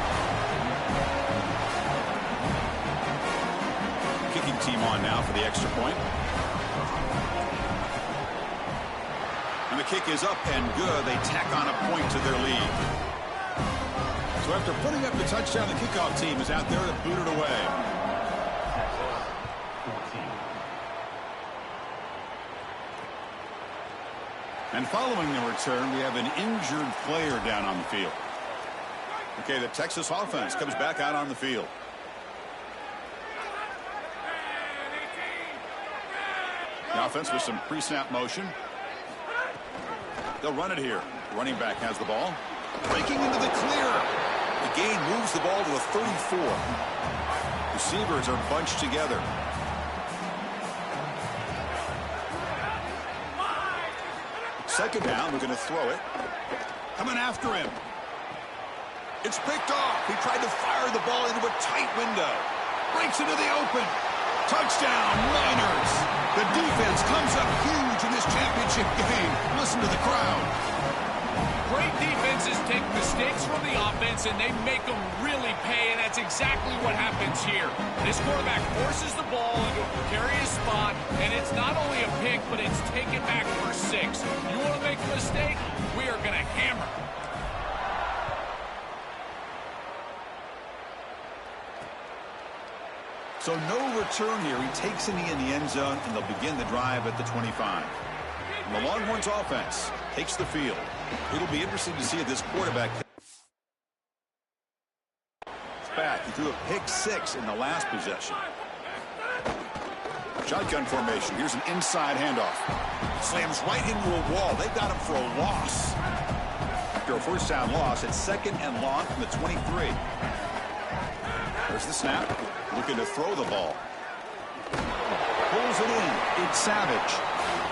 Kicking team on now for the extra point. And the kick is up and good. They tack on a point to their lead. So after putting up the touchdown, the kickoff team is out there to boot it away. And following the return, we have an injured player down on the field. Okay, the Texas offense comes back out on the field. The offense with some pre-snap motion. They'll run it here. The running back has the ball. Breaking into the clear. The gain moves the ball to the 34. Receivers are bunched together. Second down, we're going to throw it. Coming after him. It's picked off. He tried to fire the ball into a tight window. Breaks into the open. Touchdown, Miners. The defense comes up huge in this championship game. Listen to the crowd. Great defenses take mistakes from the offense, and they make them really pay, and that's exactly what happens here. This quarterback forces the ball into a precarious spot, and it's not only a pick, but it's taken back for 6. You want to make a mistake? We are going to hammer. So no return here. He takes in the end zone, and they'll begin the drive at the 25. And the Longhorns offense takes the field. It'll be interesting to see if this quarterback back. He threw a pick 6 in the last possession. Shotgun formation. Here's an inside handoff. Slams right into a wall. They got him for a loss. After a first down loss, it's 2nd and long from the 23. There's the snap. Looking to throw the ball. Pulls it in. It's Savage.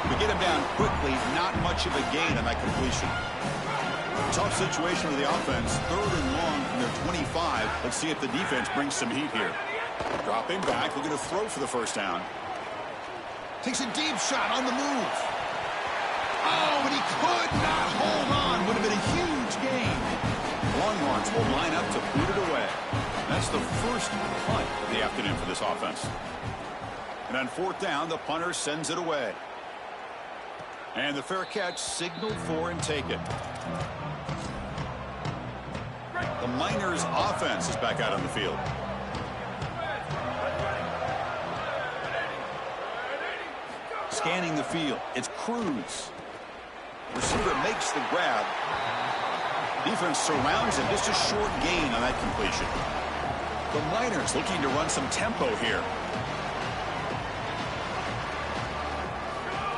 We get him down quickly. Not much of a gain on that completion. Tough situation for the offense. 3rd and long from their 25. Let's see if the defense brings some heat here. Dropping back. Looking to throw for the first down. Takes a deep shot on the move. Oh, and he could not hold on. Would have been a huge gain. Longhorns will line up to boot it away. That's the first punt of the afternoon for this offense. And on 4th down, the punter sends it away. And the fair catch signaled for and taken. The Miners offense is back out on the field. Scanning the field. It's Cruz. Receiver makes the grab. Defense surrounds him. Just a short gain on that completion. The Miners looking to run some tempo here.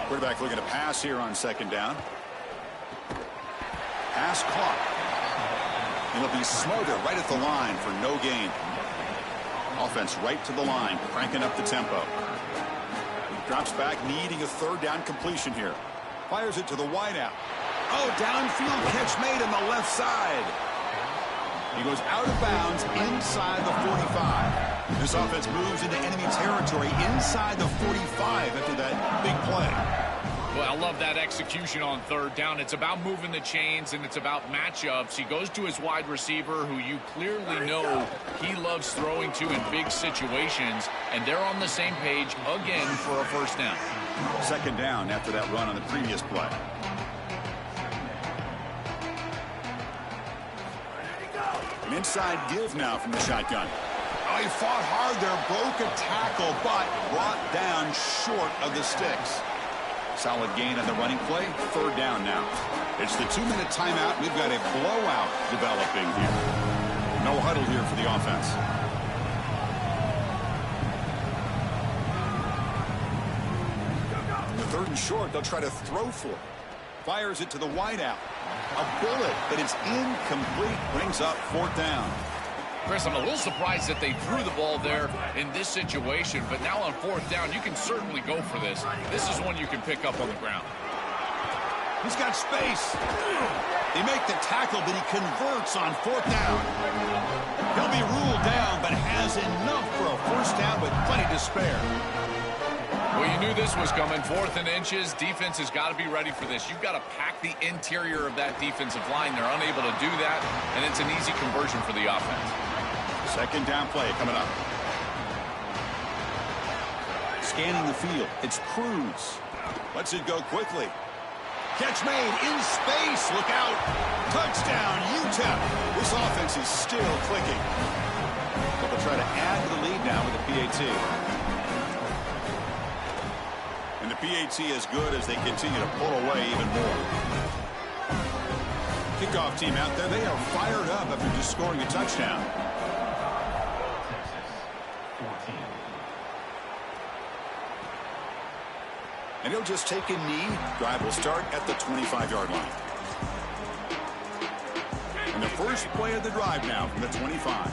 Quarterback looking to pass here on 2nd down. Pass caught. It'll be Smother right at the line for no gain. Offense right to the line, cranking up the tempo. Drops back, needing a 3rd down completion here. Fires it to the wideout. Oh, downfield catch made on the left side. He goes out of bounds inside the 45. This offense moves into enemy territory inside the 45 after that big play. Well, I love that execution on 3rd down. It's about moving the chains, and it's about matchups. He goes to his wide receiver, who you clearly know he loves throwing to in big situations, and they're on the same page again for a first down. 2nd down after that run on the previous play. An inside give now from the shotgun. Oh, he fought hard there, broke a tackle, but brought down short of the sticks. Solid gain on the running play. 3rd down now. It's the 2-minute timeout. We've got a blowout developing here. No huddle here for the offense. The 3rd and short, they'll try to throw for it. Fires it to the wideout. A bullet, but it's incomplete. Brings up 4th down. Chris, I'm a little surprised that they threw the ball there in this situation, but now on 4th down, you can certainly go for this. This is one you can pick up on the ground. He's got space. They make the tackle, but he converts on 4th down. He'll be ruled down, but has enough for a first down with plenty to spare. Well, you knew this was coming. 4th and inches. Defense has got to be ready for this. You've got to pack the interior of that defensive line. They're unable to do that, and it's an easy conversion for the offense. 2nd down play coming up. Scanning the field. It's Cruz. Lets it go quickly. Catch made in space. Look out. Touchdown, UTEP. This offense is still clicking. They'll try to add to the lead now with the PAT. And the PAT is good as they continue to pull away even more. Kickoff team out there. They are fired up after just scoring a touchdown. And he'll just take a knee. Drive will start at the 25-yard line. And the first play of the drive now from the 25.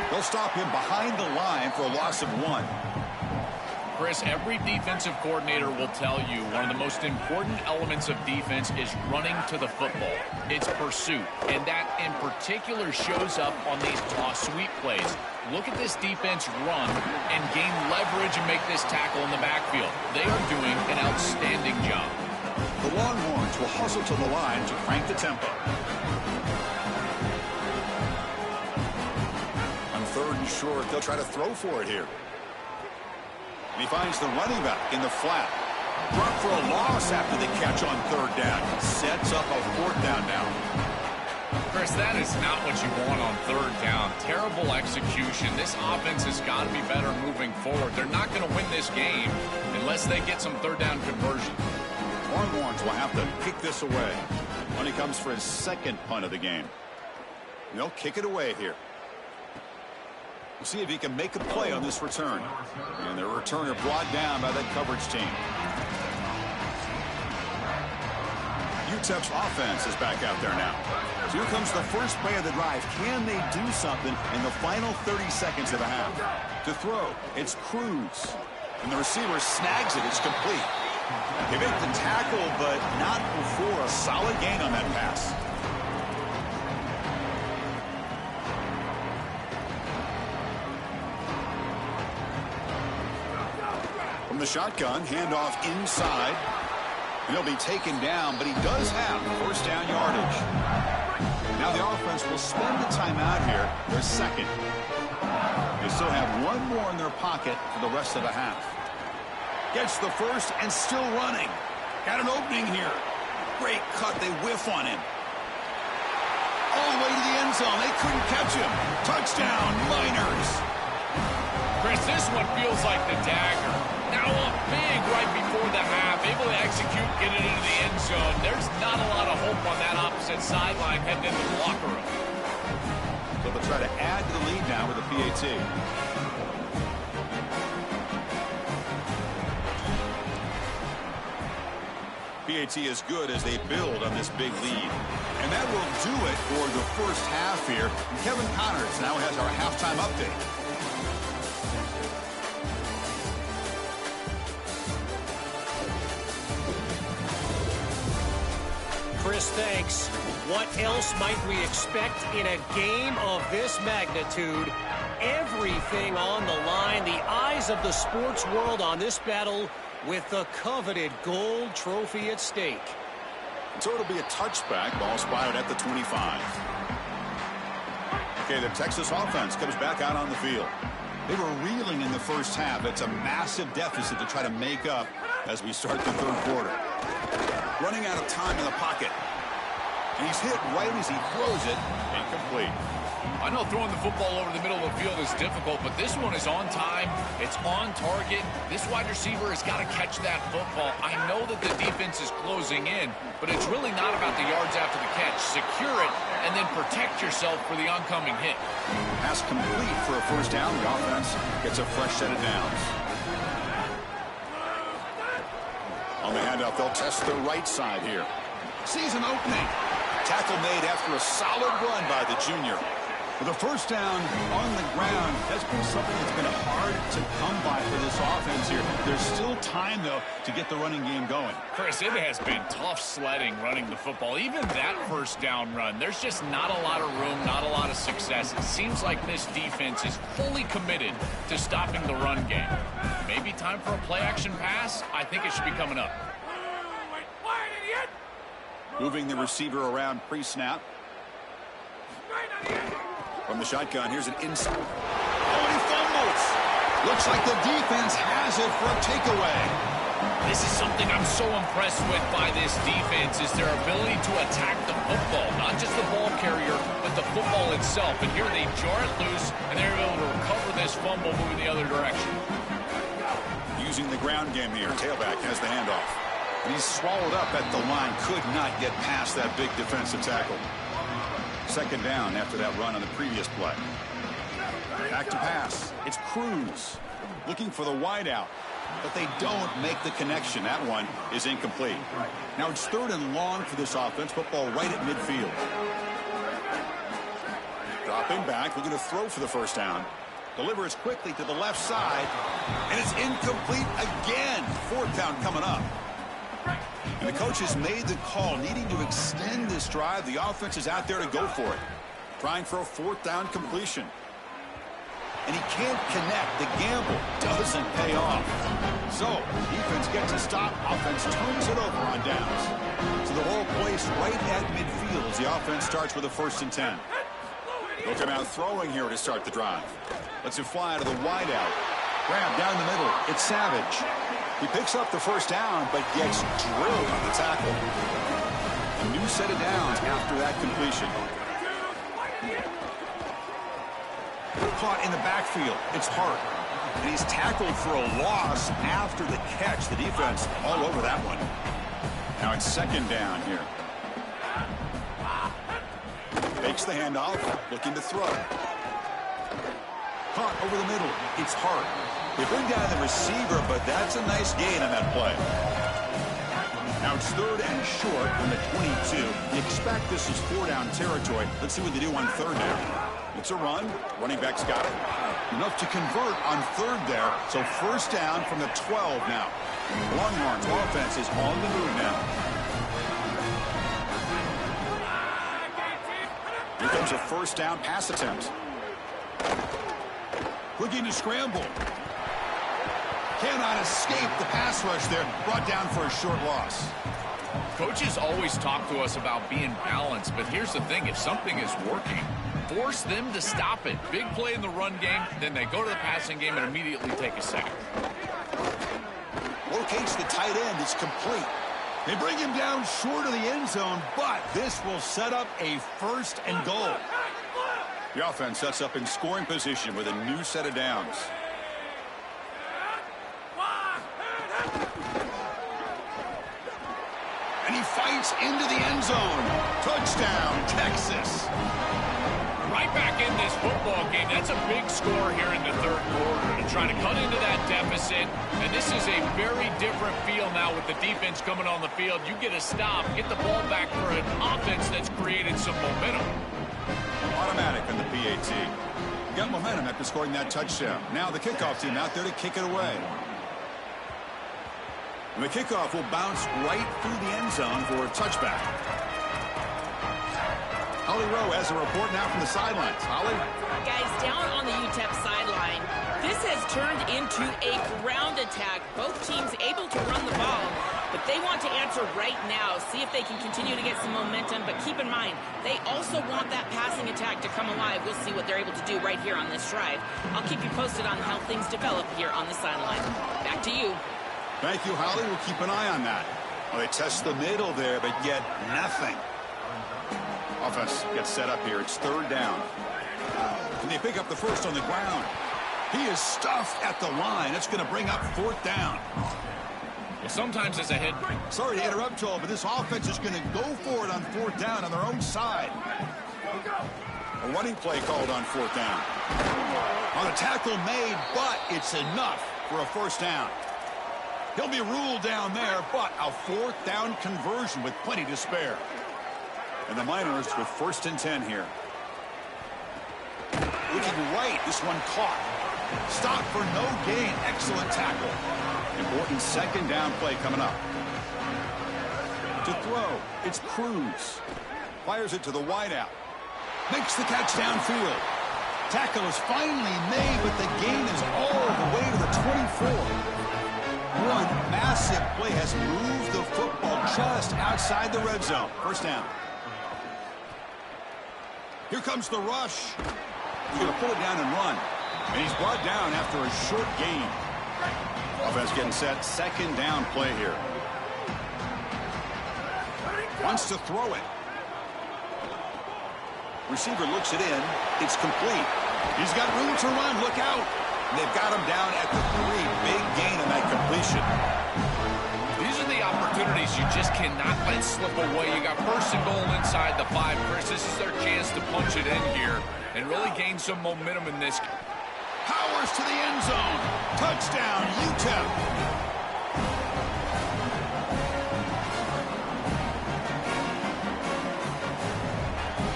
They'll stop him behind the line for a loss of 1. Chris, every defensive coordinator will tell you one of the most important elements of defense is running to the football. It's pursuit, and that in particular shows up on these toss sweep plays. Look at this defense run and gain leverage and make this tackle in the backfield. They are doing an outstanding job. The Longhorns will hustle to the line to crank the tempo. On 3rd and short, they'll try to throw for it here. And he finds the running back in the flat. Drop for a loss after the catch on 3rd down. Sets up a 4th down now. Chris, that is not what you want on 3rd down. Terrible execution. This offense has got to be better moving forward. They're not going to win this game unless they get some 3rd down conversion. Longhorns will have to kick this away. When he comes for his second punt of the game. And they'll kick it away here. We'll see if he can make a play on this return. And the returner brought down by that coverage team. UTEP's offense is back out there now. So here comes the first play of the drive. Can they do something in the final 30 seconds of the half? To throw, it's Cruz. And the receiver snags it. It's complete. They make the tackle, but not before a solid gain on that pass. From the shotgun, handoff inside. He'll be taken down, but he does have first down yardage. Now the offense will spend the timeout here, their second. They still have one more in their pocket for the rest of the half. Gets the first and still running. Got an opening here. Great cut. They whiff on him. All the way to the end zone. They couldn't catch him. Touchdown, Miners. Chris, this one feels like the dagger. Now up big right before the half. Able to execute, get it into the end zone. There's not a lot of hope on that opposite sideline heading into the locker room. So they'll try to add to the lead now with a PAT. PAT is good as they build on this big lead. And that will do it for the first half here. Kevin Connors now has our halftime update. Chris, thanks. What else might we expect in a game of this magnitude? Everything on the line, the eyes of the sports world on this battle with the coveted gold trophy at stake. So it'll be a touchback, ball spotted at the 25. Okay, the Texas offense comes back out on the field. They were reeling in the first half. It's a massive deficit to try to make up as we start the third quarter. Running out of time in the pocket. And he's hit right as he throws it. Incomplete. I know throwing the football over the middle of the field is difficult, but this one is on time. It's on target. This wide receiver has got to catch that football. I know that the defense is closing in, but it's really not about the yards after the catch. Secure it, and then protect yourself for the oncoming hit. Pass complete for a first down. The offense gets a fresh set of downs. On the handoff, they'll test the right side here. Sees an opening. Tackle made after a solid run by the junior. With a first down on the ground, that's been something that's been hard to come by for this offense here. There's still time, though, to get the running game going. Chris, it has been tough sledding running the football. Even that first down run, there's just not a lot of room, not a lot of success. It seems like this defense is fully committed to stopping the run game. Maybe time for a play-action pass? I think it should be coming up. Moving the receiver around pre-snap. From the shotgun, here's an inside. Oh, and he fumbles. Looks like the defense has it for a takeaway. This is something I'm so impressed with by this defense is their ability to attack the football. Not just the ball carrier, but the football itself. And here they jar it loose, and they're able to recover this fumble moving the other direction. Using the ground game here. Tailback has the handoff. And he's swallowed up at the line. Could not get past that big defensive tackle. Second down after that run on the previous play. Back to pass. It's Cruz looking for the wideout, but they don't make the connection. That one is incomplete. Now it's third and long for this offense. Football right at midfield. Dropping back, looking to throw for the first down. Delivers quickly to the left side, and it's incomplete again. Fourth down coming up. And the coach has made the call, needing to extend this drive. The offense is out there to go for it. Trying for a fourth down completion. And he can't connect. The gamble doesn't pay off. So, defense gets a stop. Offense turns it over on downs. So the ball placed right at midfield as the offense starts with a 1st and 10. They'll come out throwing here to start the drive. Lets it fly to the wideout. Grab down the middle. It's Savage. He picks up the first down, but gets drilled on the tackle. A new set of downs after that completion. Caught in the backfield. It's Hart. And he's tackled for a loss after the catch. The defense all over that one. Now it's second down here. Takes the handoff, looking to throw. Caught over the middle. It's Hart. They bring down the receiver, but that's a nice gain on that play. Now it's 3rd and short on the 22. You expect this is 4-down territory. Let's see what they do on 3rd down. It's a run. Running back's got it. Enough to convert on 3rd there. So 1st down from the 12 now. Longhorns offense is on the move now. Here comes a 1st down pass attempt. Looking to scramble. Cannot escape the pass rush there. Brought down for a short loss. Coaches always talk to us about being balanced, but here's the thing. If something is working, force them to stop it. Big play in the run game, then they go to the passing game and immediately take a sack. Locates the tight end. It's complete. They bring him down short of the end zone, but this will set up a 1st and goal. The offense sets up in scoring position with a new set of downs. And he fights into the end zone. Touchdown, Texas. Right back in this football game. That's a big score here in the 3rd quarter to try to cut into that deficit. And this is a very different feel now with the defense coming on the field. You get a stop, get the ball back for an offense that's created some momentum. Automatic on the PAT. Got momentum after scoring that touchdown. Now the kickoff team out there to kick it away. And the kickoff will bounce right through the end zone for a touchback. Holly Rowe has a report now from the sidelines. Holly? Guys, down on the UTEP sideline, this has turned into a ground attack. Both teams able to run the ball, but they want to answer right now, see if they can continue to get some momentum. But keep in mind, they also want that passing attack to come alive. We'll see what they're able to do right here on this drive. I'll keep you posted on how things develop here on the sideline. Back to you. Thank you, Holly. We'll keep an eye on that. Well, they test the middle there, but yet nothing. Offense gets set up here. It's 3rd down. And they pick up the 1st on the ground. He is stuffed at the line. It's going to bring up 4th down. Well, sometimes as a head... Sorry to interrupt, Joel, but this offense is going to go for it on 4th down on their own side. A running play called on 4th down. On a tackle made, but it's enough for a 1st down. He'll be ruled down there, but a 4th down conversion with plenty to spare. And the Miners with 1st and 10 here. Looking right, this one caught. Stop for no gain. Excellent tackle. Important 2nd down play coming up. To throw, it's Cruz. Fires it to the wideout. Makes the catch downfield. Tackle is finally made, but the gain is all the way to the 24. One massive play has moved the football just outside the red zone. 1st down. Here comes the rush. He's going to pull it down and run. And he's brought down after a short gain. Offense getting set. 2nd down play here. Wants to throw it. Receiver looks it in. It's complete. He's got room to run. Look out. And they've got him down at the 3. Big gain on that completion. These are the opportunities you just cannot let slip away. You got 1st and goal inside the 5. Chris, this is their chance to punch it in here and really gain some momentum in this. Powers to the end zone. Touchdown, UTEP.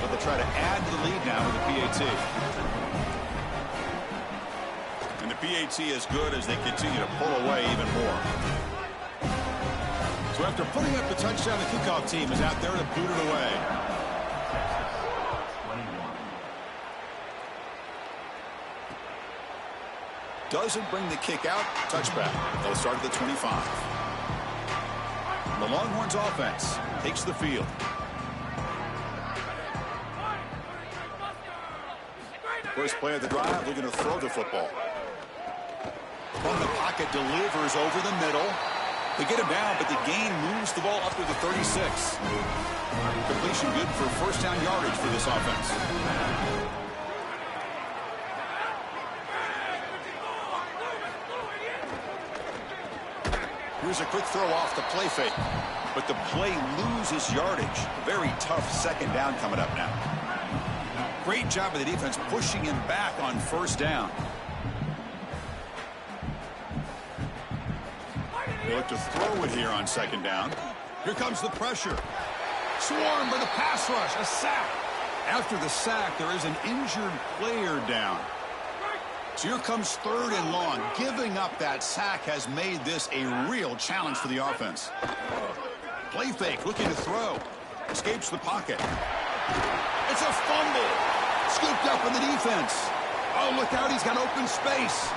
But they'll try to add to the lead now with the PAT. And the PAT is good as they continue to pull away even more. So after putting up the touchdown, the kickoff team is out there to boot it away. Doesn't bring the kick out. Touchback. They'll start at the 25. The Longhorns offense takes the field. First play of the drive, looking to throw the football. From the pocket, delivers over the middle. They get him down, but the gain moves the ball up to the 36. Completion good for 1st down yardage for this offense. Here's a quick throw off the play fake, but the play loses yardage. Very tough 2nd down coming up now. Great job of the defense pushing him back on first down. They look to throw it here on second down. Here comes the pressure. Swarmed by the pass rush. A sack. After the sack, there is an injured player down. So here comes third and long. Giving up that sack has made this a real challenge for the offense. Play fake, looking to throw. Escapes the pocket. It's a fumble. Scooped up in the defense. Oh, look out, he's got open space.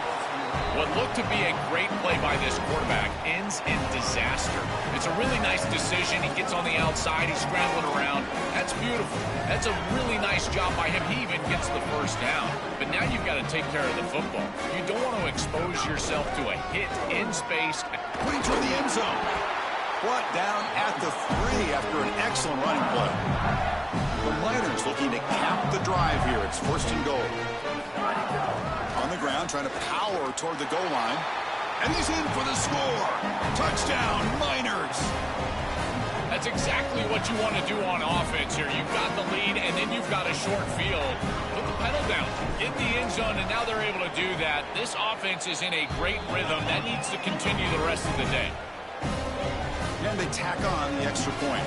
What looked to be a great play by this quarterback ends in disaster. It's a really nice decision. He gets on the outside. He's scrambling around. That's beautiful. That's a really nice job by him. He even gets the first down. But now you've got to take care of the football. You don't want to expose yourself to a hit in space. Putting toward the end zone. Brought down at the 3 after an excellent running play. The Miners looking to cap the drive here. It's first and goal. On the ground, trying to power toward the goal line. And he's in for the score. Touchdown, Miners. That's exactly what you want to do on offense here. You've got the lead, and then you've got a short field. Put the pedal down. Get the end zone, and now they're able to do that. This offense is in a great rhythm. That needs to continue the rest of the day. And they tack on the extra point.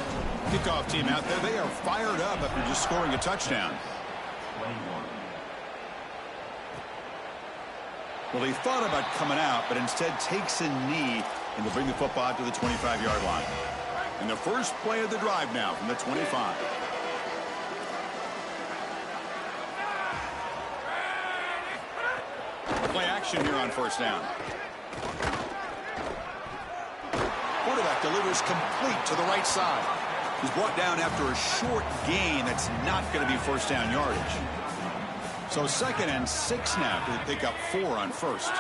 Kickoff team out there. They are fired up after just scoring a touchdown. Well, he thought about coming out, but instead takes a knee and will bring the football out to the 25-yard line. And the first play of the drive now from the 25. Play action here on first down. Quarterback delivers complete to the right side. He's brought down after a short gain that's not going to be first down yardage. So 2nd and 6 now to pick up 4 on first.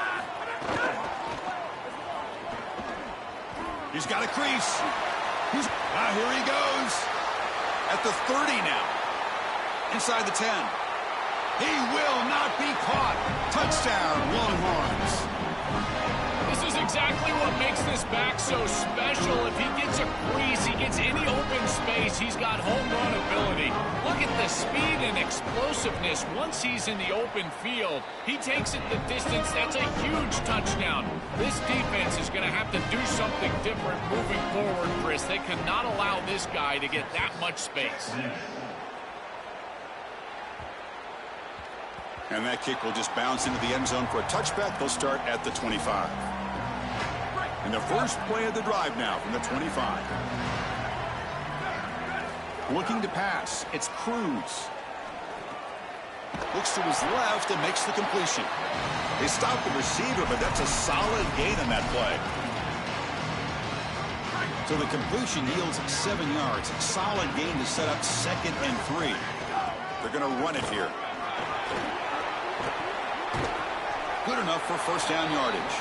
He's got a crease. Here he goes. At the 30 now. Inside the 10. He will not be caught. Touchdown, Longhorns. This is exactly what makes this back so special. If he gets a crease, he gets any open space, he's got home run ability. Look at the speed and explosiveness. Once he's in the open field, he takes it the distance. That's a huge touchdown. This defense is going to have to do something different moving forward, Chris. They cannot allow this guy to get that much space. And that kick will just bounce into the end zone for a touchback. They'll start at the 25. And the first play of the drive now from the 25. Looking to pass. It's Cruz. Looks to his left and makes the completion. They stop the receiver, but that's a solid gain on that play. So the completion yields 7 yards. Solid gain to set up 2nd and 3. They're going to run it here. Good enough for first down yardage.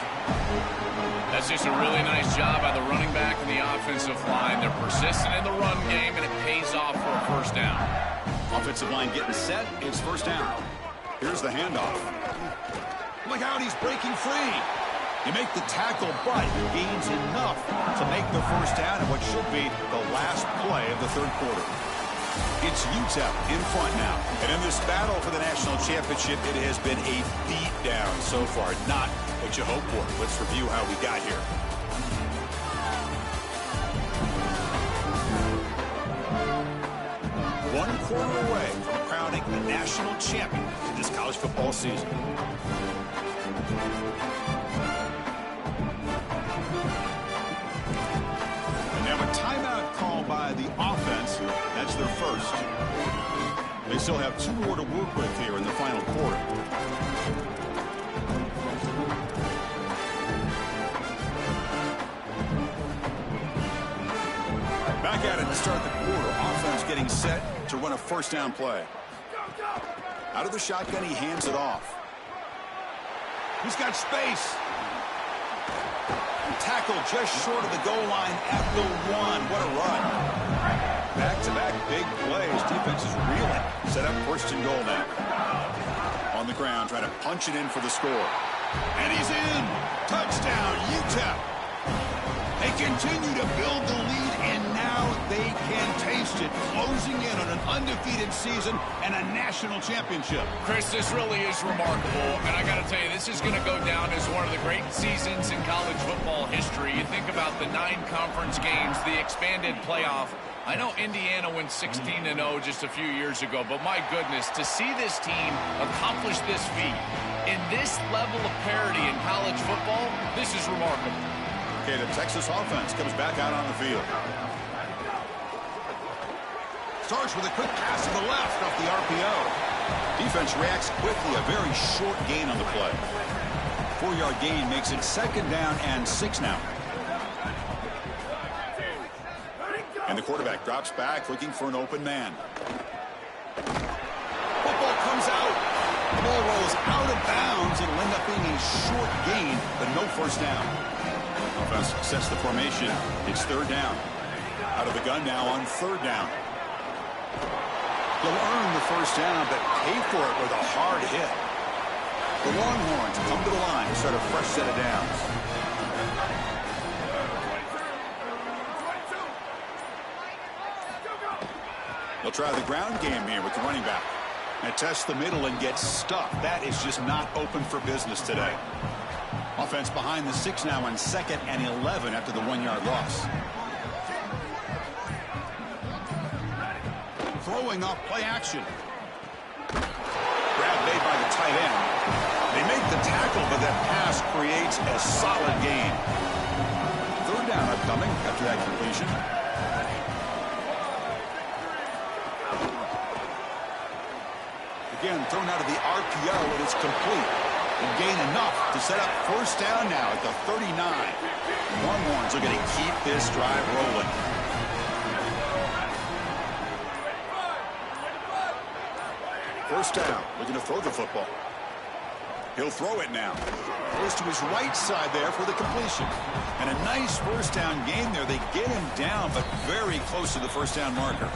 That's just a really nice job by the running back and the offensive line. They're persistent in the run game, and it pays off for a first down. Offensive line getting set. It's first down. Here's the handoff. Look out, he's breaking free. You make the tackle, but he gains enough to make the first down in what should be the last play of the third quarter. It's UTEP in front now. And in this battle for the national championship, it has been a beatdown so far. Not what you hoped for. Let's review how we got here. One quarter away from crowning the national champion in this college football season. And now a timeout call by the offense. That's their first. They still have 2 more to work with here in the final quarter. Back at it to start the quarter. Offense getting set to run a first down play. Out of the shotgun, he hands it off. He's got space. Tackle just short of the goal line at the 1. What a run. Back-to-back big plays. Defense is reeling. Set up first and goal now. On the ground, trying to punch it in for the score. And he's in. Touchdown, UTEP. They continue to build the lead, and now they can taste it, closing in on an undefeated season and a national championship. Chris, this really is remarkable, and I got to tell you, this is going to go down as one of the great seasons in college football history. You think about the 9 conference games, the expanded playoff. I know Indiana went 16-0 just a few years ago, but my goodness, to see this team accomplish this feat in this level of parity in college football, this is remarkable. Okay, the Texas offense comes back out on the field. Starts with a quick pass to the left off the RPO. Defense reacts quickly, a very short gain on the play. 4-yard gain makes it 2nd down and 6 now. And the quarterback drops back looking for an open man. Football comes out. The ball rolls out of bounds. It'll end up being a short gain, but no first down. Offense sets the formation. It's 3rd down. Out of the gun now on 3rd down. They'll earn the first down, but pay for it with a hard hit. The Longhorns come to the line to start a fresh set of downs. They'll try the ground game here with the running back. And test the middle and get stuffed. That is just not open for business today. Offense behind the 6 now on 2nd and 11 after the 1-yard loss. Throwing off play action. Grab made by the tight end. They make the tackle, but that pass creates a solid gain. 3rd down upcoming after that completion. Again, thrown out of the RPO, and it's complete. And gain enough to set up first down now at the 39. Longhorns are going to keep this drive rolling. First down, looking to throw the football. He'll throw it now. Goes to his right side there for the completion. And a nice first down gain there. They get him down, but very close to the first down marker.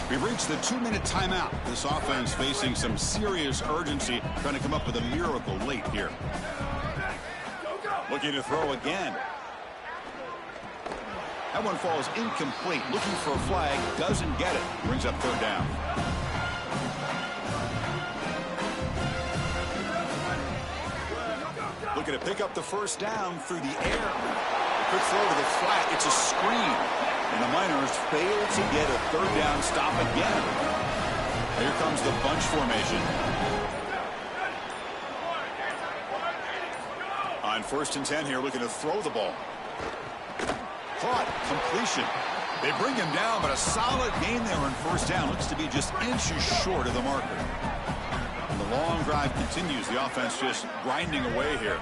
We've reached the 2-minute timeout. This offense facing some serious urgency, trying to come up with a miracle late here. Looking to throw again. That one falls incomplete. Looking for a flag, doesn't get it. Brings up 3rd down. Looking to pick up the first down through the air. Quick throw to the flat. It's a screen. And the Miners fail to get a 3rd down stop again. Here comes the bunch formation. On 1st and 10 here, looking to throw the ball. Caught. Completion. They bring him down, but a solid gain there on first down. Looks to be just inches short of the marker. And the long drive continues. The offense just grinding away here.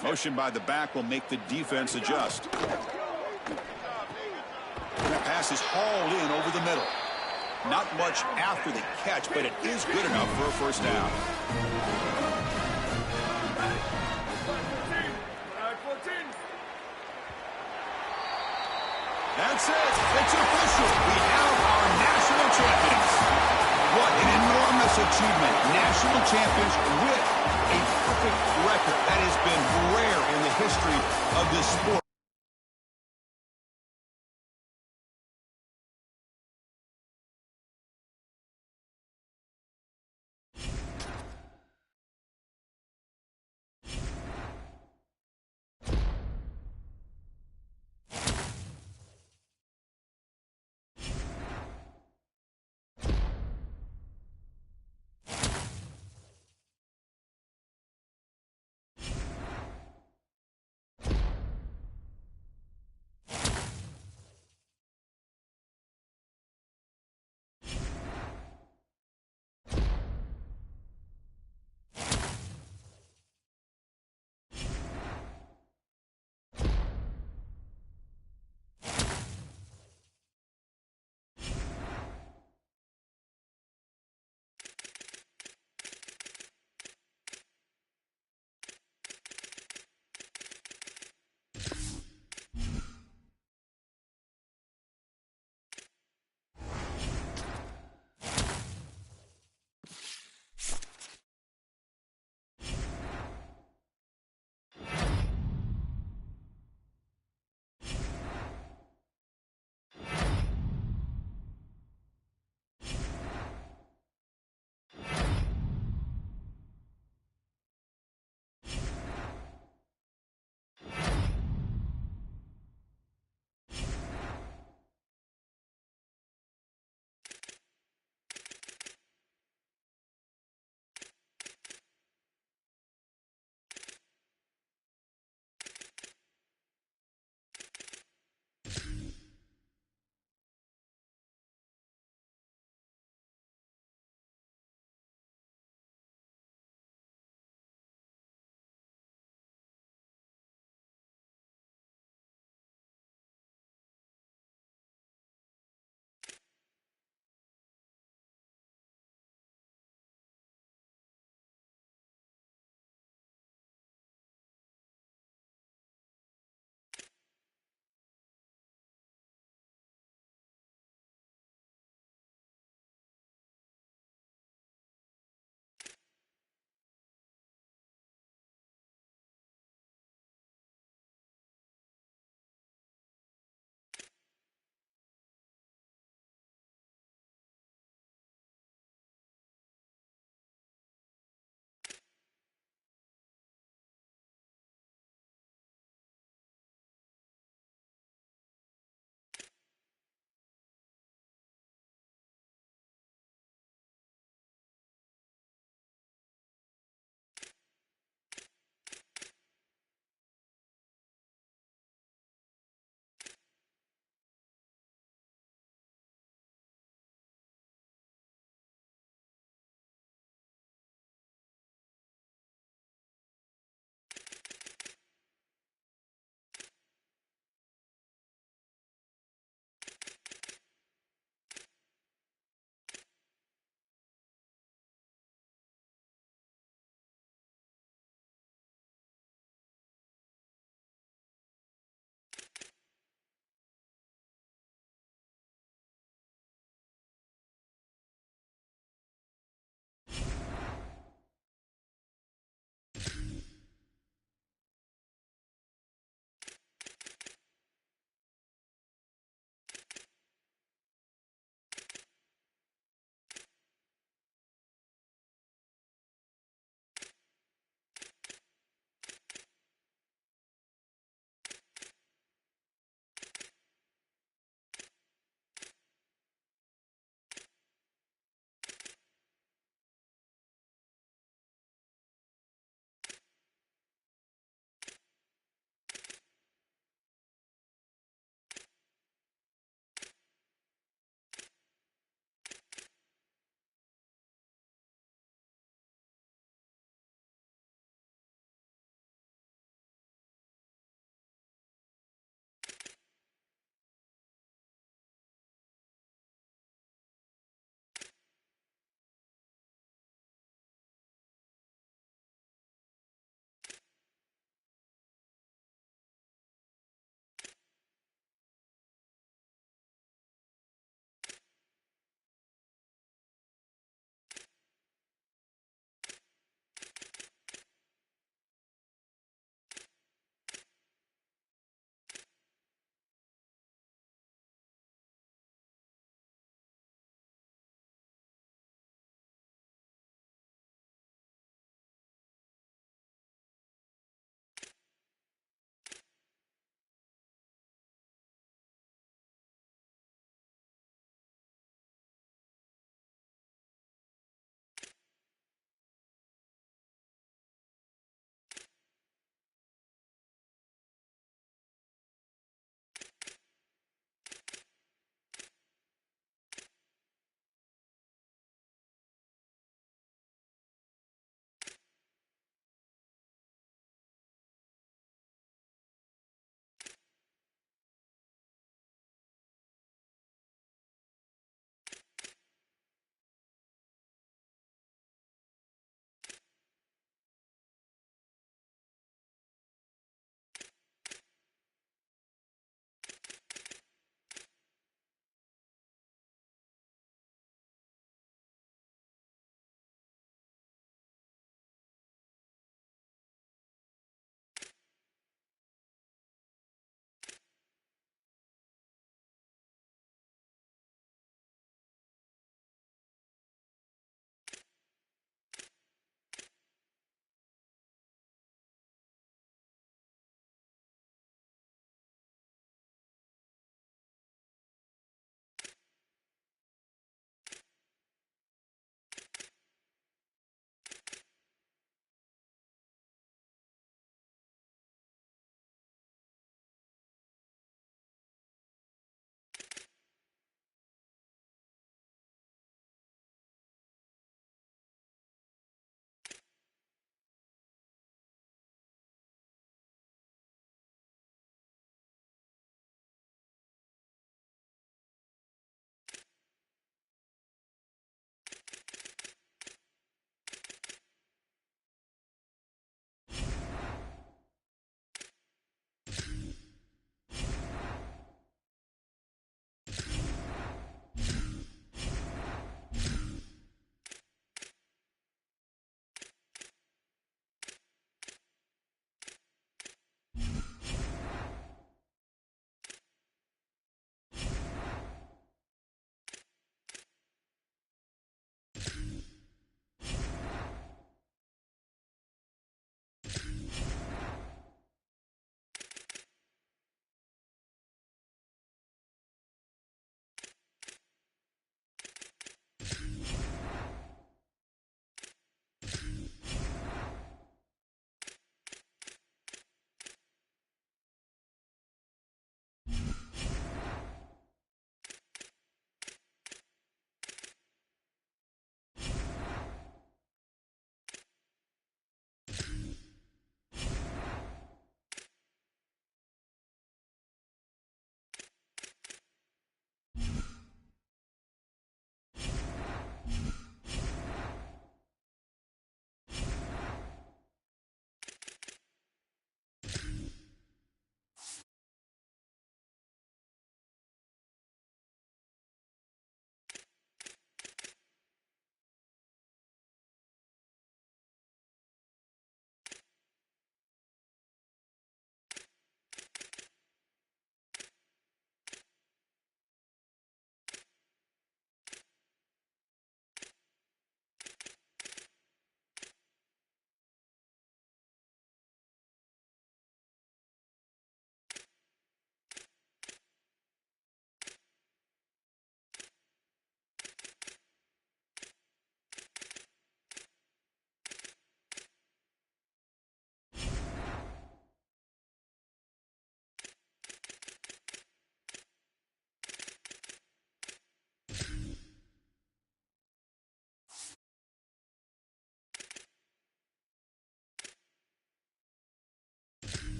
Motion by the back will make the defense adjust. That pass is hauled in over the middle. Not much after the catch, but it is good enough for a first down. That's it. It's official. We have our national champions. What an enormous achievement. National champions with a perfect record. That has been rare in the history of this sport.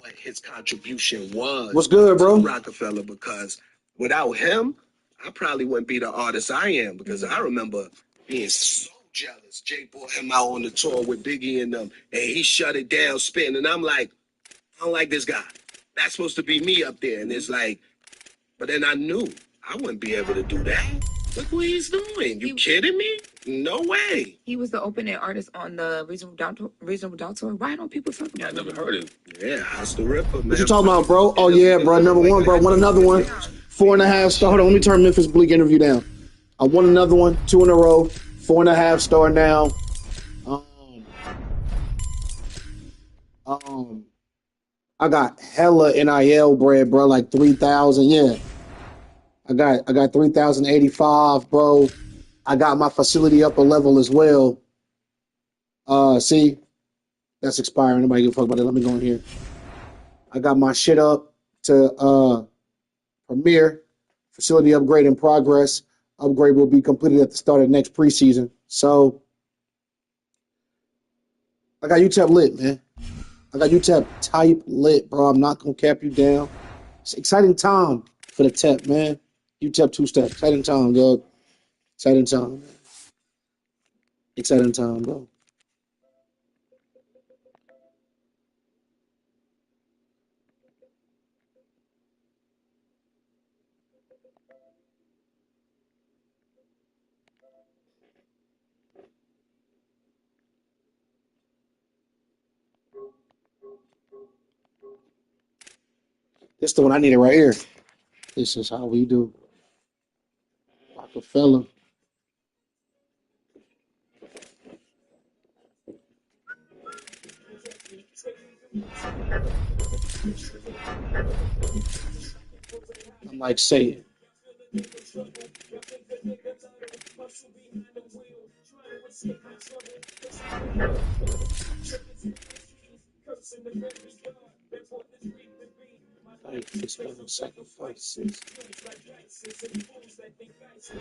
what his contribution was. What's good, bro? To Rockefeller, because without him, I probably wouldn't be the artist I am, because I remember being so jealous. Jay brought him out on the tour with Biggie and them, and he shut it down, spitting, and I'm like, I don't like this guy. That's supposed to be me up there, and it's like, but then I knew I wouldn't be able to do that. Look what he's doing. You kidding me? No way. He was the opening artist on the Reasonable Doubt tour. Why don't people talk about I him? never heard of him. Yeah, that's the Ripper, man. What you talking about, bro? Oh, yeah, bro. Number one, bro. Won another one. 4.5 star. Hold on, let me turn Memphis Bleak interview down. I won another one, 2 in a row. 4.5 star now. I got hella NIL bread, bro. Like 3,000. Yeah. I got 3,085, bro. I got my facility up a level as well. See, that's expiring. Nobody give a fuck about it. Let me go in here. I got my shit up to Premier. Facility upgrade in progress. Upgrade will be completed at the start of next preseason. So I got UTEP lit, man. I got UTEP type lit, bro. I'm not gonna cap you down. It's exciting time for the TEP, man. UTEP 2-step. Exciting time, dog. Exciting time, man. Exciting time, bro. This is the one I needed right here. This is how we do. Rockefeller. I'm like, say it. Sacrifices.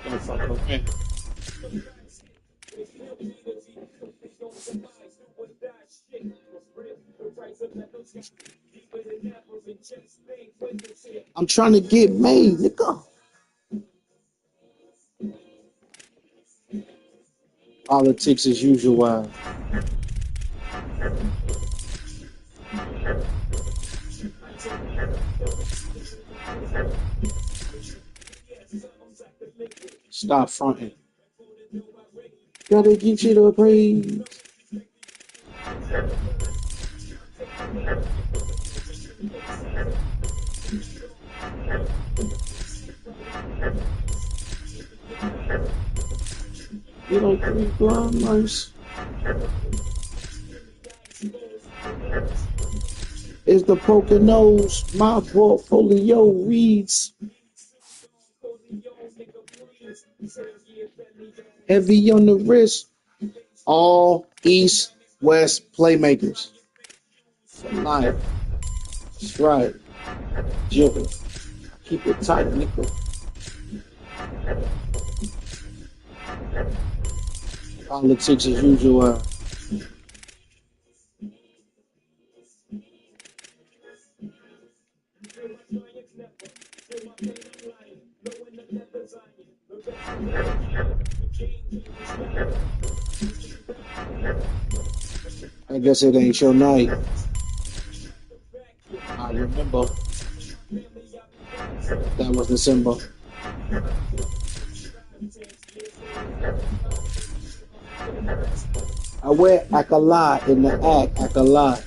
Don't fuck up, man. I'm trying to get made, nigga. Politics as usual. Stop fronting. Gotta get you the praise. You don't three blind mice. Is the poker nose. My portfolio reads. Heavy on the wrist. All East West playmakers. For life. That's right. Jiggle. Keep it tight, nigga. Politics as usual. I guess it ain't your night. I remember. That was December. I wear act a lot in the act a lot.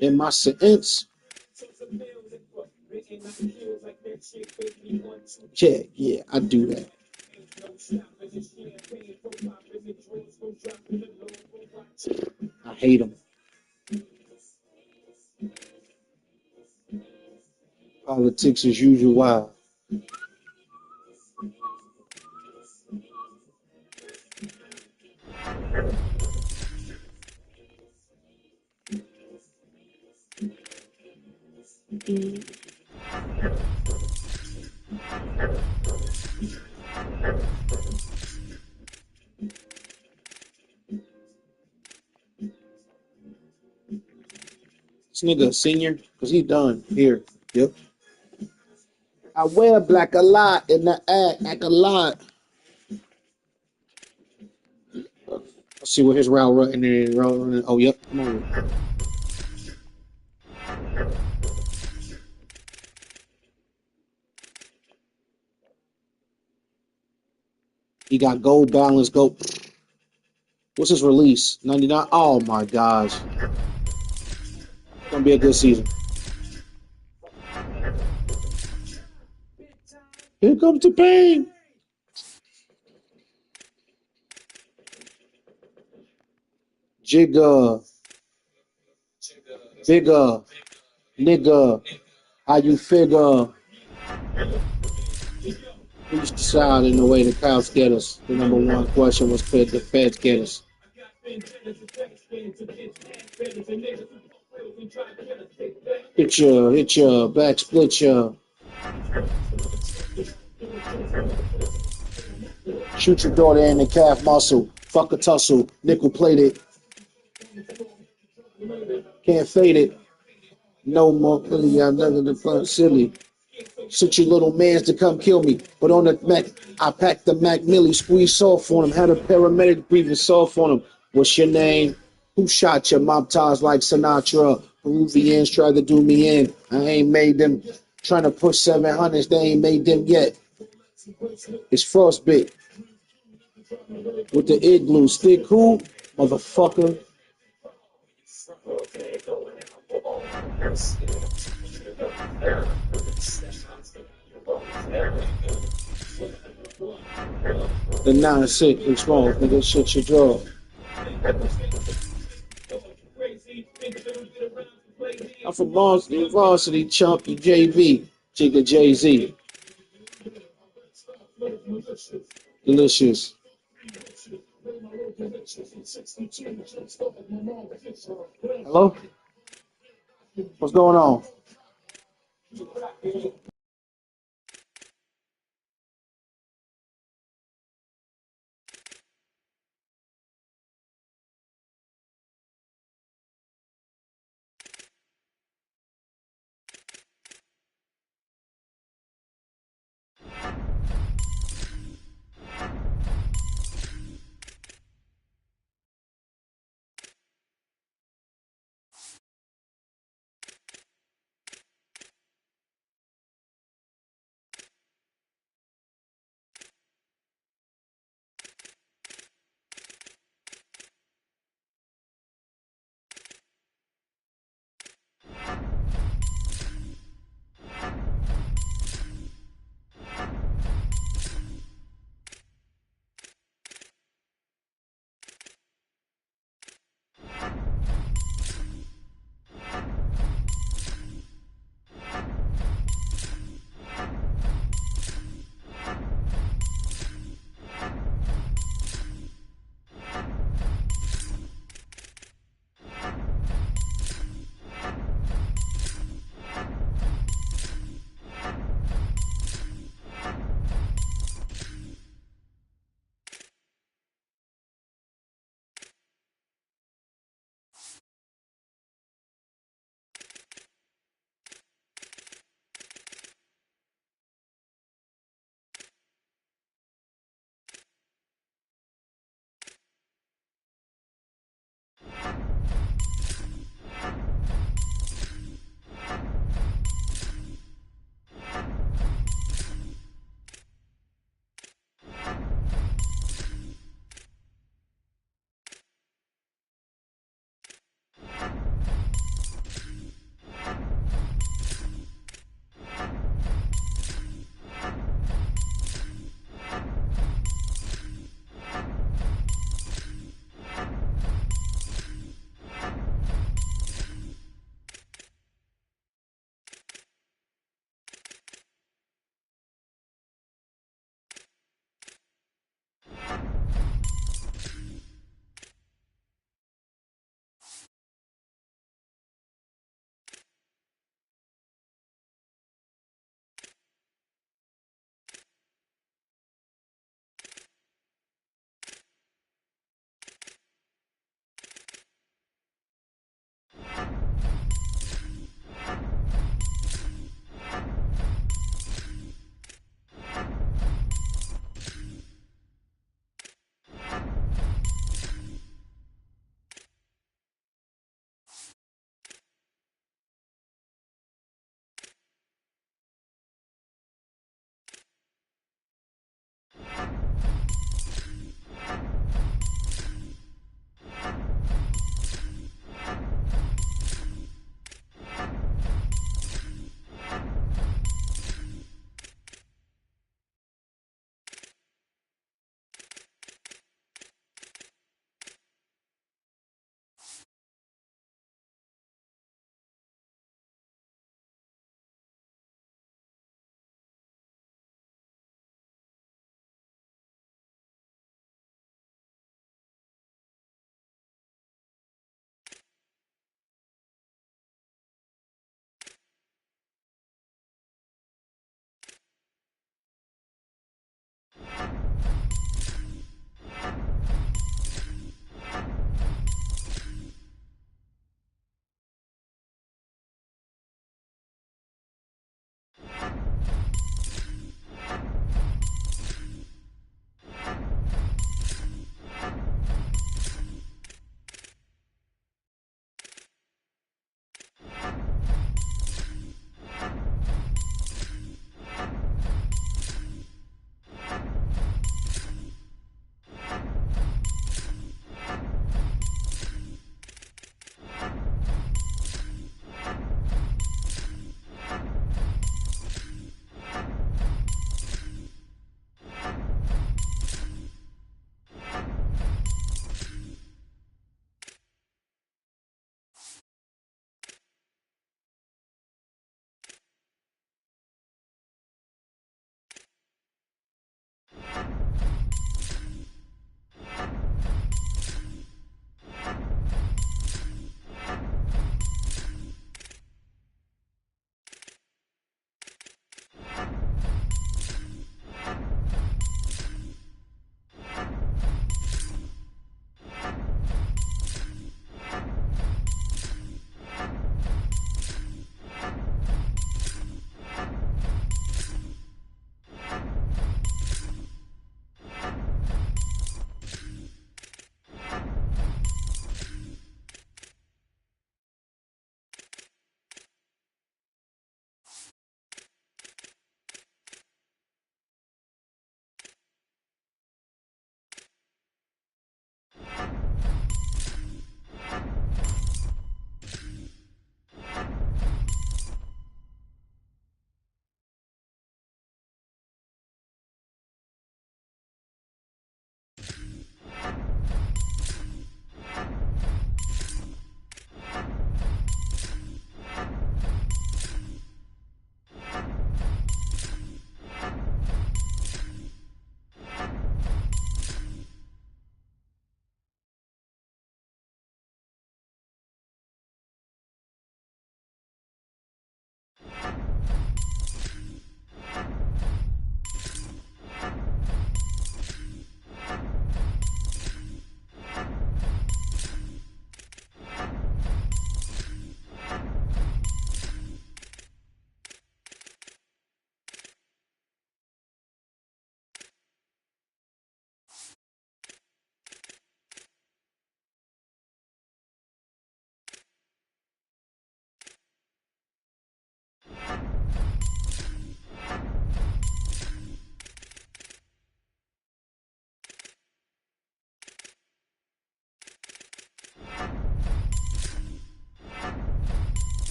In my sentence. Yeah, I do that. I hate them. Politics as usual. This nigga a senior? Because he done here. Yep. I wear black a lot in the act a lot. Let's see what his route running is. Oh, yep. Come on. He got gold balance, gold. What's his release? 99. Oh my gosh. It's gonna be a good season. Here comes the pain. Jigga. Bigger. Nigga. How you figure? Who's deciding the way the cops get us? The number one question was, could the feds get us? Hit ya, back split ya. Shoot your daughter in the calf muscle. Fuck a tussle. Nickel plated. Can't fade it. No more really. I'm never the front silly. Sent your little mans to come kill me. But on the Mac, I packed the Mac Millie, squeezed off on him, had a paramedic breathing soft on him. What's your name? Who shot you? Mob ties like Sinatra. Peruvians tried to do me in. I ain't made them. Trying to push 700s, they ain't made them yet. It's frostbit with the igloo. Stick cool, motherfucker. The 9-6 and small, nigga, shit your jaw. I'm from varsity, chump, you JV, Jigga Jay-Z. Delicious. Hello? What's going on?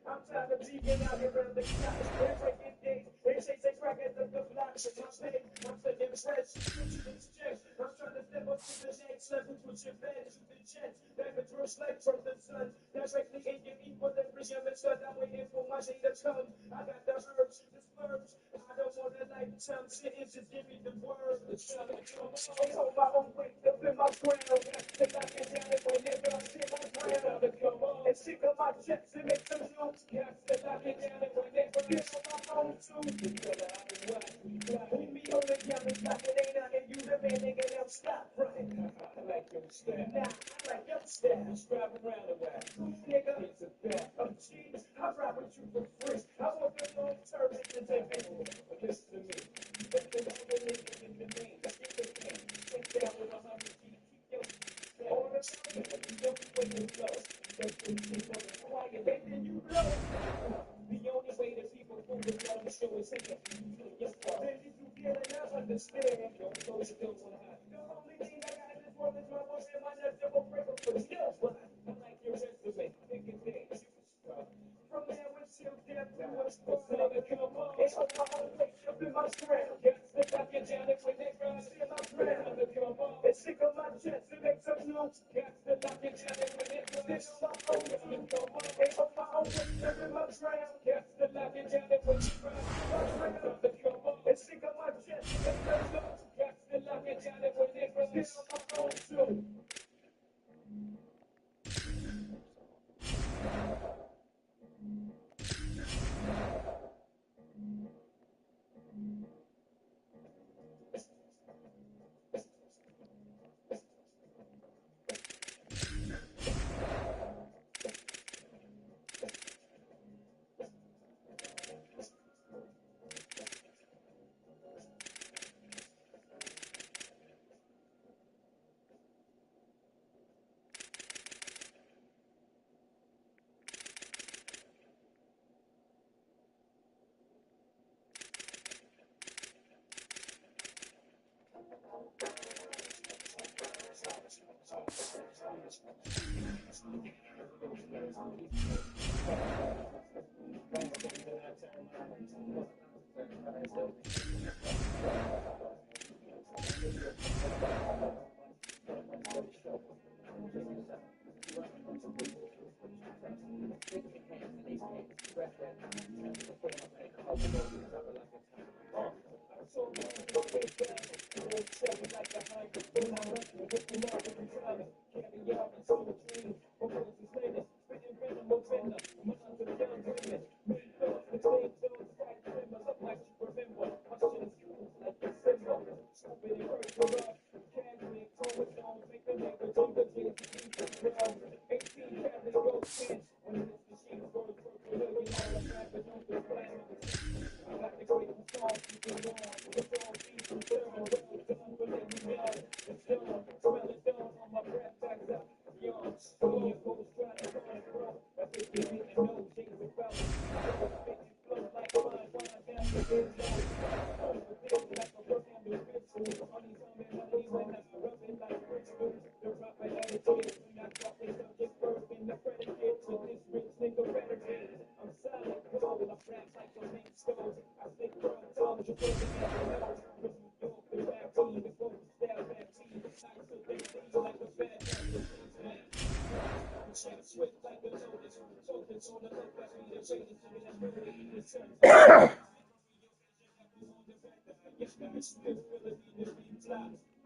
I'm tired of being out here around the clock. They're breaking days. They say they crack at the block. So I'm saying, I'm taking fresh. I'm trying to step up to the next level. Put your bed to the chest. Back a first light from the sun. Directly in your equal every image that I'm waiting for my day to come. I got the herbs, the sperms. I don't want a lifetime sentence. Just give me the word. I hold my own weight up in my ground. They knock it down and whenever I sit my ground. And sick of my chest and make some noise. Yeah, they knock it down and whenever I get on my phone too. Hold me on the camera, like it ain't out and you the man, nigga, now stop running. I like your style. Nah, I like your style. Just drive around a while. Nigga, it's a bet. Oh, jeez, I ride with you for free. I want the long term entertainment. Listen to me. Let the other niggas in the main. Let's get the pain. Take down with 100 G. Keep your all the time. You don't wait to blow. Just do people quiet. And then you blow. The only way that people focus on the show is singing. Yes, then if you get it, I understand. Don't go to the one high. The only thing I got in this world is my voice and my nuts. They won't break up for you. But I like your resume. Think it there. From there, we're still dead. It's on my own way. Up in my strand. Yes, if I get down and when they run, still I'm ground. It's sick of my chest. It makes some noise. Yes, if I get down and when they run, it's on my own way. It's on my own way. Up in my strand. Yes, if I get down and when they run, it's sick of my chest. It makes some noise. Yes, if I get down and when they run, it's on my own too.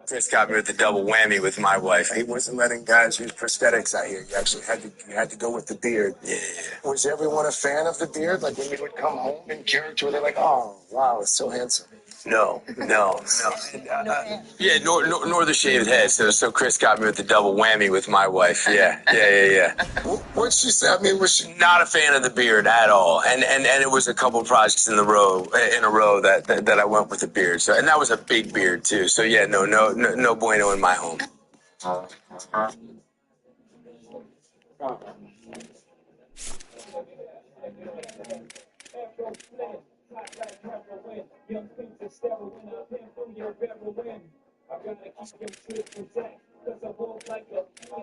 Chris got me with the double whammy with my wife. He wasn't letting guys use prosthetics out here. You actually had to go with the beard. Yeah. Was everyone a fan of the beard? Like when you would come home in character, they're like, "Oh, wow, it's so handsome." No. And, yeah, nor the shaved head. So Chris got me with the double whammy with my wife. Yeah. What'd she say? I mean, was she not a fan of the beard at all? And it was a couple projects in a row that I went with the beard. So, and that was a big beard too. So yeah, no bueno in my home.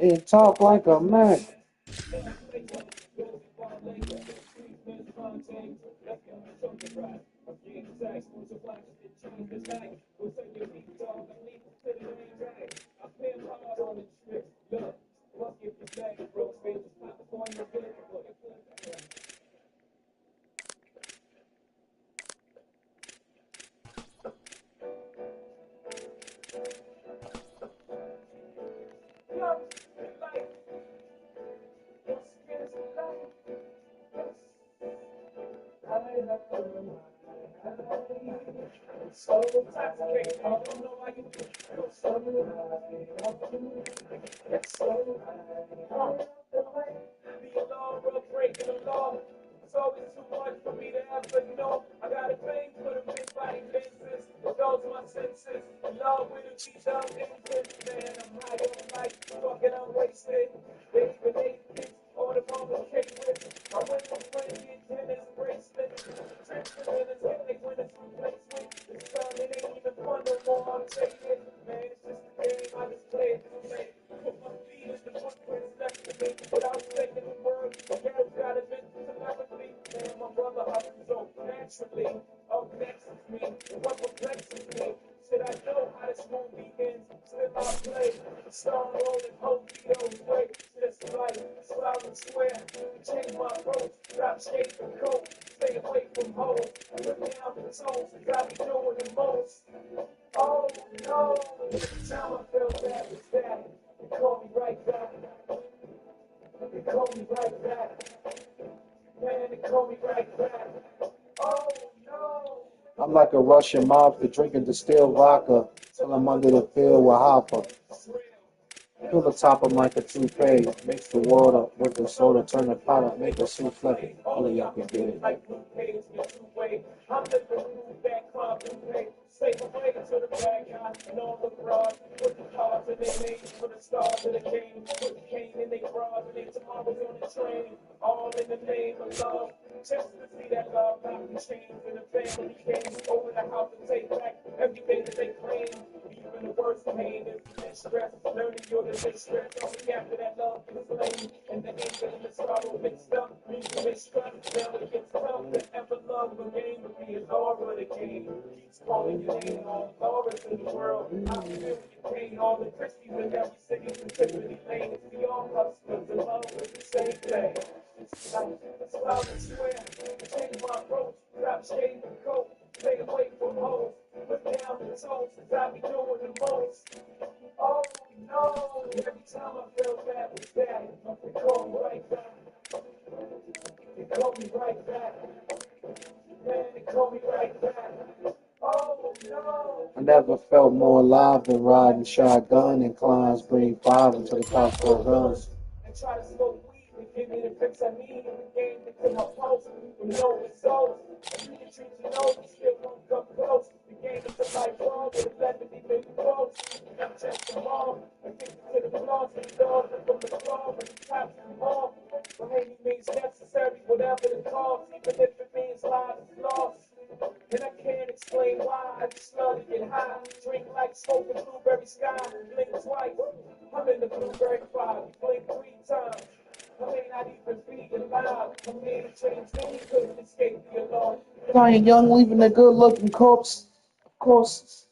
And talk like a man. I'm like a Russian mobster drinking distilled vodka till I'm under the field with Hopper. Fill the top of like a toupee. Mix the world up with the soda, turn the pot up, make a souffle. All of y'all can get it. I never felt more alive than riding shotgun and climbs bring five until the cops go guns. Dying young, leaving a good looking corpse. Of course.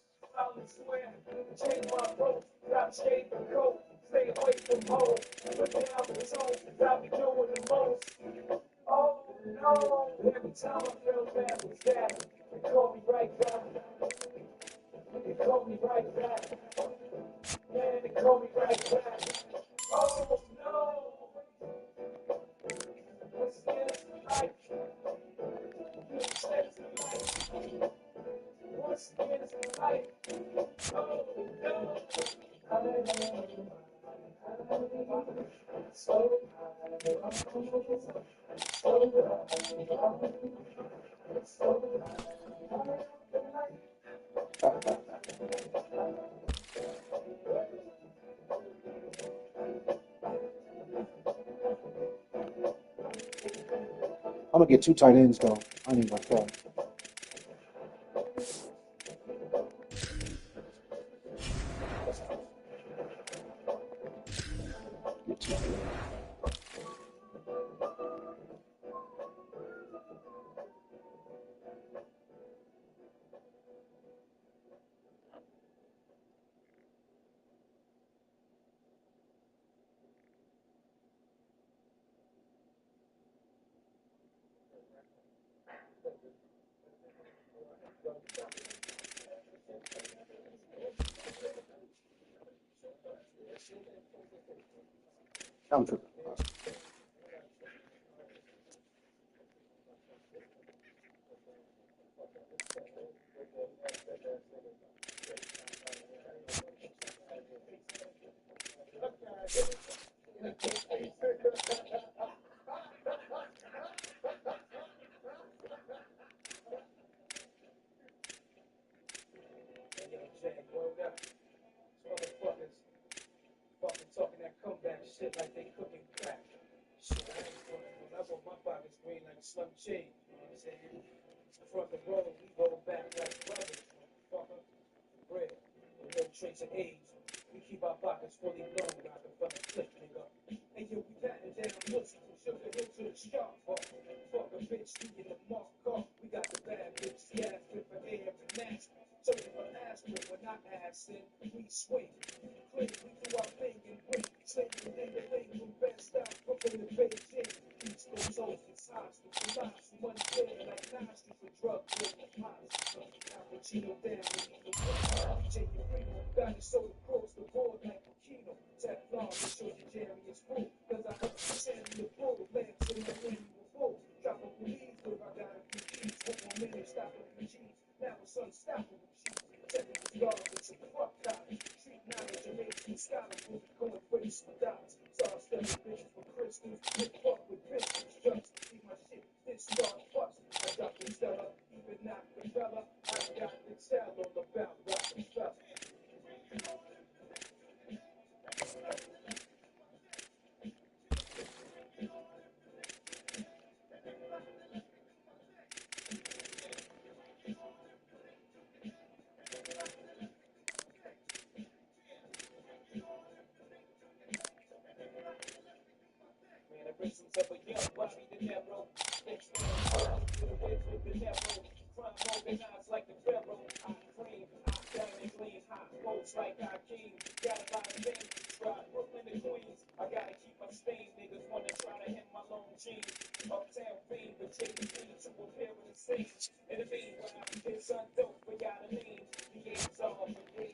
I'm gonna get two tight ends though. I need my cut. I'm tripping. Fucking talking that comeback shit like they cooking crack. Shit, I ain't fucking when I want my pockets green like Slim Shady. You know what I'm saying? From the road, we roll back like brothers. Motherfucker. Bread. With no trace of age. We keep our pockets fully blown. Rockefeller click, nigga. Hey, yo, we patting down pussy from Sugar Hill to the Sharp. Fuck a bitch, we get the mark off. We got the bad bitch, the ass fit for air and nasty. So if I ask for when I ask it, we swing. We do our thing and wait. Say the thing that they from best out. Brooklyn to Beijing. East Coast hoes is hostile. For lives, for money clear like nasty for drug dealing. Hostile. Cappuccino down with the DJ Urino. Got it sold across the board like Aquino. Teflon, make sure the Jerry is full. Cause I heard the Sandy the bull. Lamps in my annual full. Drop a police where I got a few keys. 4 more minutes, stop at the G's. Now it's unstoppable. Checking the garbage and fuck college. Street knowledge and making scholarship. Going crazy for dollars. Saw studying bitches for crystals. Hit fuck with bitches. Just see my shit. This start fuss. I got the Stella. Even not the fella. I got the tell on the bout. Rock the fella. Man, the rhythms of a young Bobby De Niro. Expand to the waves with the Nero. Crime organized like the Pharaoh. I cream, I diamond clean, hot bolts like I king. Got a lot of things. Drive Brooklyn to Queens. I gotta keep my stain. Niggas wanna try to hit my long jeans. Uptown fiend, but take the scene to a pair of the scenes. In the meanwhile, it's undope, we gotta lean. Liaison, man.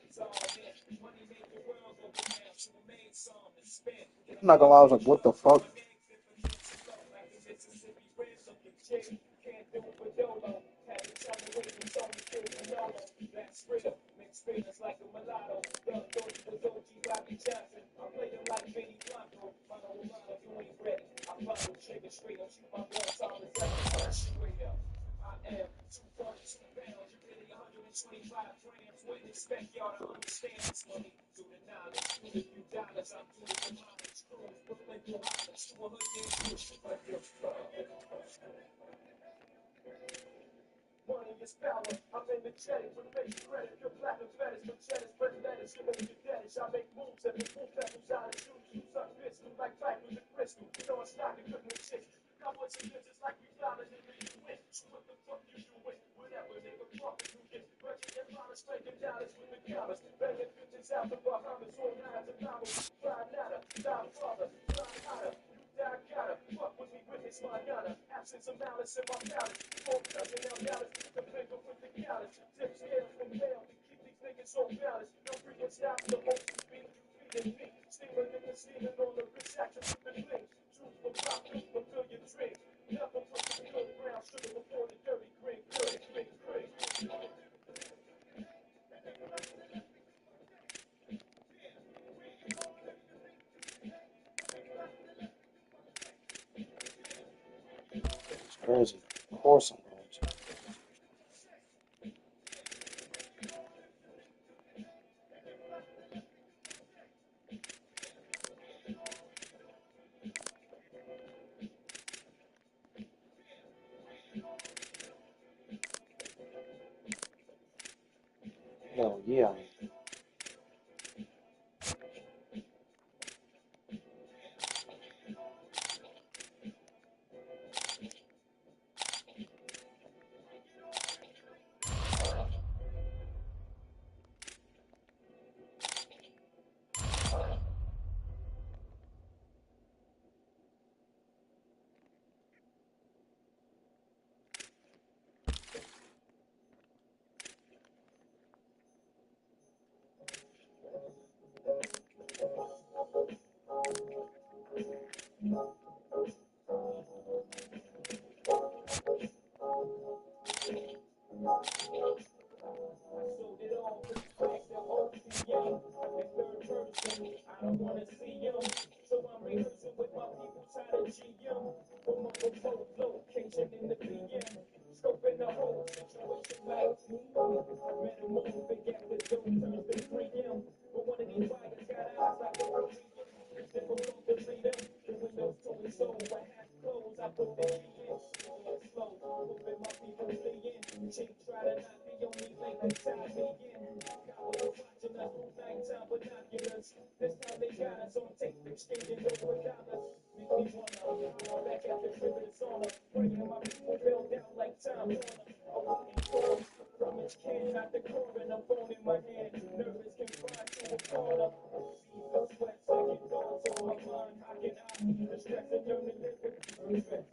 Money make the world go down. So I made some and spent. I'm not gonna lie, I was like, what the fuck? I am 242 pounds, you really 125 grams. Wouldn't expect y'all to understand this money. Do the knowledge, do the few dollars, I'm doing the mileage. Cruise, Brooklyn, New Orleans, to a hood named Bush. Money is power, I'm energetic, with major credit, your platinum fetish, from cheddars, bread lettuce, give me your fetish. I make moves and make move pebbles out of shoes. You suck pistol like diapers and crystal. You know it's not a good with chicks. Cowboys and bitches like we dollars and then you win. So what the fuck you doing? Whatever, nigga, fuck it, you get virgin and modest, making dollars with the dollars. Begging bitches out the Bahamas, all nines and novels. Fly nada, die father, fly nada. You die gotta, fuck with me, witness my nada. Absence of malice in my palace. Four cousin, now dollars, the finger with the callous. Tip scales from hell, keep these niggas so balanced. No freaking stop, the motion beat, you feeding me. Stealing in the stealing on the rich action with the things. Truth for pop, truth for fill your dreams. Never put the good brown sugar before the dirty green. Green, green, green. It's crazy. Of course I'm going to. Hell yeah. soul, I have clothes, I put the key in. Slow, hoping my people stay in. Chink try to knock me on me like they tied me in. Cowards watching us through nighttime binoculars. This time they got us on tape, exchanging over dollars. Make me wanna holler back at the crib of the sauna. Praying my people bailed out like Tom Warner. I wouldn't call from his can, not the coroner. Phone in my hand, nervous confined to a corner. See the sweat, second thoughts on my mind. How can I the stress and learn to live with stress?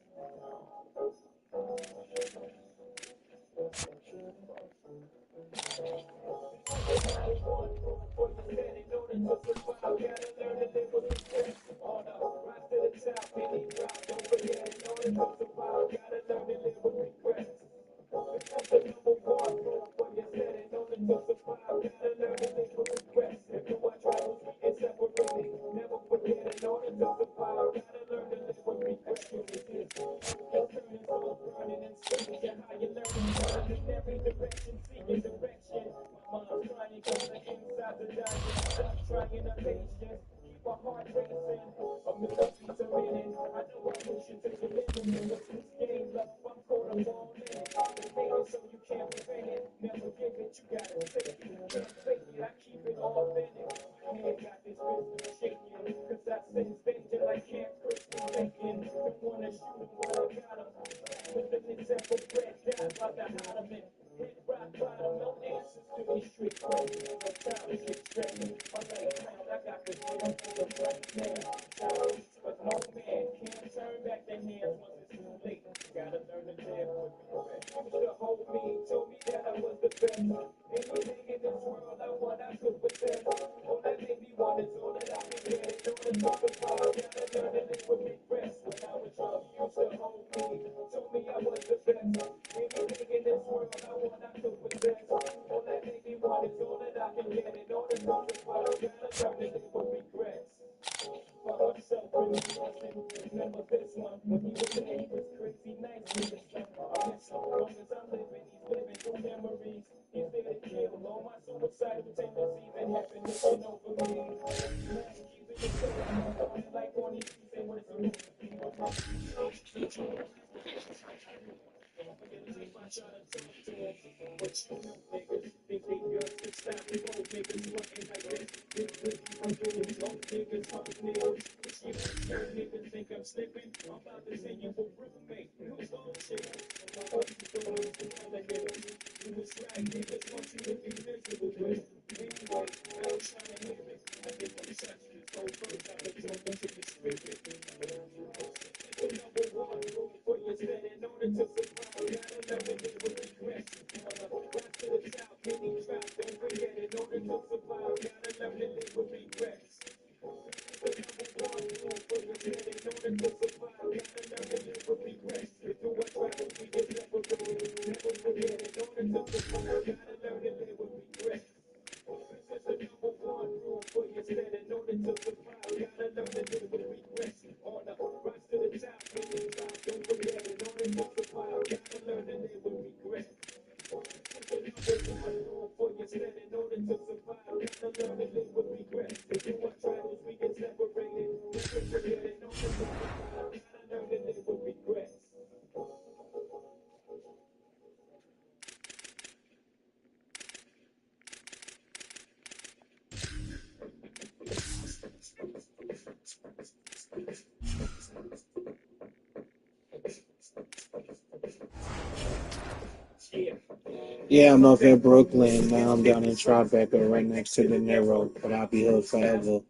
Yeah, I'm up in Brooklyn. Now I'm down in Tribeca, right next to the Narrow, but I'll be hood forever.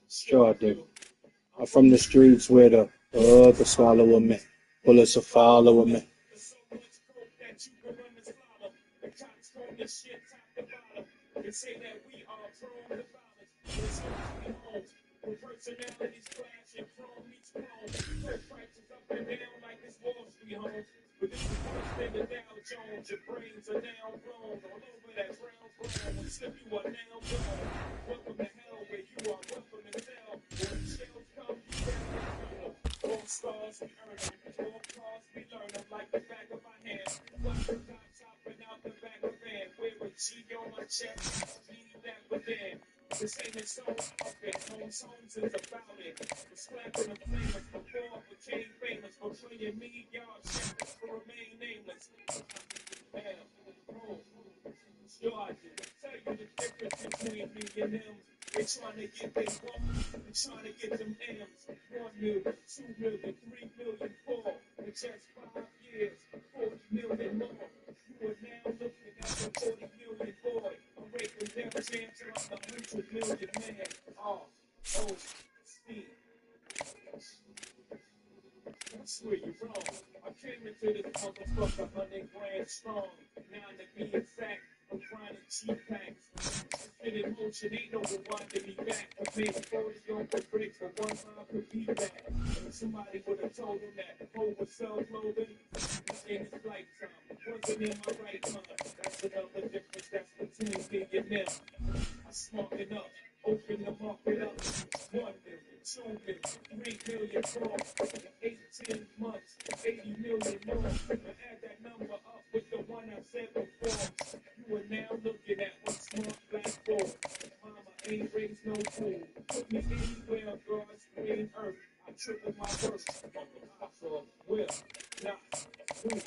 Sure I do. I'm from the streets where the swallow me. Bullets will follow me. She on my chest, need that within. This ain't a song outfit, home songs is about it. The slapping of flamers before I became famous. For playing me, y'all shepherds to remain nameless. Hell, bro, charges. Tell you the difference between me and them. They trying to get their ones, they trying to get them M's. 1 million, 2 million, 3 million, 4. In just 5 years, 40 million more. You are now looking at a 40 million boy. I'm breaking down jams till I'm the 100 million man. R-O-C. I swear you're wrong. I came into this motherfucker 100 grand strong. 9 to be exact. I'm grinding cheap packs. Spit in motion, ain't no rewinding me back. I made 40 on the bricks for 1 mile could be back. If somebody would have told him that home was self-loading, in his lifetime, wasn't in my right mind. That's another difference that's between me and them. I smarten up, open the market up. 1 million, 2 million, 3 million more. 18 months, 80 million more. Now add that number up with the one I said before. You are now looking at one smart black boy. Mama ain't raised no fool. Put me anywhere on God's green earth. I triple my worth. Motherfucker will not lose.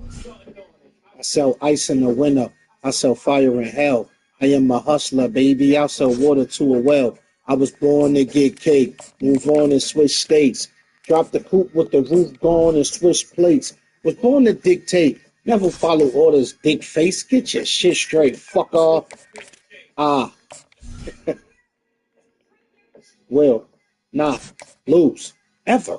Starting on it. I sell ice in the winter. I sell fire in hell. I am a hustler, baby. I sell water to a well. I was born to get cake. Move on and switch states. Drop the coupe with the roof gone and switch plates. Was born to dictate. Never follow orders, dick face. Get your shit straight, fuck off. Ah, will not lose ever.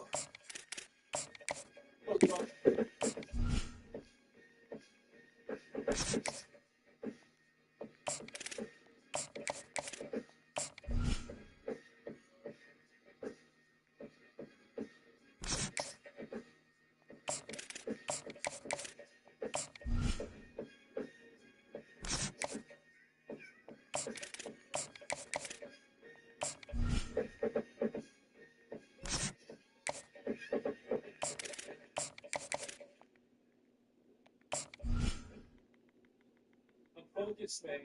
I'm focused, man.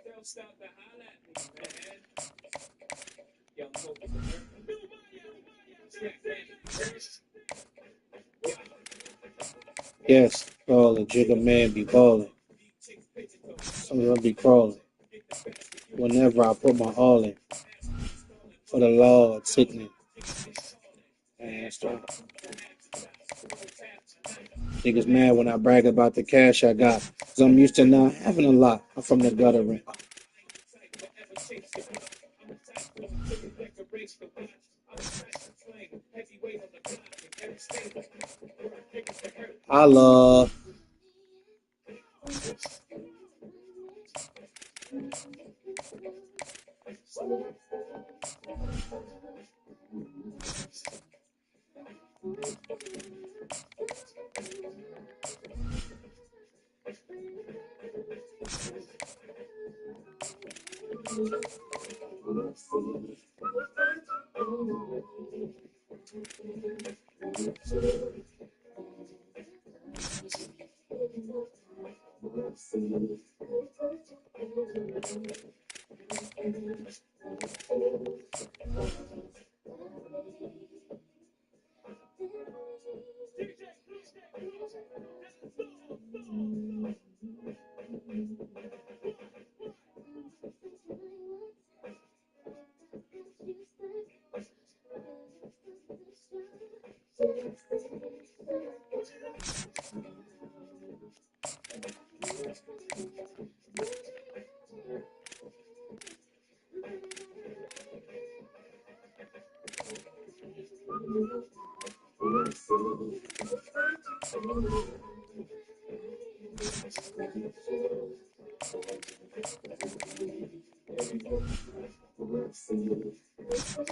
Don't stop to holler at me, man. Young focus, man. Yes, ballin', jigger man be ballin'. Some of them be crawling. Whenever I put my all in. For the Lord, sickening. And stop. Niggas mad when I brag about the cash I got. Cause I'm used to not having a lot. I'm from the gutter. Holla.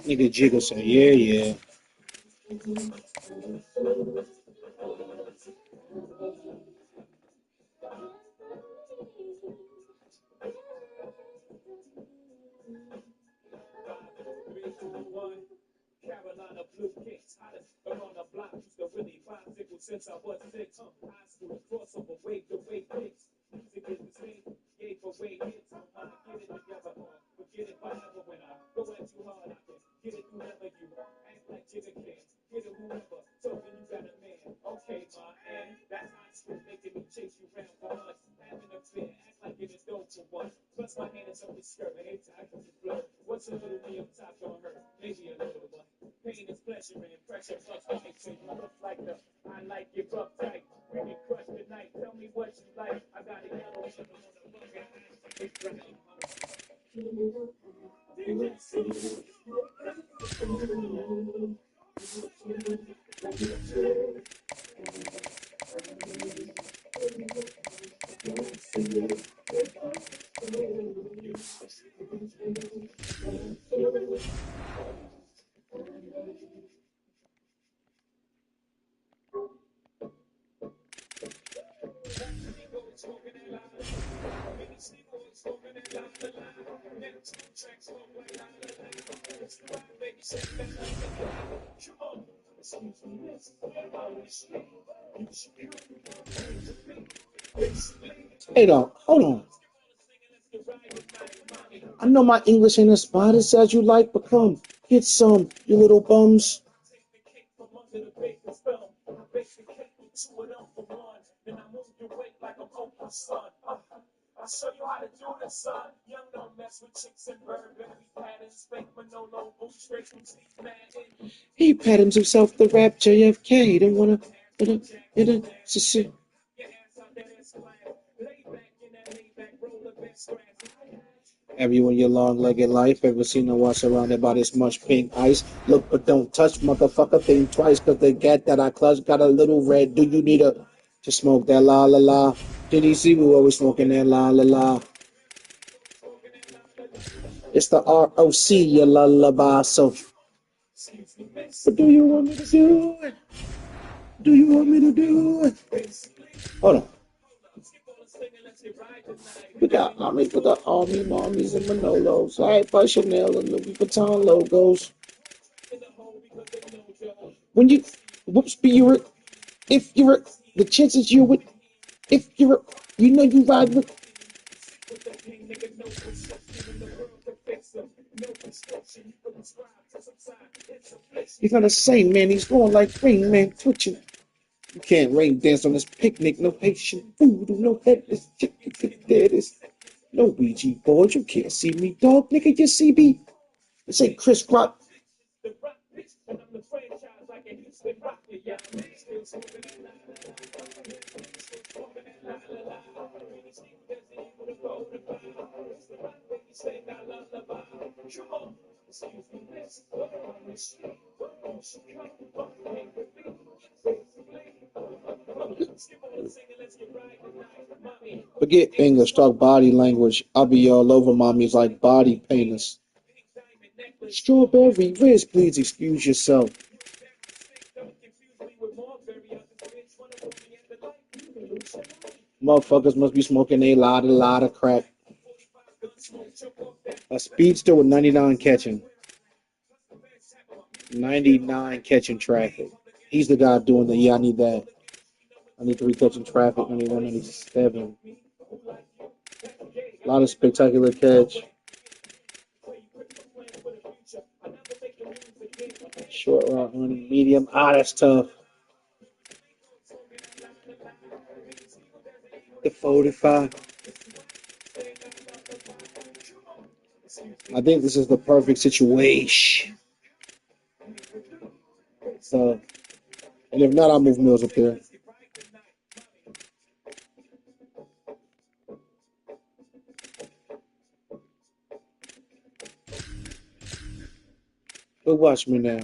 Nigga Jigga say, yeah, yeah. Carolina blue kicks, hottest around the block. Used to really 5 6 since I was 6. High school crossover, wave the way kicks. Music is the same, gave away hits. My mind get it together, forget it forever. When I go at you hard, I can get it whoever you act like Jigga can. Get it whoever, talking you got a man. Okay, ma, and that's high school making me chase you round for us. Having a fear, act like an adult for once. Plus my hand is on his skirt, and it's I can blood. What's a little me on top on her? Maybe a little, but pain is pleasure and pressure plus life. So you look like the I like it rough tight. We can crush the night. Tell me what you like. I got a yellow sugar on the bucket. It's right. Hey, dog, hold on. I know my English ain't as spotty as you like, but come, get some, you little bums. I'll show you how to do this, son. Young don't mess with chicks and bourbon. We patterns, fake Manolo, boot straight from Steve Madden. He patterns himself the rap JFK. Don't wanna, Everyone your long-legged life ever seen a one surrounded by this much pink ice? Look but don't touch, motherfucker, think twice, cause the gat that I clutch got a little red. Do you need to smoke that la la la? Did he see we always smoking that la la la? It's the ROC, your lullaby, so. What do you want me to do it? Do you want me to do it? Hold on. We got Army, Mommies, and Manolos. Right by Chanel and Louis Vuitton logos. When you, whoops, be you, if you're, the chances you would, if you're, you know you ride with. You're gonna say, man, he's going like Rain Man twitching. You can't rain dance on this picnic, no Haitian voodoo, no headless chicken, dead is no Ouija board. You can't see me, dog, nigga, you see me. This ain't Chris Rock. Forget English, talk body language. I'll be all over mommies like body painters. Strawberry Riz, please excuse yourself. Motherfuckers must be smoking a lot of crack. A speedster with 99 catching. 99 catching traffic. He's the guy doing the, yeah, I need that. I need 3 catching traffic, 91, 97. A lot of spectacular catch. Short route, medium. That's tough. The 45. I think this is the perfect situation. So, and if not, I'll move Mills up there. But watch me now.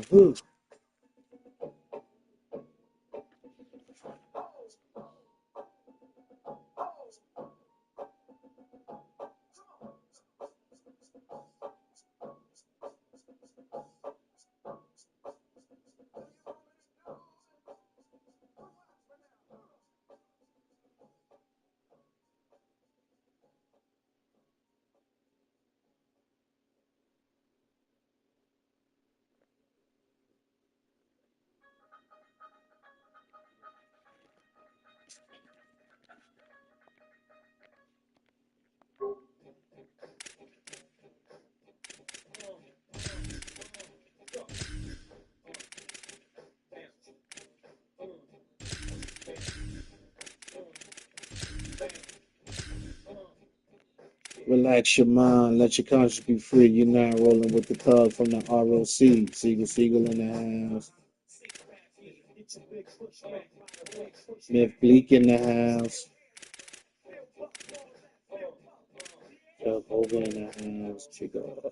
Relax your mind, let your conscience be free. You're not rolling with the thug from the ROC. Siegel in the house. Smith Bleak in the house. Chuck Hogan in the house. Chico.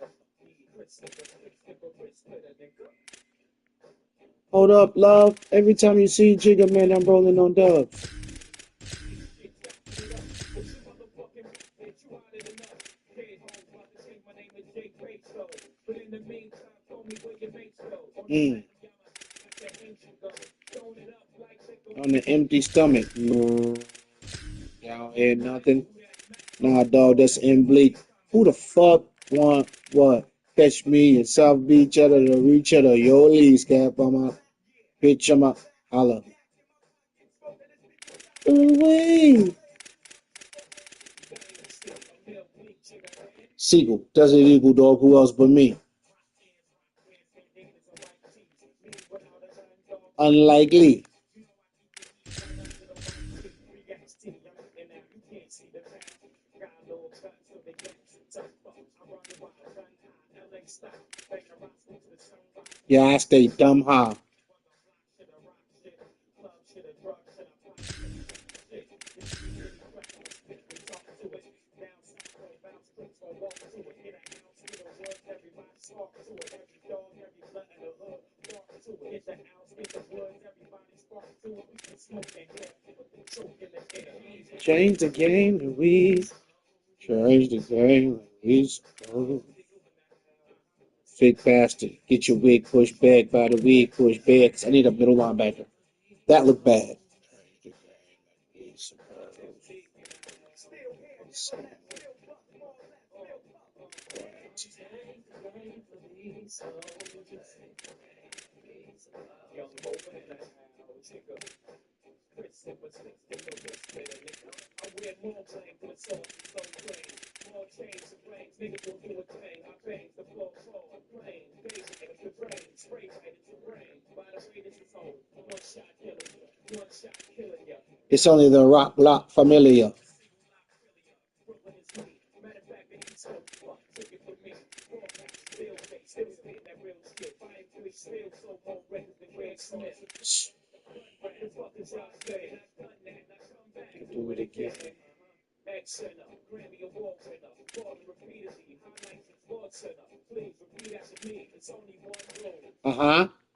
Hold up, love. Every time you see Jigga, man, I'm rolling on dubs. On an empty stomach. Y'all hear nothing? Nah, dog, that's in bleak. Who the fuck want what? Catch me in South Beach at the reach at a Yoli's cap. I'm a bitch, I'm a holla. Ooh, Siegel, Desert Eagle, dog. Who else but me? Unlikely. Yeah, I stay dumb high. Change the game and we change the game and we scroll. Fake bastard. Get your wig pushed back by the wig pushed back. 'Cause I need a middle linebacker. That looked bad. It's only the rock block familiar. Do it again.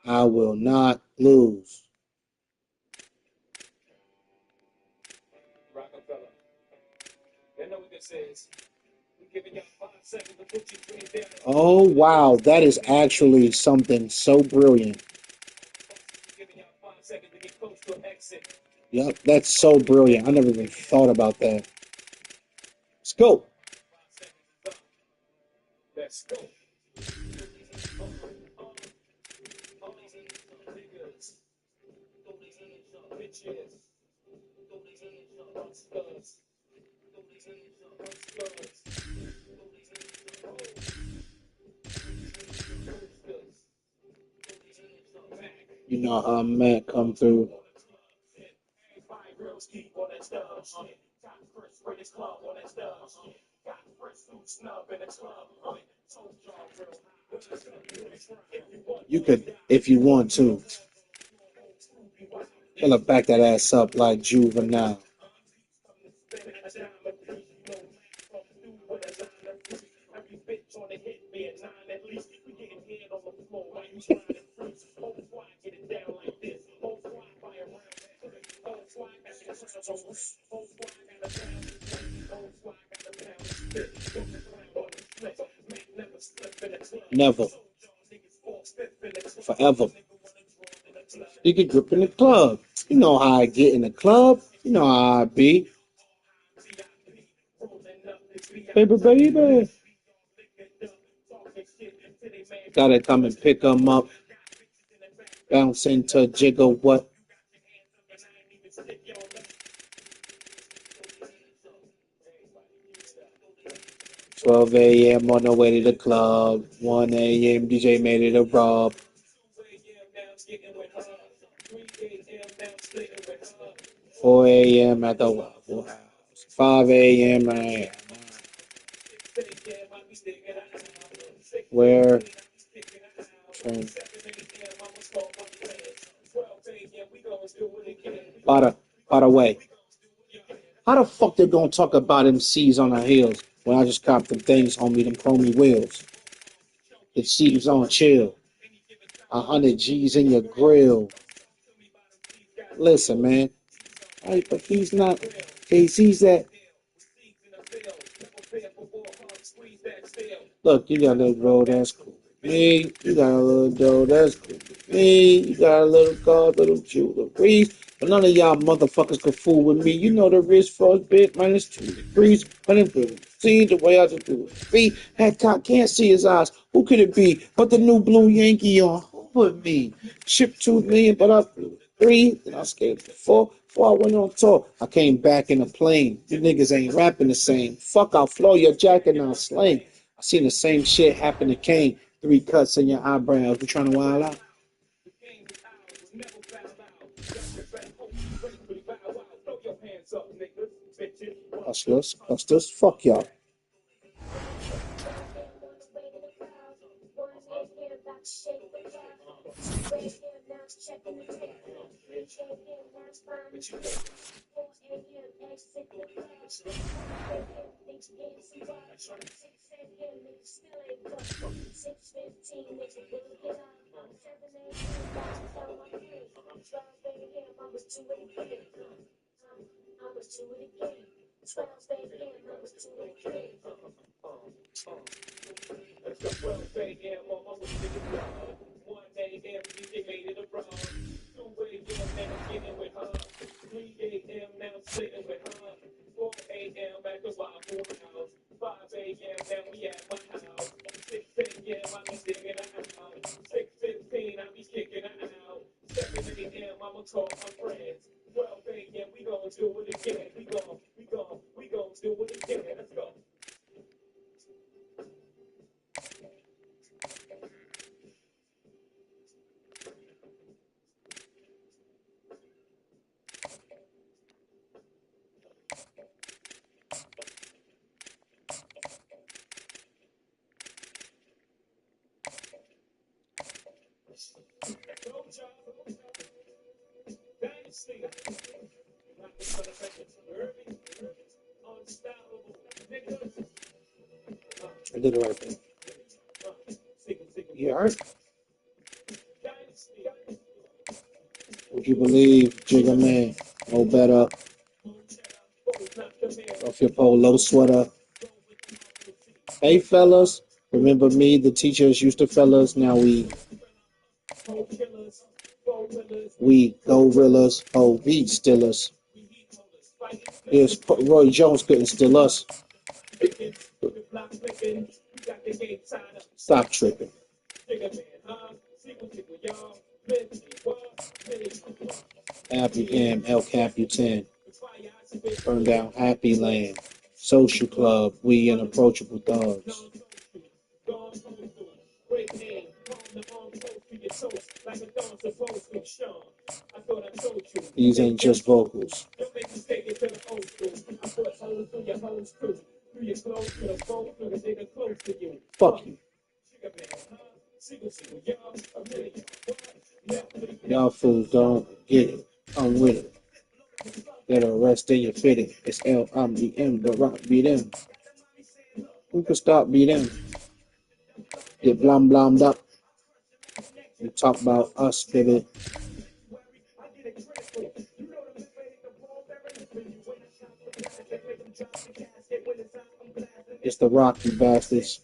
I will not lose. Oh, wow. That is actually something so brilliant. Yep, that's so brilliant. I never even thought about that. Let's go. You know how Matt come through. You could, if you want to, he'll back that ass up like juvenile. Never. Forever. You get grip in the club. You know how I get in the club. You know how I be. Baby. Gotta come and pick 'em up. Bounce into jiggle what? 12 a.m. on the way to the club. 1 a.m. DJ made it a rub. 4 a.m. at the Waffle House. 5 a.m. Where? Train. By the way, how the fuck they gonna talk about MCs on the hills when I just copped them things, homie, them chromey wheels? The seats on chill. 100 G's in your grill. Listen, man. Right, but he's not. He sees that. Look, you got a little road that's cool. Me, you got a little dough that's cool. Me, you got a little car, little jewelry. But none of y'all motherfuckers can fool with me. You know the wrist frostbit minus 2 degrees. See the way I just do it. See, Hancock can't see his eyes. Who could it be but the new blue Yankee on? Who but me? Shipped 2 million, but I flew 3. Then I skated 4. Before I went on tour, I came back in a plane. You niggas ain't rapping the same. Fuck, I'll flow your jacket and I'll slang. I seen the same shit happen to Kane. 3 cuts in your eyebrows. You trying to wild out? Hustlers, fuck y'all. I did it right there. You heard? Would you believe, Jigga Man? No better. Off your polo sweater. Hey, fellas. Remember me? The teachers used to fellas. Now we gorillas. Oh, we stillers. Yes, Roy Jones couldn't steal us. Stop tripping. Happy M, El Capitan. Burn down Happy Land. Social Club, we unapproachable thugs. These ain't just vocals. Fuck you. Y'all fools don't get it. I'm with it. Get arrested, you fit it. It's L, I'm the M, the rock, beat them. Who can stop beat them? Get blommed up. You talk about us, baby. It's the rock, you bastards.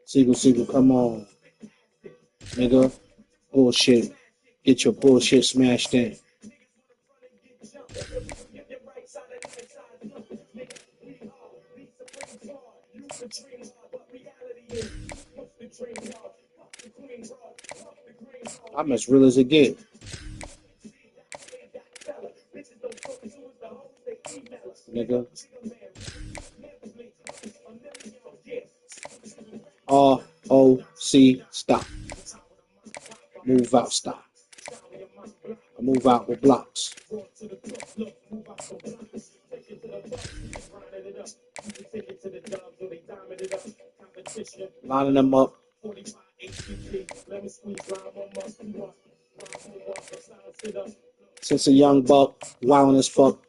Siegel, come on. Nigga, bullshit. Get your bullshit smashed in. I'm as real as it get. Nigga. ROC, stop. Move out, stop. I move out with blocks. Lining them up. Since a young buck, wildin' as fuck.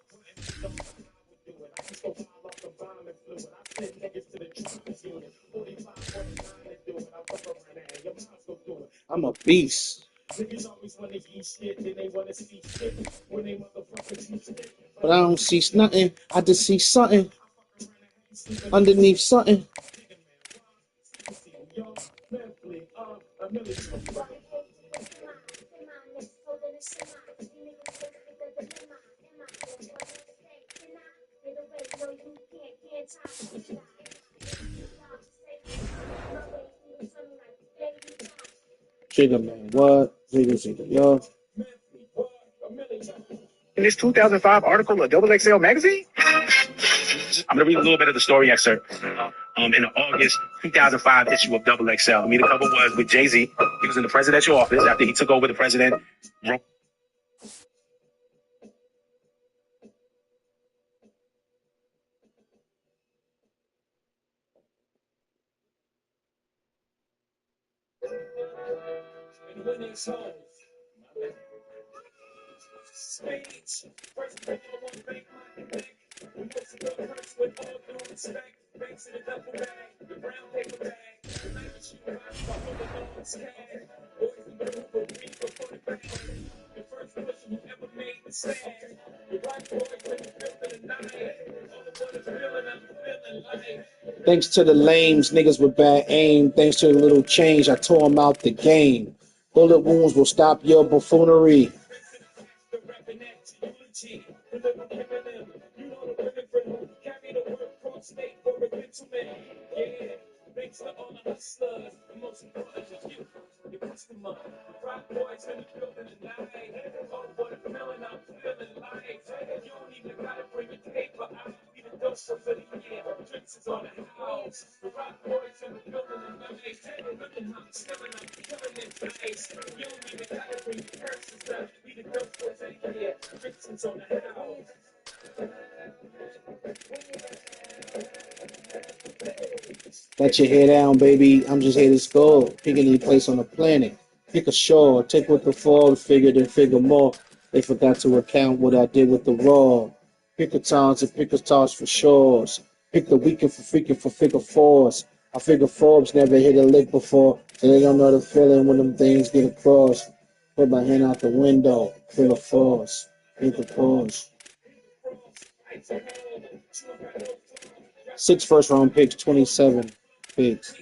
I'm a beast. But I don't see nothing. I just see something underneath something. Jigga man, what? Jigga, yo. In this 2005 article of Double XL magazine, I'm going to read a little bit of the story excerpt. In the August 2005 issue of Double XL. I mean, the cover was with Jay-Z. He was in the presidential office after he took over the president. Thanks to the lames, niggas with bad aim. Thanks to the little change, I tore them out the game. Bullet wounds will stop your buffoonery. Let your head down, baby. I'm just here to score. Pick any place on the planet. Pick a shore. Take what the fall figured and figure more. They forgot to account what I did with the raw. Pick a times and pick a toss for shores. Pick the weekend for freaking for figure fours. I figure Forbes never hit a lick before, so they don't know the feeling when them things get across. Put my hand out the window. Feel the force. Hit the pause. 6 first-round picks, 27 picks.